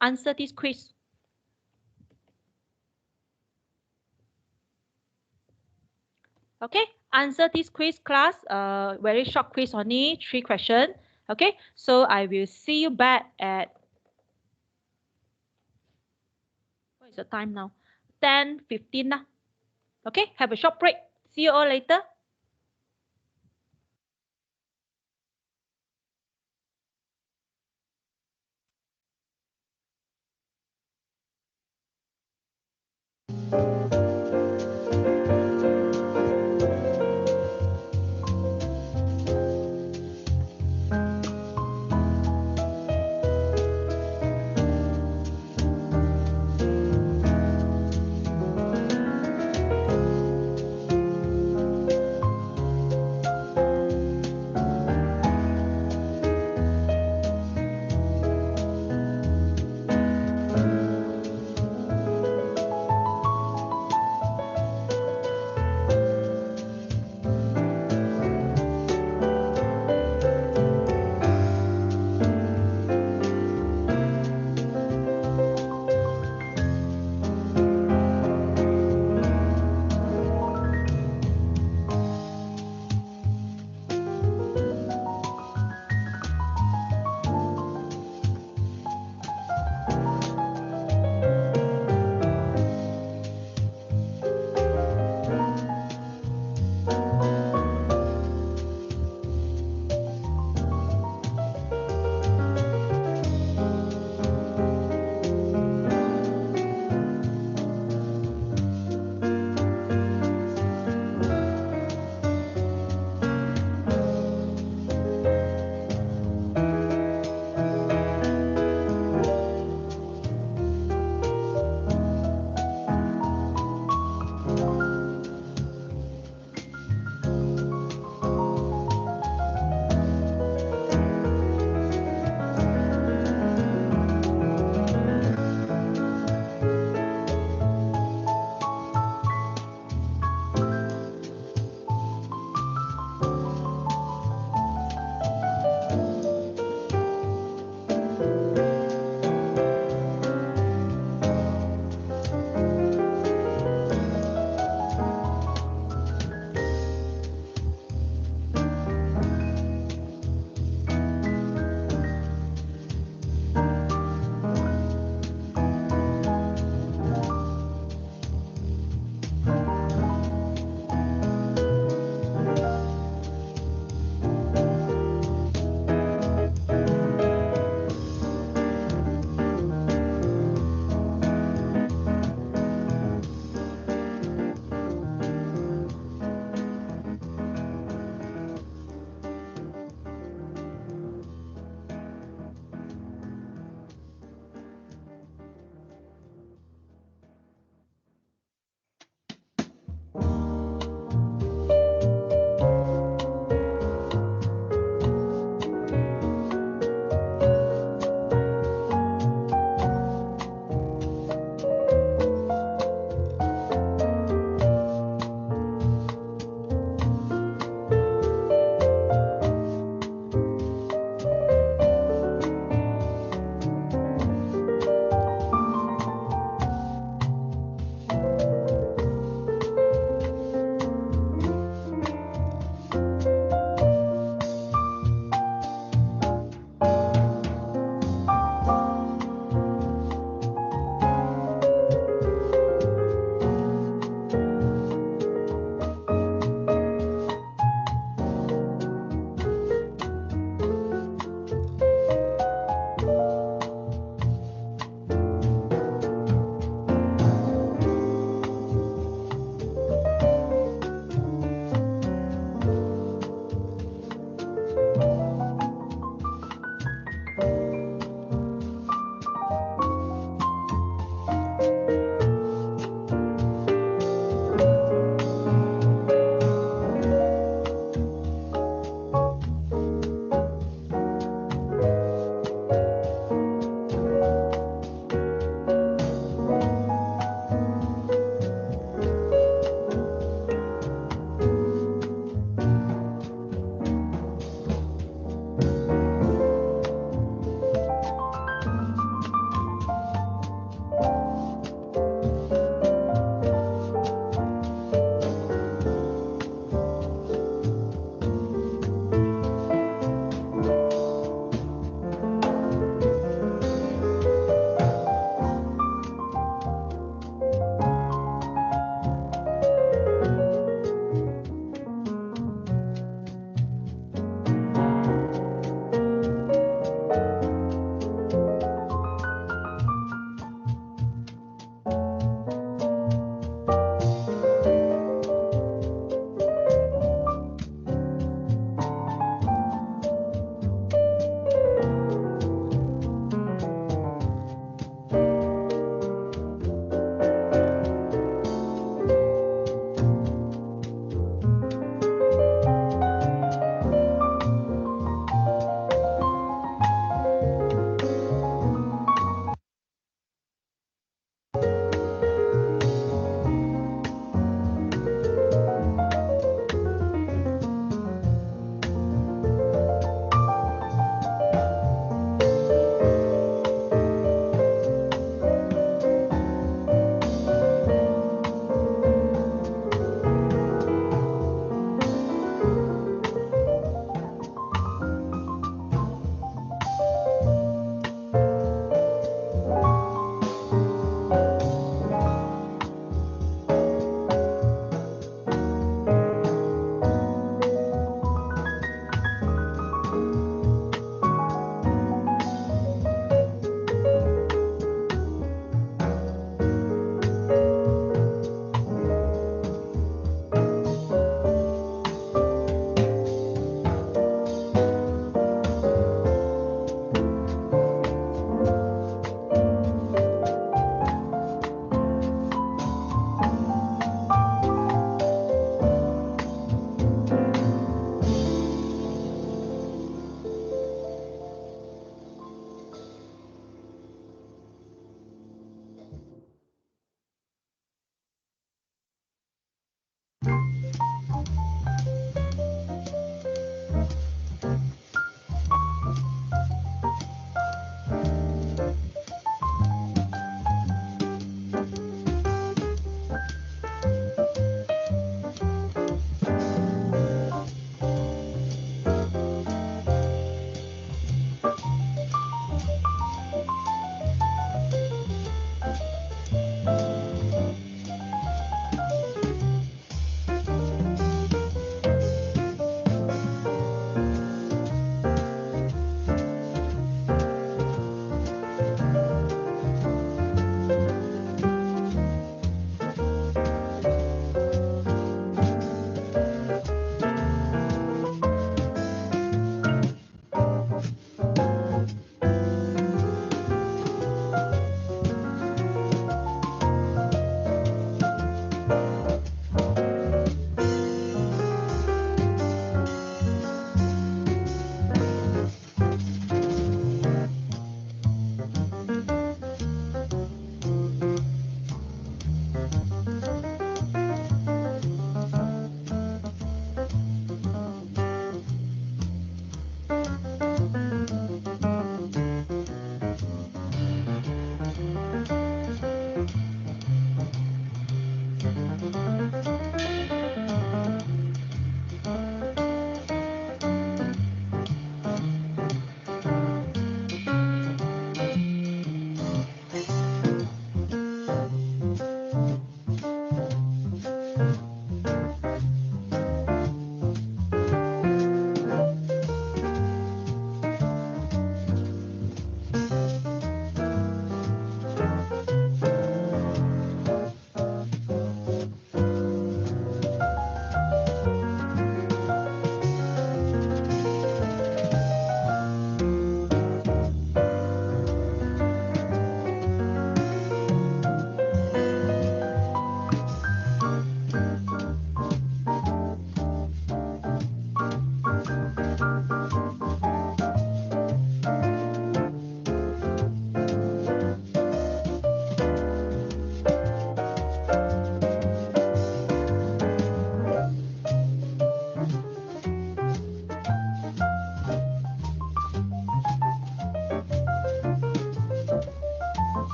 Answer this quiz. Okay, answer this quiz class, very short quiz, only 3 questions. Okay, so I will see you back at, what is the time now? 10:15 now. Okay, have a short break. See you all later.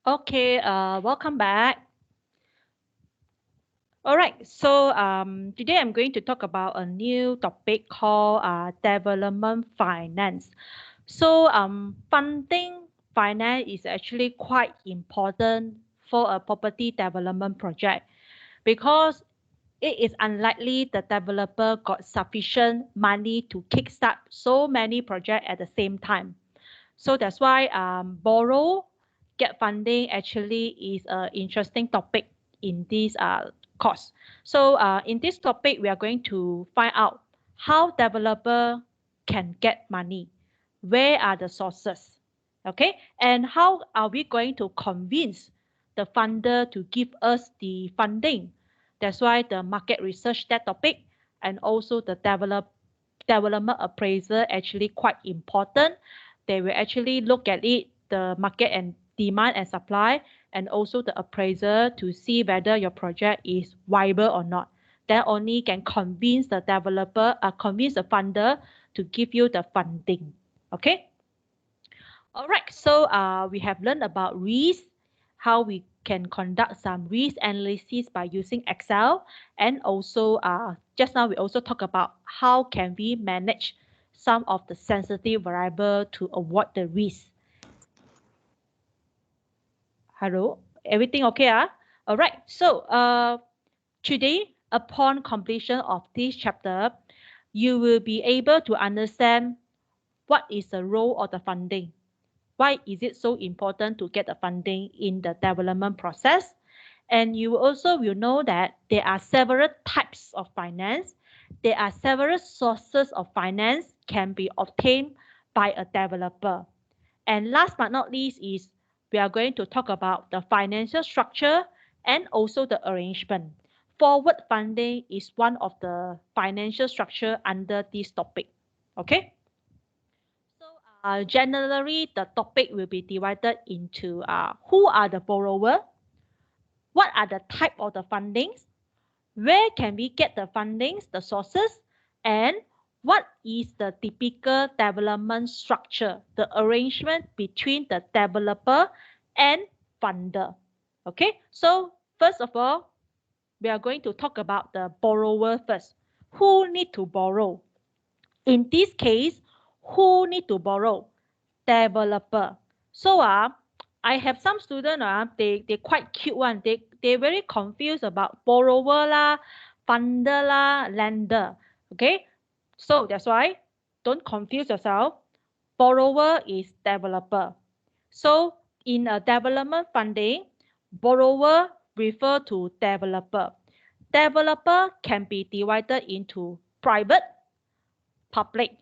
Okay, welcome back. All right, so today I'm going to talk about a new topic called development finance. So funding finance is actually quite important for a property development project because it is unlikely the developer got sufficient money to kickstart so many projects at the same time. So that's why borrow, get funding actually is an interesting topic in this course. So in this topic, we are going to find out how developer can get money, where are the sources, okay, and how are we going to convince the funder to give us the funding. That's why the market research that topic and also the development appraisal actually quite important. They will actually look at it, the market and demand and supply, and also the appraiser to see whether your project is viable or not. That only can convince the developer, convince the funder to give you the funding. Okay. All right. So we have learned about risk, how we can conduct some risk analysis by using Excel, and also just now we also talk about how can we manage some of the sensitive variable to avoid the risk. Hello, everything okay? All right. So today, upon completion of this chapter, you will be able to understand what is the role of the funding. Why is it so important to get the funding in the development process? And you also will know that there are several types of finance. There are several sources of finance can be obtained by a developer. And last but not least is we are going to talk about the financial structure and also the arrangement. Forward funding is one of the financial structure under this topic. Okay. So generally, the topic will be divided into who are the borrower, what are the type of the fundings, where can we get the fundings, the sources, and what is the typical development structure, the arrangement between the developer and funder. Okay, so first of all, we are going to talk about the borrower first. Who need to borrow? In this case, who need to borrow? Developer. So I have some students they quite cute one. They very confused about borrower lah, funder lah, lender. Okay, so that's why don't confuse yourself. Borrower is developer. So in a development funding, borrower refer to developer. Developer can be divided into private, public.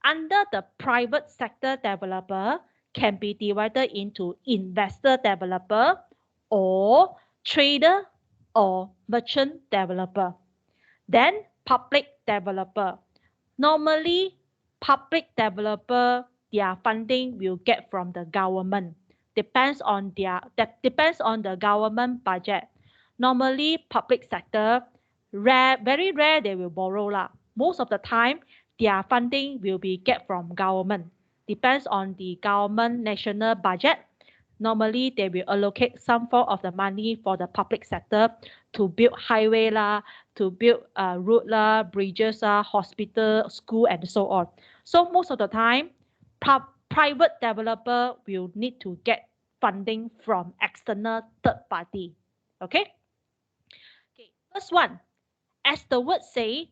Under the private sector developer can be divided into investor developer or trader or merchant developer. Then public developer. Normally, public developer, their funding will get from the government. That depends on the government budget. Normally, public sector, very rare they will borrow lah. Most of the time, their funding will be get from government. Depends on the government national budget. Normally, they will allocate some form of the money for the public sector to build highway lah, to build road lah, bridges lah, hospital, school, and so on. So most of the time, private developer will need to get funding from external third party. Okay. Okay. First one, as the word say,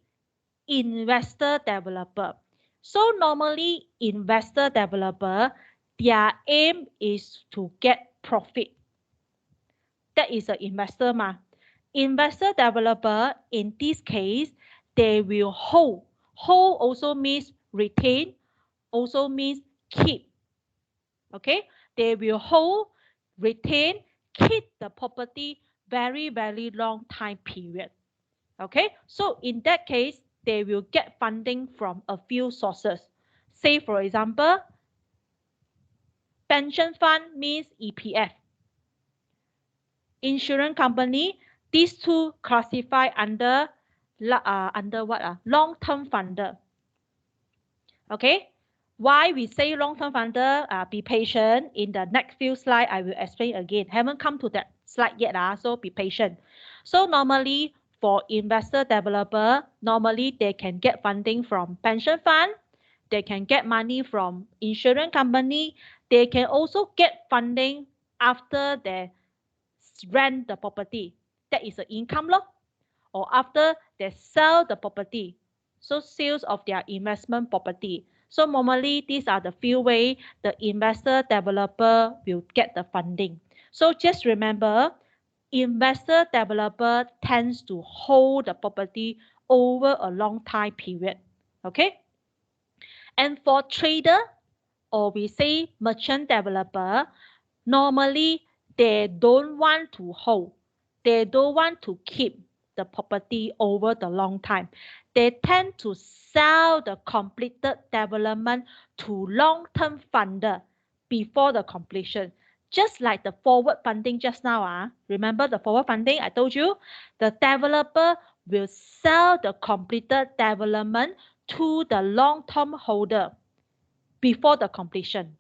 investor developer. So normally investor developer, their aim is to get profit. That is an investor ma. Investor developer, in this case, they will hold. Hold also means retain, also means keep. Okay, they will hold, retain, keep the property very, very long time period. Okay, so in that case, they will get funding from a few sources. Say, for example, pension fund means EPF. Insurance company, these two classify under what? Long-term funder. Okay, Why we say long-term funder, be patient. In the next few slides, I will explain again. Haven't come to that slide yet, so be patient. So normally for investor developer, normally they can get funding from pension fund, they can get money from insurance company, they can also get funding after they rent the property. That is the income law. Or after they sell the property. So sales of their investment property. So normally these are the few ways the investor developer will get the funding. So just remember, investor developer tends to hold the property over a long time period. Okay. And for trader, or we say merchant developer, normally they don't want to hold. They don't want to keep the property over the long time. They tend to sell the completed development to long-term funder before the completion. Just like the forward funding just now. Remember the forward funding I told you? The developer will sell the completed development to the long-term holder before the completion.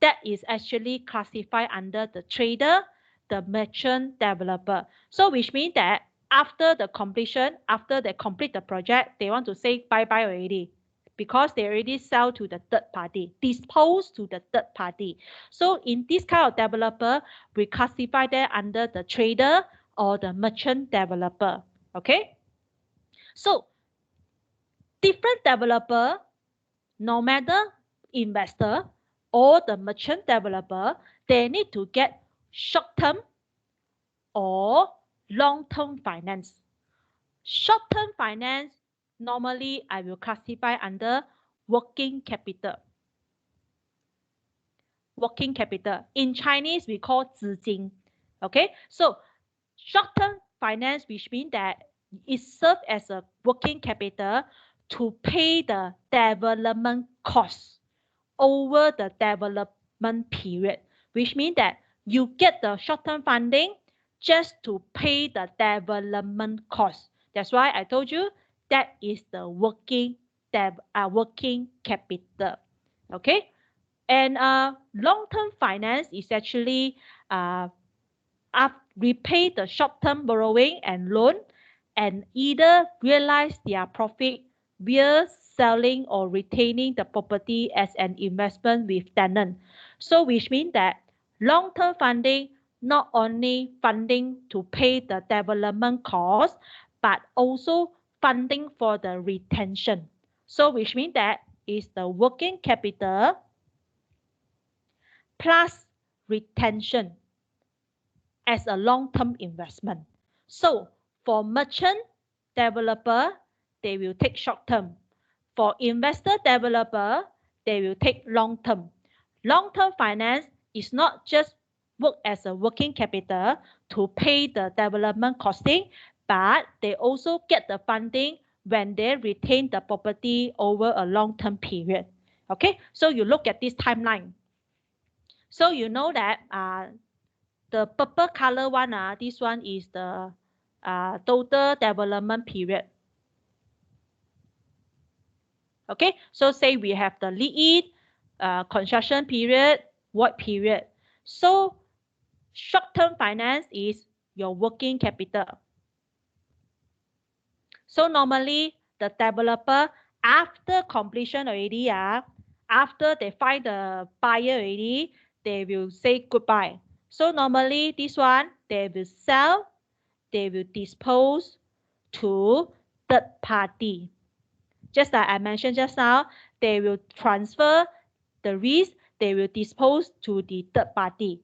That is actually classified under the trader, the merchant developer. So which means that after the completion, after they complete the project, they want to say bye-bye already because they already sell to the third party, dispose to the third party. So in this kind of developer, we classify that under the trader or the merchant developer. Okay? So different developer, no matter investor or the merchant developer, they need to get short-term or long-term finance. Short-term finance, normally I will classify under working capital. Working capital. In Chinese, we call 资金. Okay, so short-term finance, which means that it serves as a working capital to pay the development costs over the development period, which means that you get the short-term funding just to pay the development cost. That's why I told you that is the working capital. Okay, and long-term finance is actually repay the short-term borrowing and loan, and either realize their profit via selling or retaining the property as an investment with tenant. So which means that long-term funding not only funding to pay the development cost, but also funding for the retention. So which means that is the working capital plus retention as a long-term investment. So for merchant developer, they will take short-term. For investor developer, they will take long-term. Long-term finance is not just work as a working capital to pay the development costing, but they also get the funding when they retain the property over a long-term period. Okay, so you look at this timeline. So you know that the purple color one, this one is the total development period. Okay, so say we have the lead construction period, void period. So short-term finance is your working capital. So normally the developer, after completion already, after they find the buyer already, they will say goodbye. So normally this one, they will sell, they will dispose to third party. Just like I mentioned just now, they will transfer the risk, they will dispose to the third party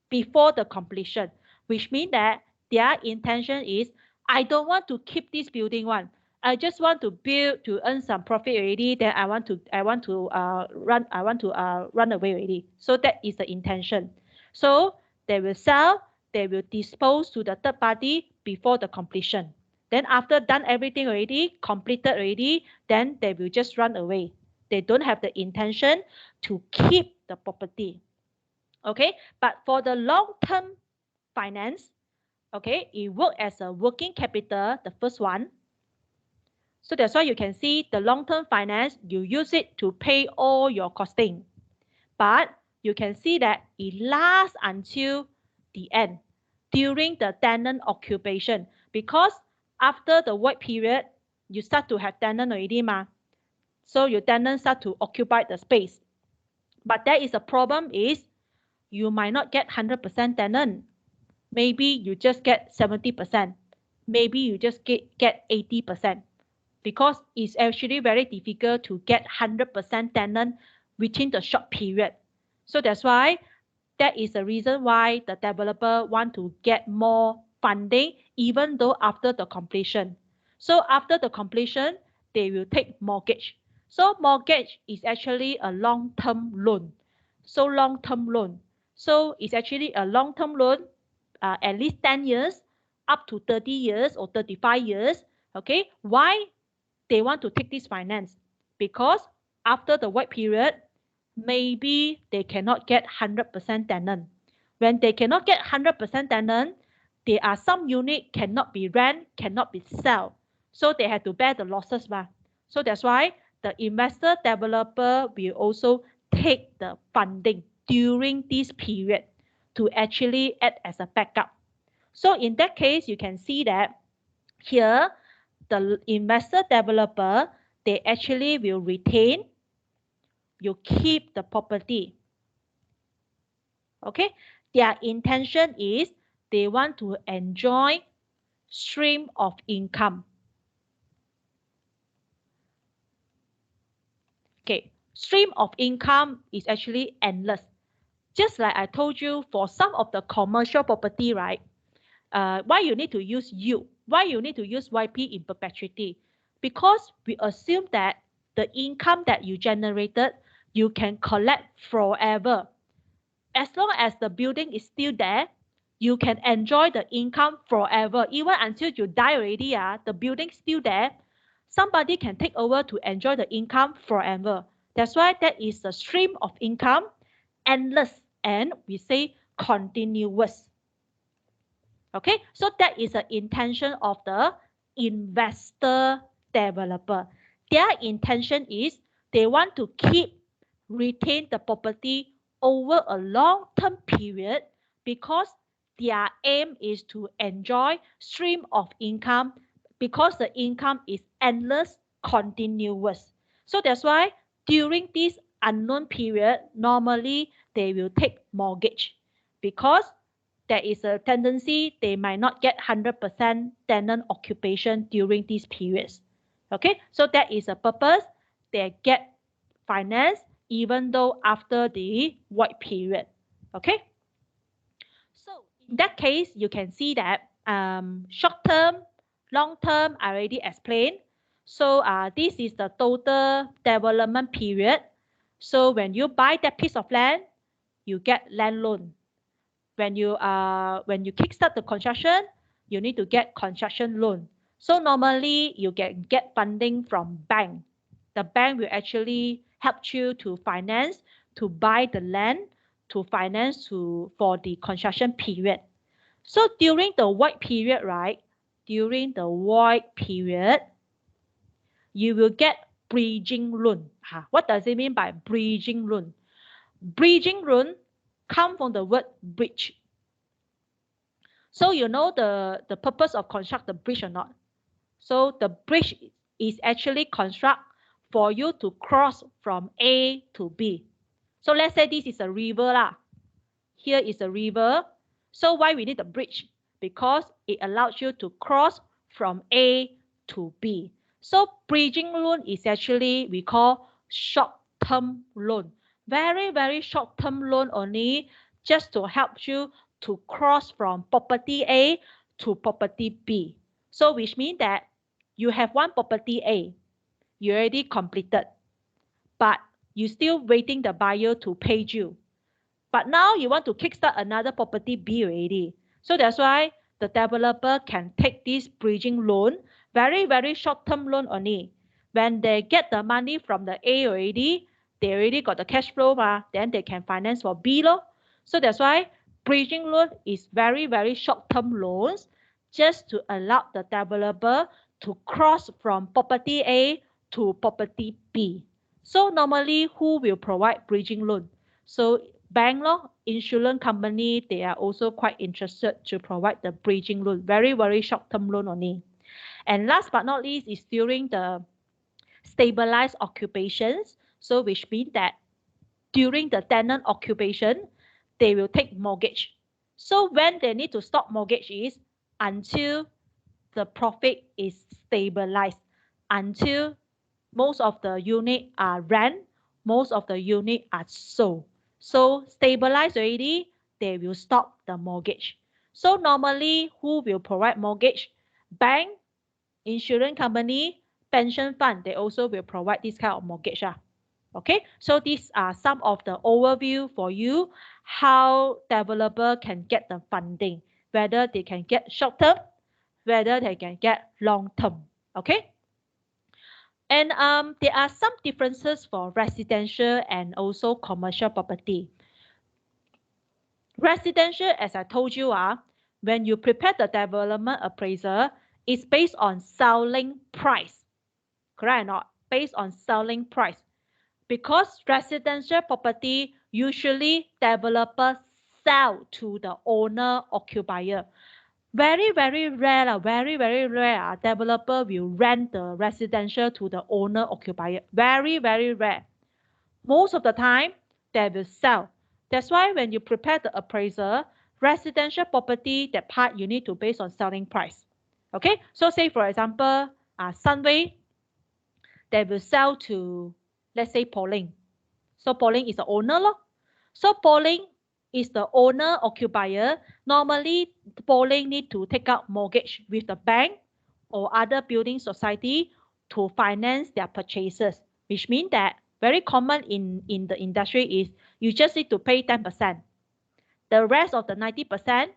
before the completion, which means that their intention is, I don't want to keep this building one. I just want to build to earn some profit already. Then I want to run away already. So that is the intention. So they will sell, they will dispose to the third party before the completion. Then after done everything already, completed already, then they will just run away. They don't have the intention to keep the property. Okay, but for the long-term finance, okay, it works as a working capital, the first one. So that's why you can see the long-term finance, you use it to pay all your costing. But you can see that it lasts until the end, during the tenant occupation. Because after the void period, you start to have tenant already, ma. So your tenant start to occupy the space. But there is a problem is, you might not get 100% tenant. Maybe you just get 70%. Maybe you just get 80%. Because it's actually very difficult to get 100% tenant within the short period. So that's why that is the reason why the developer want to get more funding even though after the completion. So after the completion, they will take mortgage. So mortgage is actually a long-term loan. So long-term loan. So it's actually a long-term loan, at least 10 years, up to 30 years or 35 years. Okay, why they want to take this finance? Because after the void period, maybe they cannot get 100% tenant. When they cannot get 100% tenant, there are some unit cannot be rent, cannot be sell. So they have to bear the losses. So that's why the investor developer will also take the funding during this period to actually act as a backup. So in that case, you can see that here, the investor developer, they actually will retain, you keep the property. Okay, their intention is they want to enjoy stream of income. Okay, stream of income is actually endless. Just like I told you, for some of the commercial property, right? Why you need to use yield? Why you need to use YP in perpetuity? Because we assume that the income that you generated, you can collect forever. As long as the building is still there, you can enjoy the income forever. Even until you die already, the building still there. Somebody can take over to enjoy the income forever. That's why that is a stream of income, endless, and we say continuous. Okay, so that is the intention of the investor developer. Their intention is they want to retain the property over a long-term period because their aim is to enjoy stream of income because the income is endless, continuous. So that's why during this unknown period, normally they will take mortgage because there is a tendency they might not get 100% tenant occupation during these periods. Okay, so that is a purpose. They get finance even though after the void period. Okay, so in that case, you can see that short term, long term, I already explained. So this is the total development period. So when you buy that piece of land, you get land loan. When you kickstart the construction, you need to get construction loan. So normally you get funding from bank. The bank will actually help you to finance, to buy the land, to finance for the construction period. So during the void period, right? During the void period, you will get bridging loan. What does it mean by bridging loan? Bridging loan come from the word bridge. So you know the purpose of construct the bridge or not? So the bridge is actually construct for you to cross from A to B. So let's say this is a river lah. Here is a river. So why we need a bridge? Because it allows you to cross from A to B. So bridging loan is actually we call short-term loan. Very, very short-term loan only just to help you to cross from property A to property B. So which means that you have one property A, you already completed, but you still waiting the buyer to pay you. But now you want to kickstart another property B already. So that's why the developer can take this bridging loan, very, very short-term loan only. When they get the money from the A already, they already got the cash flow, then they can finance for B. So that's why bridging loan is very, very short-term loans just to allow the developer to cross from property A to property B. So normally, who will provide bridging loan? So bank law, insurance company, they are also quite interested to provide the bridging loan, very, very short-term loan only. And last but not least is during the stabilized occupations. So which means that during the tenant occupation, they will take mortgage. So when they need to stop mortgage is until the profit is stabilized, until most of the unit are rent, most of the unit are sold. So stabilized already, they will stop the mortgage. So normally, who will provide mortgage? Bank, insurance company, pension fund, they also will provide this kind of mortgage. Okay, so these are some of the overview for you how developer can get the funding, whether they can get short term, whether they can get long term. Okay, and there are some differences for residential and also commercial property. Residential, as I told you, when you prepare the development appraisal, it's based on selling price. Correct or not? Based on selling price. Because residential property, usually developers sell to the owner occupier. Very, very rare, very, very rare, developer will rent the residential to the owner occupier. Very, very rare. Most of the time, they will sell. That's why when you prepare the appraiser, residential property, that part you need to base on selling price. Okay, so say for example, Sunway, they will sell to, let's say, Pauline. So Pauline is the owner. So Pauline is the owner occupier. Normally, Pauline need to take out mortgage with the bank or other building society to finance their purchases, which means that very common in the industry is you just need to pay 10%. The rest of the 90%,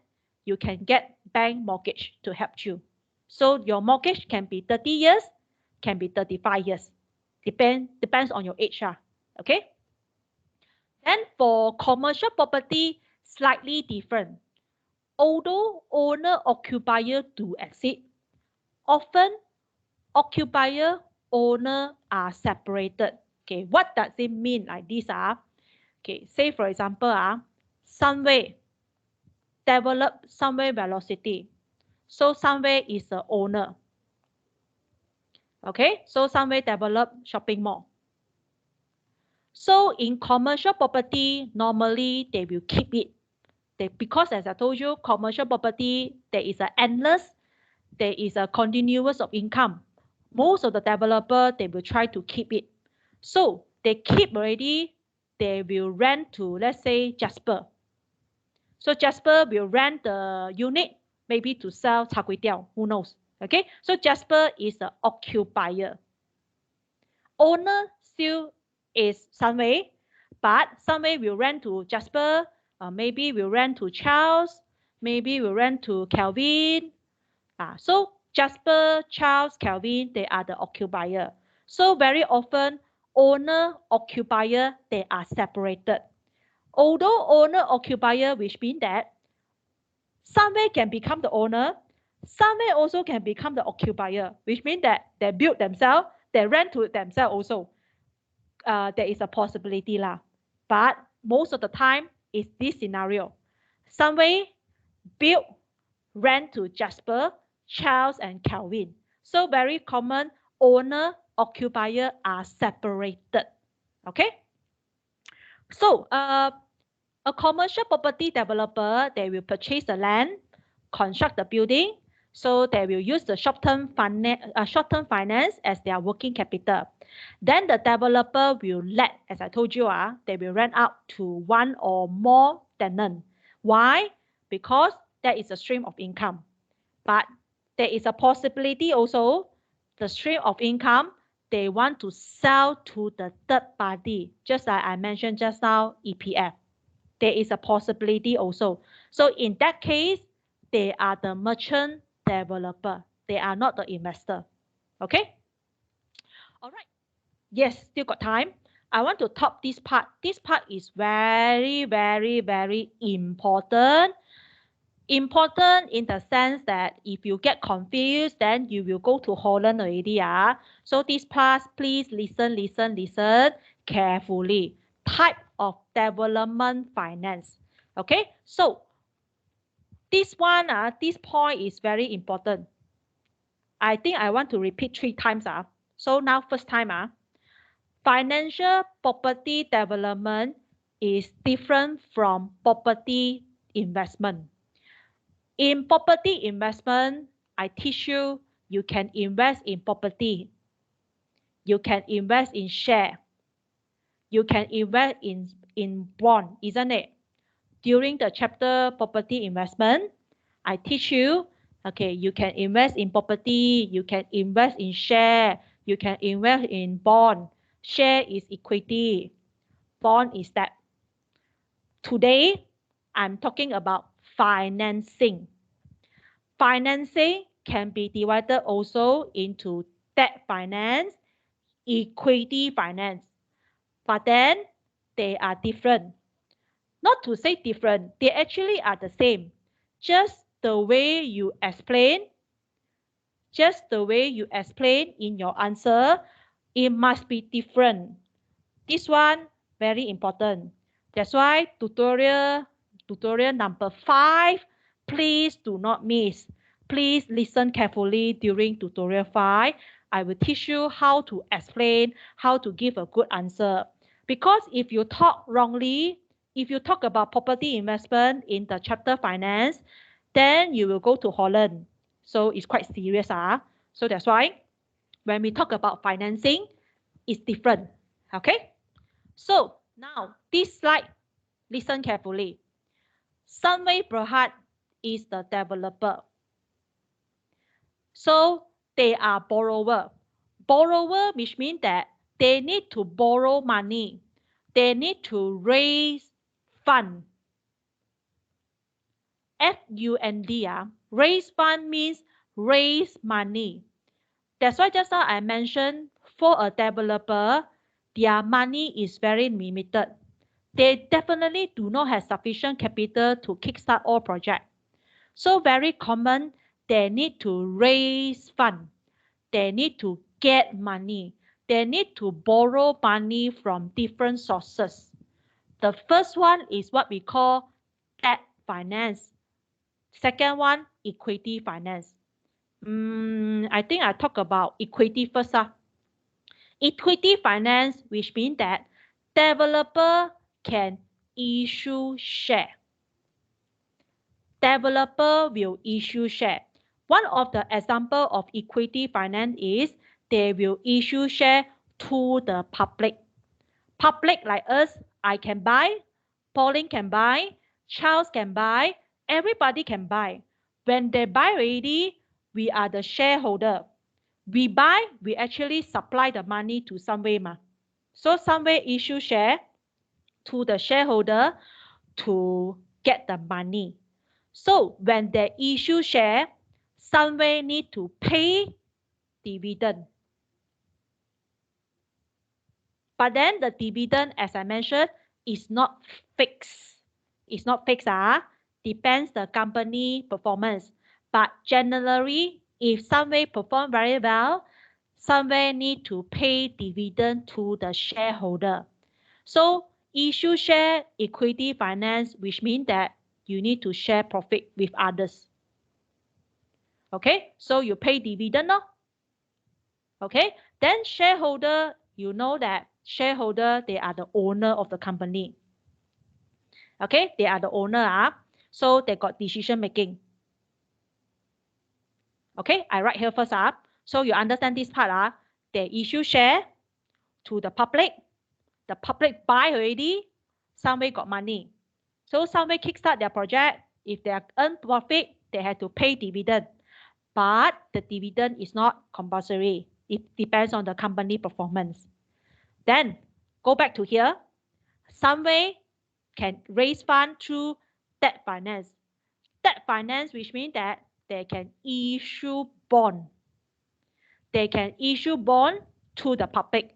you can get bank mortgage to help you. So your mortgage can be 30 years, can be 35 years. Depends on your age. Okay. Then for commercial property, slightly different. Although owner-occupier do exist, often occupier owner are separated. Okay, what does it mean like this? Okay, say for example, Sunway develop Sunway Velocity. So Sunway is the owner. Okay, so Sunway develop shopping mall. So in commercial property, normally they will keep it. Because as I told you, commercial property, there is an endless, there is a continuous of income. Most of the developer, they will try to keep it. So they keep already, they will rent to, let's say, Jasper. So Jasper will rent the unit, maybe to sell char kway teow, who knows? Okay, so Jasper is the occupier. Owner still is Sunway, but Sunway will rent to Jasper, maybe will rent to Charles, maybe will rent to Kelvin. So Jasper, Charles, Kelvin, they are the occupier. So very often, owner, occupier, they are separated. Although owner, occupier, which means that Sunway can become the owner, Sunway also can become the occupier, which means that they build themselves, they rent to themselves also. There is a possibility lah. But most of the time, it's this scenario. Sunway build, rent to Jasper, Charles, and Kelvin. So very common, owner, occupier are separated. Okay. So a commercial property developer, they will purchase the land, construct the building. So they will use the short-term finance as their working capital. Then the developer will let, as I told you, they will rent out to one or more tenants. Why? Because that is a stream of income. But there is a possibility also, the stream of income, they want to sell to the third party, just like I mentioned just now, EPF. There is a possibility also. So in that case, they are the merchant developer. They are not the investor. Okay? All right. Yes, still got time. I want to top this part. This part is very, very, very important. Important in the sense that if you get confused, then you will go to Holland already. So this class, please listen carefully. Type of development finance. Okay, so this one, this point is very important. I think I want to repeat 3 times. So now first time. Financial property development is different from property investment. In property investment, I teach you, you can invest in property. You can invest in share. You can invest in bond, isn't it? During the chapter property investment, I teach you, okay, you can invest in property, you can invest in share, you can invest in bond. Share is equity, bond is debt. Today, I'm talking about financing. Financing can be divided also into debt finance, equity finance, but then they are different. Not to say different, they actually are the same. Just the way you explain, in your answer, it must be different. This one, very important. That's why tutorial number 5, please do not miss. Please listen carefully during tutorial 5. I will teach you how to explain, how to give a good answer. Because if you talk wrongly, if you talk about property investment in the chapter finance, then you will go to Holland. So it's quite serious. So that's why when we talk about financing, it's different. Okay? So now this slide, listen carefully. Sunway Berhad is the developer. So they are borrower. Borrower which means that they need to borrow money. They need to raise fund. F-U-N-D. Raise fund means raise money. That's why just now I mentioned for a developer, their money is very limited. They definitely do not have sufficient capital to kickstart all projects. So very common, they need to raise fund. They need to get money. They need to borrow money from different sources. The first one is what we call debt finance. Second one, equity finance. I think I talk about equity first. Equity finance, which means that developer can issue share. Developer will issue share. One of the example of equity finance is they will issue share to the public. Public like us, I can buy, Pauline can buy, Charles can buy, everybody can buy. When they buy already, we are the shareholder. We buy, we actually supply the money to Sunway. So Sunway issue share to the shareholder to get the money. So when they issue share, Sunway need to pay dividend. But then the dividend, as I mentioned, is not fixed. It's not fixed. Depends the company performance. But generally, if Sunway perform very well, Sunway need to pay dividend to the shareholder. So issue share equity finance, which means that you need to share profit with others. Okay, so you pay dividend. Okay, then shareholder, you know that shareholder, they are the owner of the company. Okay, they are the owner. So they got decision making. Okay, I write here first. So you understand this part. They issue share to the public. The public buy already. Sunway got money. So Sunway kickstart their project. If they earn profit, they have to pay dividend. But the dividend is not compulsory. It depends on the company performance. Then go back to here. Sunway can raise fund through debt finance. Debt finance, which means that they can issue bond. They can issue bond to the public.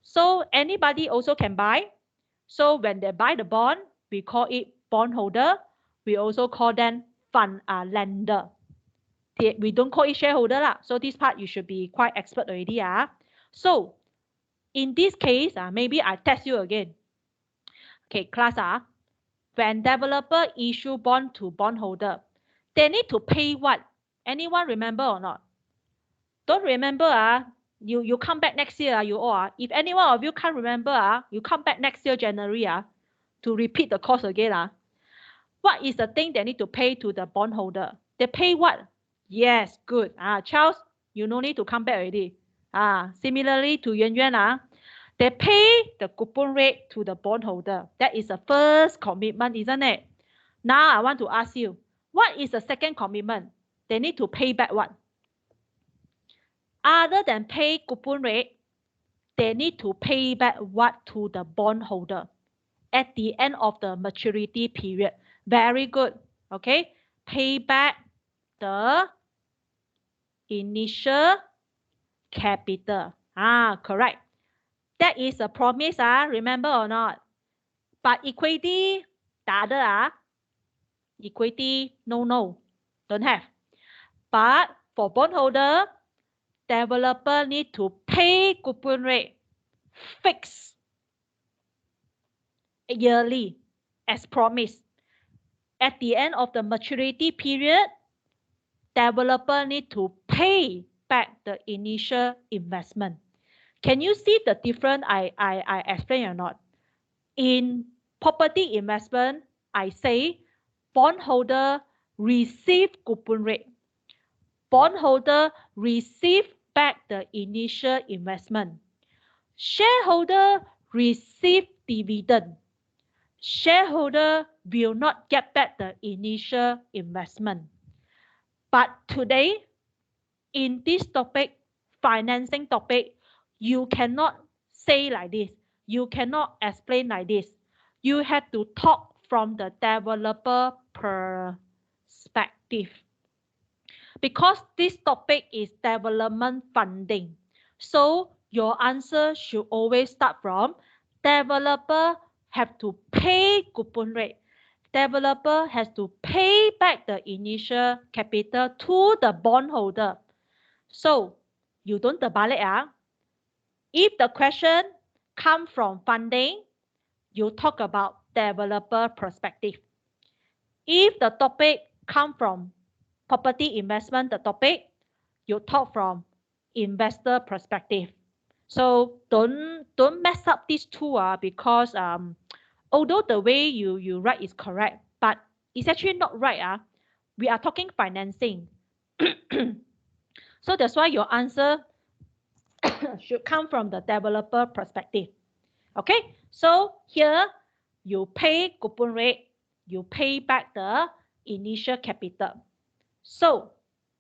So anybody also can buy. So when they buy the bond, we call it bondholder. We also call them lender. We don't call it shareholder lah. So this part you should be quite expert already. So in this case, maybe I test you again. Okay, class, when developer issue bond to bondholder, they need to pay what? Anyone remember or not? Don't remember, you come back next year, you all. If any one of you can't remember, you come back next year, January, to repeat the course again. What is the thing they need to pay to the bondholder? They pay what? Yes, good. Charles, you no need to come back already. Similarly to Yuan Yuan, they pay the coupon rate to the bondholder. That is the first commitment, isn't it? Now I want to ask you, what is the second commitment? They need to pay back what? Other than pay coupon rate, they need to pay back what to the bondholder at the end of the maturity period. Very good. Okay. Pay back the initial capital. Correct. That is a promise. Remember or not? But equity, the other, equity, no, don't have. But for bondholder, developer need to pay coupon rate fixed yearly as promised. At the end of the maturity period, developer need to pay back the initial investment. Can you see the difference I explained or not? In property investment, I say bondholder receive coupon rate. Bondholder receive back the initial investment. Shareholder receive dividend. Shareholder will not get back the initial investment. But today, in this topic, financing topic, you cannot say like this. You cannot explain like this. You have to talk from the developer perspective. Because this topic is development funding. So your answer should always start from developer have to pay coupon rate. Developer has to pay back the initial capital to the bondholder. So you don't terbalik. If the question comes from funding, you talk about developer perspective. If the topic comes from property investment, the topic, you talk from investor perspective. So don't mess up these two, because although the way you write is correct, but it's actually not right. We are talking financing. So that's why your answer should come from the developer perspective. Okay, so here you pay coupon rate, you pay back the initial capital. So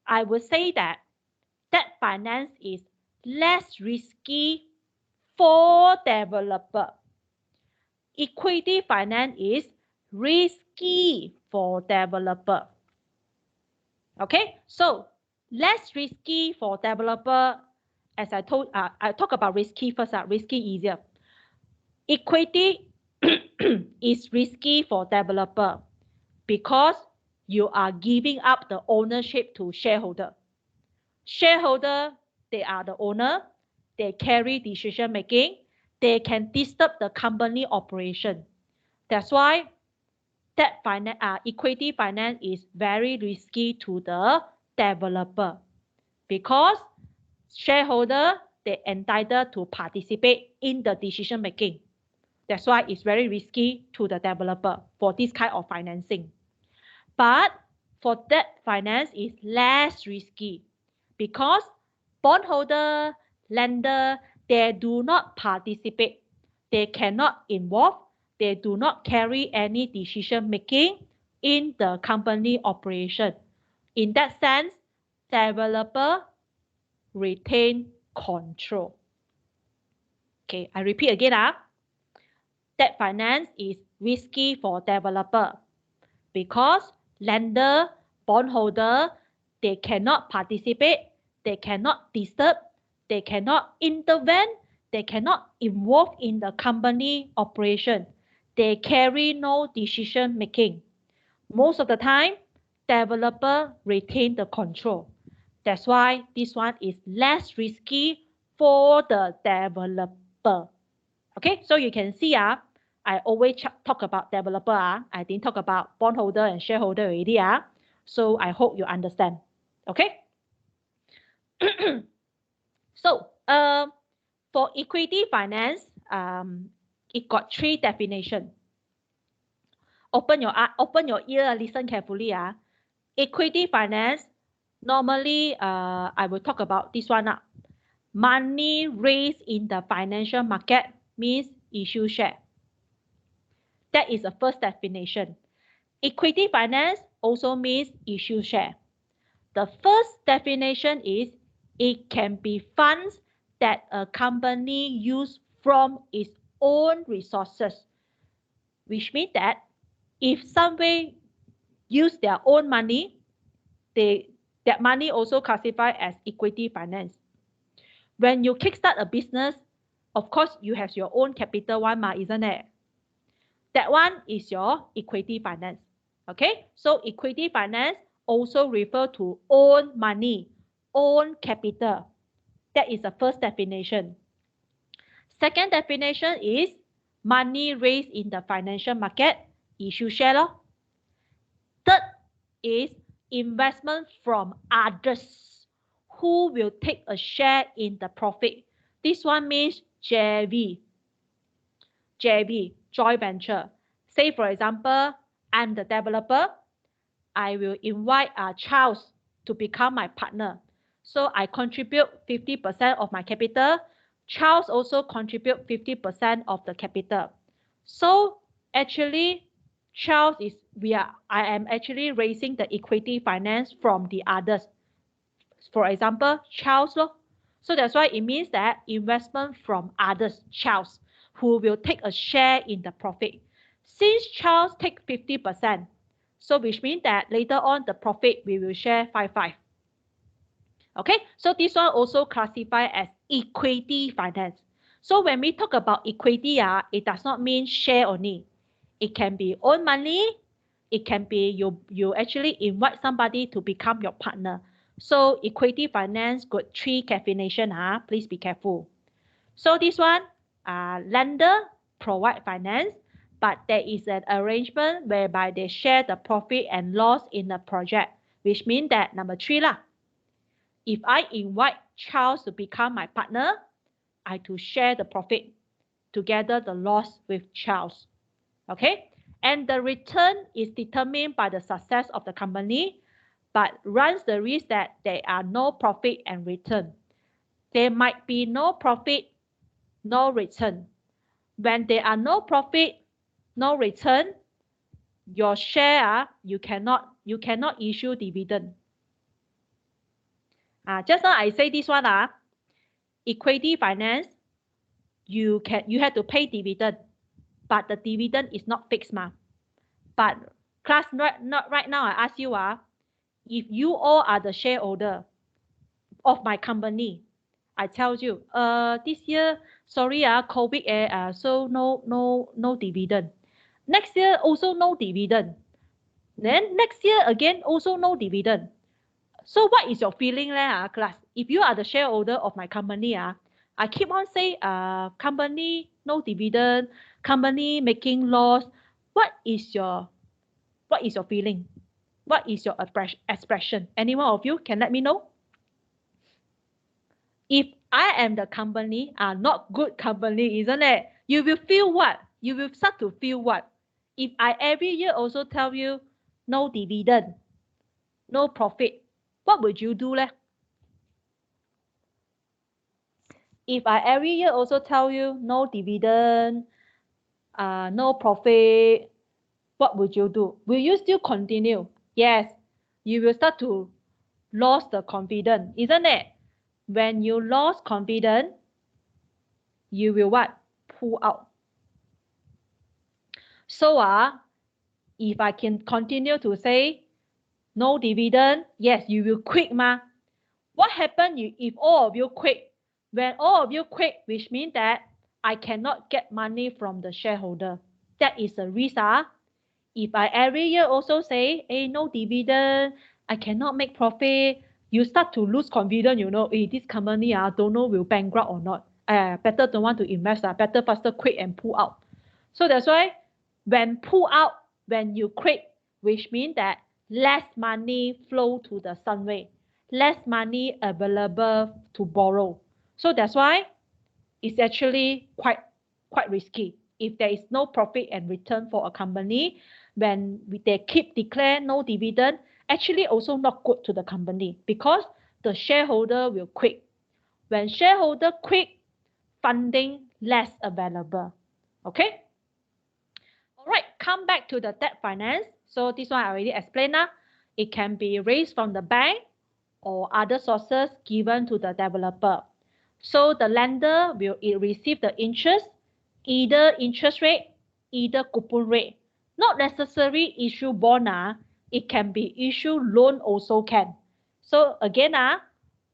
I would say that debt finance is less risky for developer. Equity finance is risky for developer. Okay, so less risky for developer. As I told, I talk about risky first. Risky easier. Equity is risky for developer because you are giving up the ownership to shareholder. Shareholder, they are the owner. They carry decision making. They can disturb the company operation. That's why debt finance, equity finance is very risky to the developer because shareholder, they entitled to participate in the decision making. That's why it's very risky to the developer for this kind of financing. But for debt finance is less risky because bondholder, lender, they do not participate. They cannot involve. They do not carry any decision making in the company operation. In that sense, developer retain control. Okay, I repeat again. Debt finance is risky for developer because lender, bondholder, they cannot participate, they cannot disturb, they cannot intervene, they cannot involve in the company operation. They carry no decision making. Most of the time, developer retain the control. That's why this one is less risky for the developer. Okay, so you can see I always talk about developer. I didn't talk about bondholder and shareholder already. So I hope you understand. Okay. So for equity finance, it got 3 definitions. Open your ear, listen carefully. Equity finance, normally I will talk about this one. Money raised in the financial market means issue share. That is the first definition. Equity finance also means issue share. The first definition is it can be funds that a company use from its own resources, which means that if somebody use their own money, that money also classified as equity finance. When you kickstart a business, of course, you have your own capital one, isn't it? That one is your equity finance. Okay, so equity finance also refer to own money, own capital. That is the first definition. Second definition is money raised in the financial market, issue share. Third is investment from others who will take a share in the profit. This one means JV, joint venture. Say for example, I'm the developer. I will invite Charles to become my partner. So I contribute 50% of my capital. Charles also contribute 50% of the capital. So actually, I am actually raising the equity finance from the others. For example, Charles. So that's why it means that investment from others, Charles, who will take a share in the profit. Since Charles takes 50%, so which means that later on the profit we will share 5-5. Okay, so this one also classified as equity finance. So when we talk about equity, it does not mean share only. It can be own money. It can be you actually invite somebody to become your partner. So equity finance got 3 definitions. Please be careful. So this one, lender provide finance, but there is an arrangement whereby they share the profit and loss in the project, which means that number 3 lah. If I invite Charles to become my partner, I to share the profit together the loss with Charles. Okay, and the return is determined by the success of the company, but runs the risk that there are no profit and return. There might be no profit, no return. When there are no profit, no return, your share you cannot issue dividend. Just now I say this one equity finance, you have to pay dividend. But the dividend is not fixed, But class, right now, I ask you, if you all are the shareholder of my company, I tell you, this year, sorry, COVID, so no dividend. Next year also no dividend. Then next year again also no dividend. So what is your feeling there, class? If you are the shareholder of my company, I keep on saying, company no dividend, company making loss. What is your feeling? What is your expression? Any one of you can let me know. If I am the company, not good company, isn't it? You will feel what? You will start to feel what? If I every year also tell you no dividend, no profit, what would you do leh? If I every year also tell you no dividend, no profit, what would you do? Will you still continue? Yes, you will start to lose the confidence, isn't it? When you lose confidence, you will what? Pull out. So if I can continue to say no dividend, yes, you will quit What happens if all of you quit? When all of you quit, which means that I cannot get money from the shareholder. That is the risk. If I every year also say, hey, no dividend, I cannot make profit, you start to lose confidence, hey, this company don't know will bankrupt or not. Better don't want to invest, better faster quit and pull out. So that's why when pull out, when you quit, which means that less money flow to the Sunway, less money available to borrow. So that's why it's actually quite risky. If there is no profit and return for a company, when they keep declare no dividend, actually also not good to the company because the shareholder will quit. When shareholder quit, funding less available. Okay? All right, come back to the debt finance. So this one I already explained now. It can be raised from the bank or other sources given to the developer. So the lender will receive the interest, either interest rate, either coupon rate. Not necessarily issue bond, it can be issue loan also can. So again,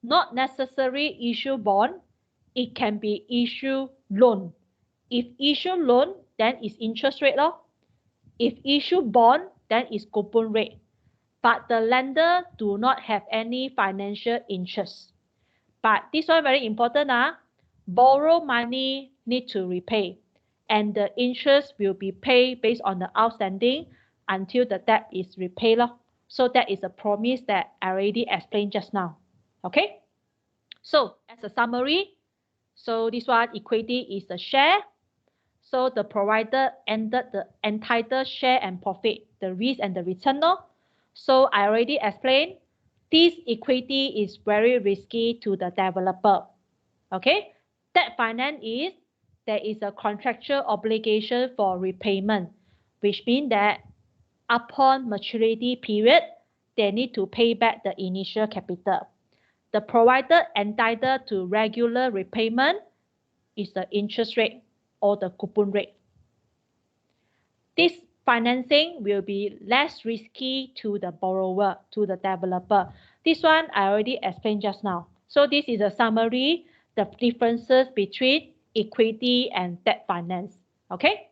not necessarily issue bond, it can be issue loan. If issue loan, then it's interest rate lor. If issue bond, then it's coupon rate. But the lender do not have any financial interest. But this one very important. Borrow money need to repay. And the interest will be paid based on the outstanding until the debt is repaid. So that is a promise that I already explained just now. Okay? So as a summary, so this one equity is the share. So the provider ended the entitled share and profit, the risk and the return. So I already explained this equity is very risky to the developer. Okay, debt finance is there is a contractual obligation for repayment, which means that upon maturity period, they need to pay back the initial capital. The provider entitled to regular repayment is the interest rate or the coupon rate. This financing will be less risky to the borrower, to the developer. This one I already explained just now. So this is a summary, the differences between equity and debt finance. Okay?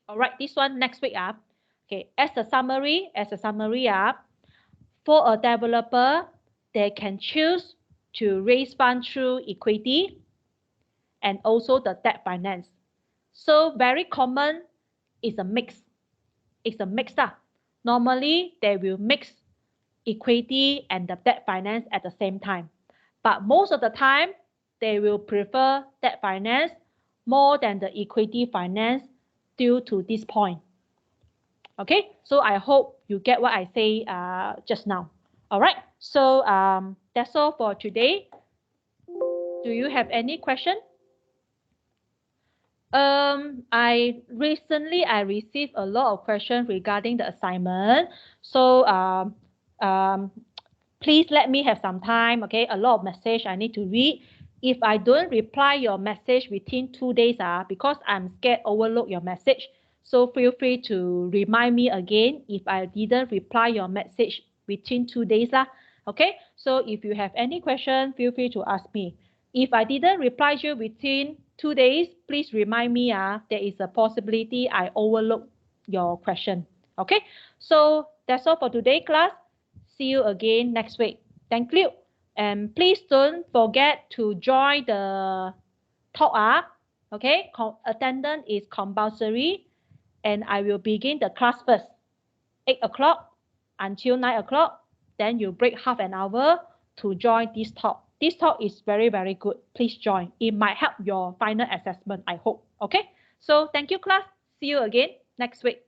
All right, this one next week up. Okay, as a summary up, for a developer, they can choose to raise funds through equity and also the debt finance. So very common is a mix. It's a mix. Normally, they will mix equity and the debt finance at the same time. But most of the time, they will prefer debt finance more than the equity finance due to this point. Okay, so I hope you get what I say just now. All right, so that's all for today. Do you have any question? I recently received a lot of questions regarding the assignment. So please let me have some time. Okay, a lot of message I need to read. If I don't reply your message within 2 days, because I'm scared overlook your message. So feel free to remind me again if I didn't reply your message within 2 days. Okay, so if you have any question, feel free to ask me. If I didn't reply you within 2 days, please remind me. There is a possibility I overlook your question. Okay, so that's all for today, class. See you again next week. Thank you. And please don't forget to join the talk. Okay, attendance is compulsory. And I will begin the class first. 8 o'clock until 9 o'clock. Then you break half an hour to join this talk. This talk is very, very good. Please join. It might help your final assessment, I hope. Okay, so thank you, class. See you again next week.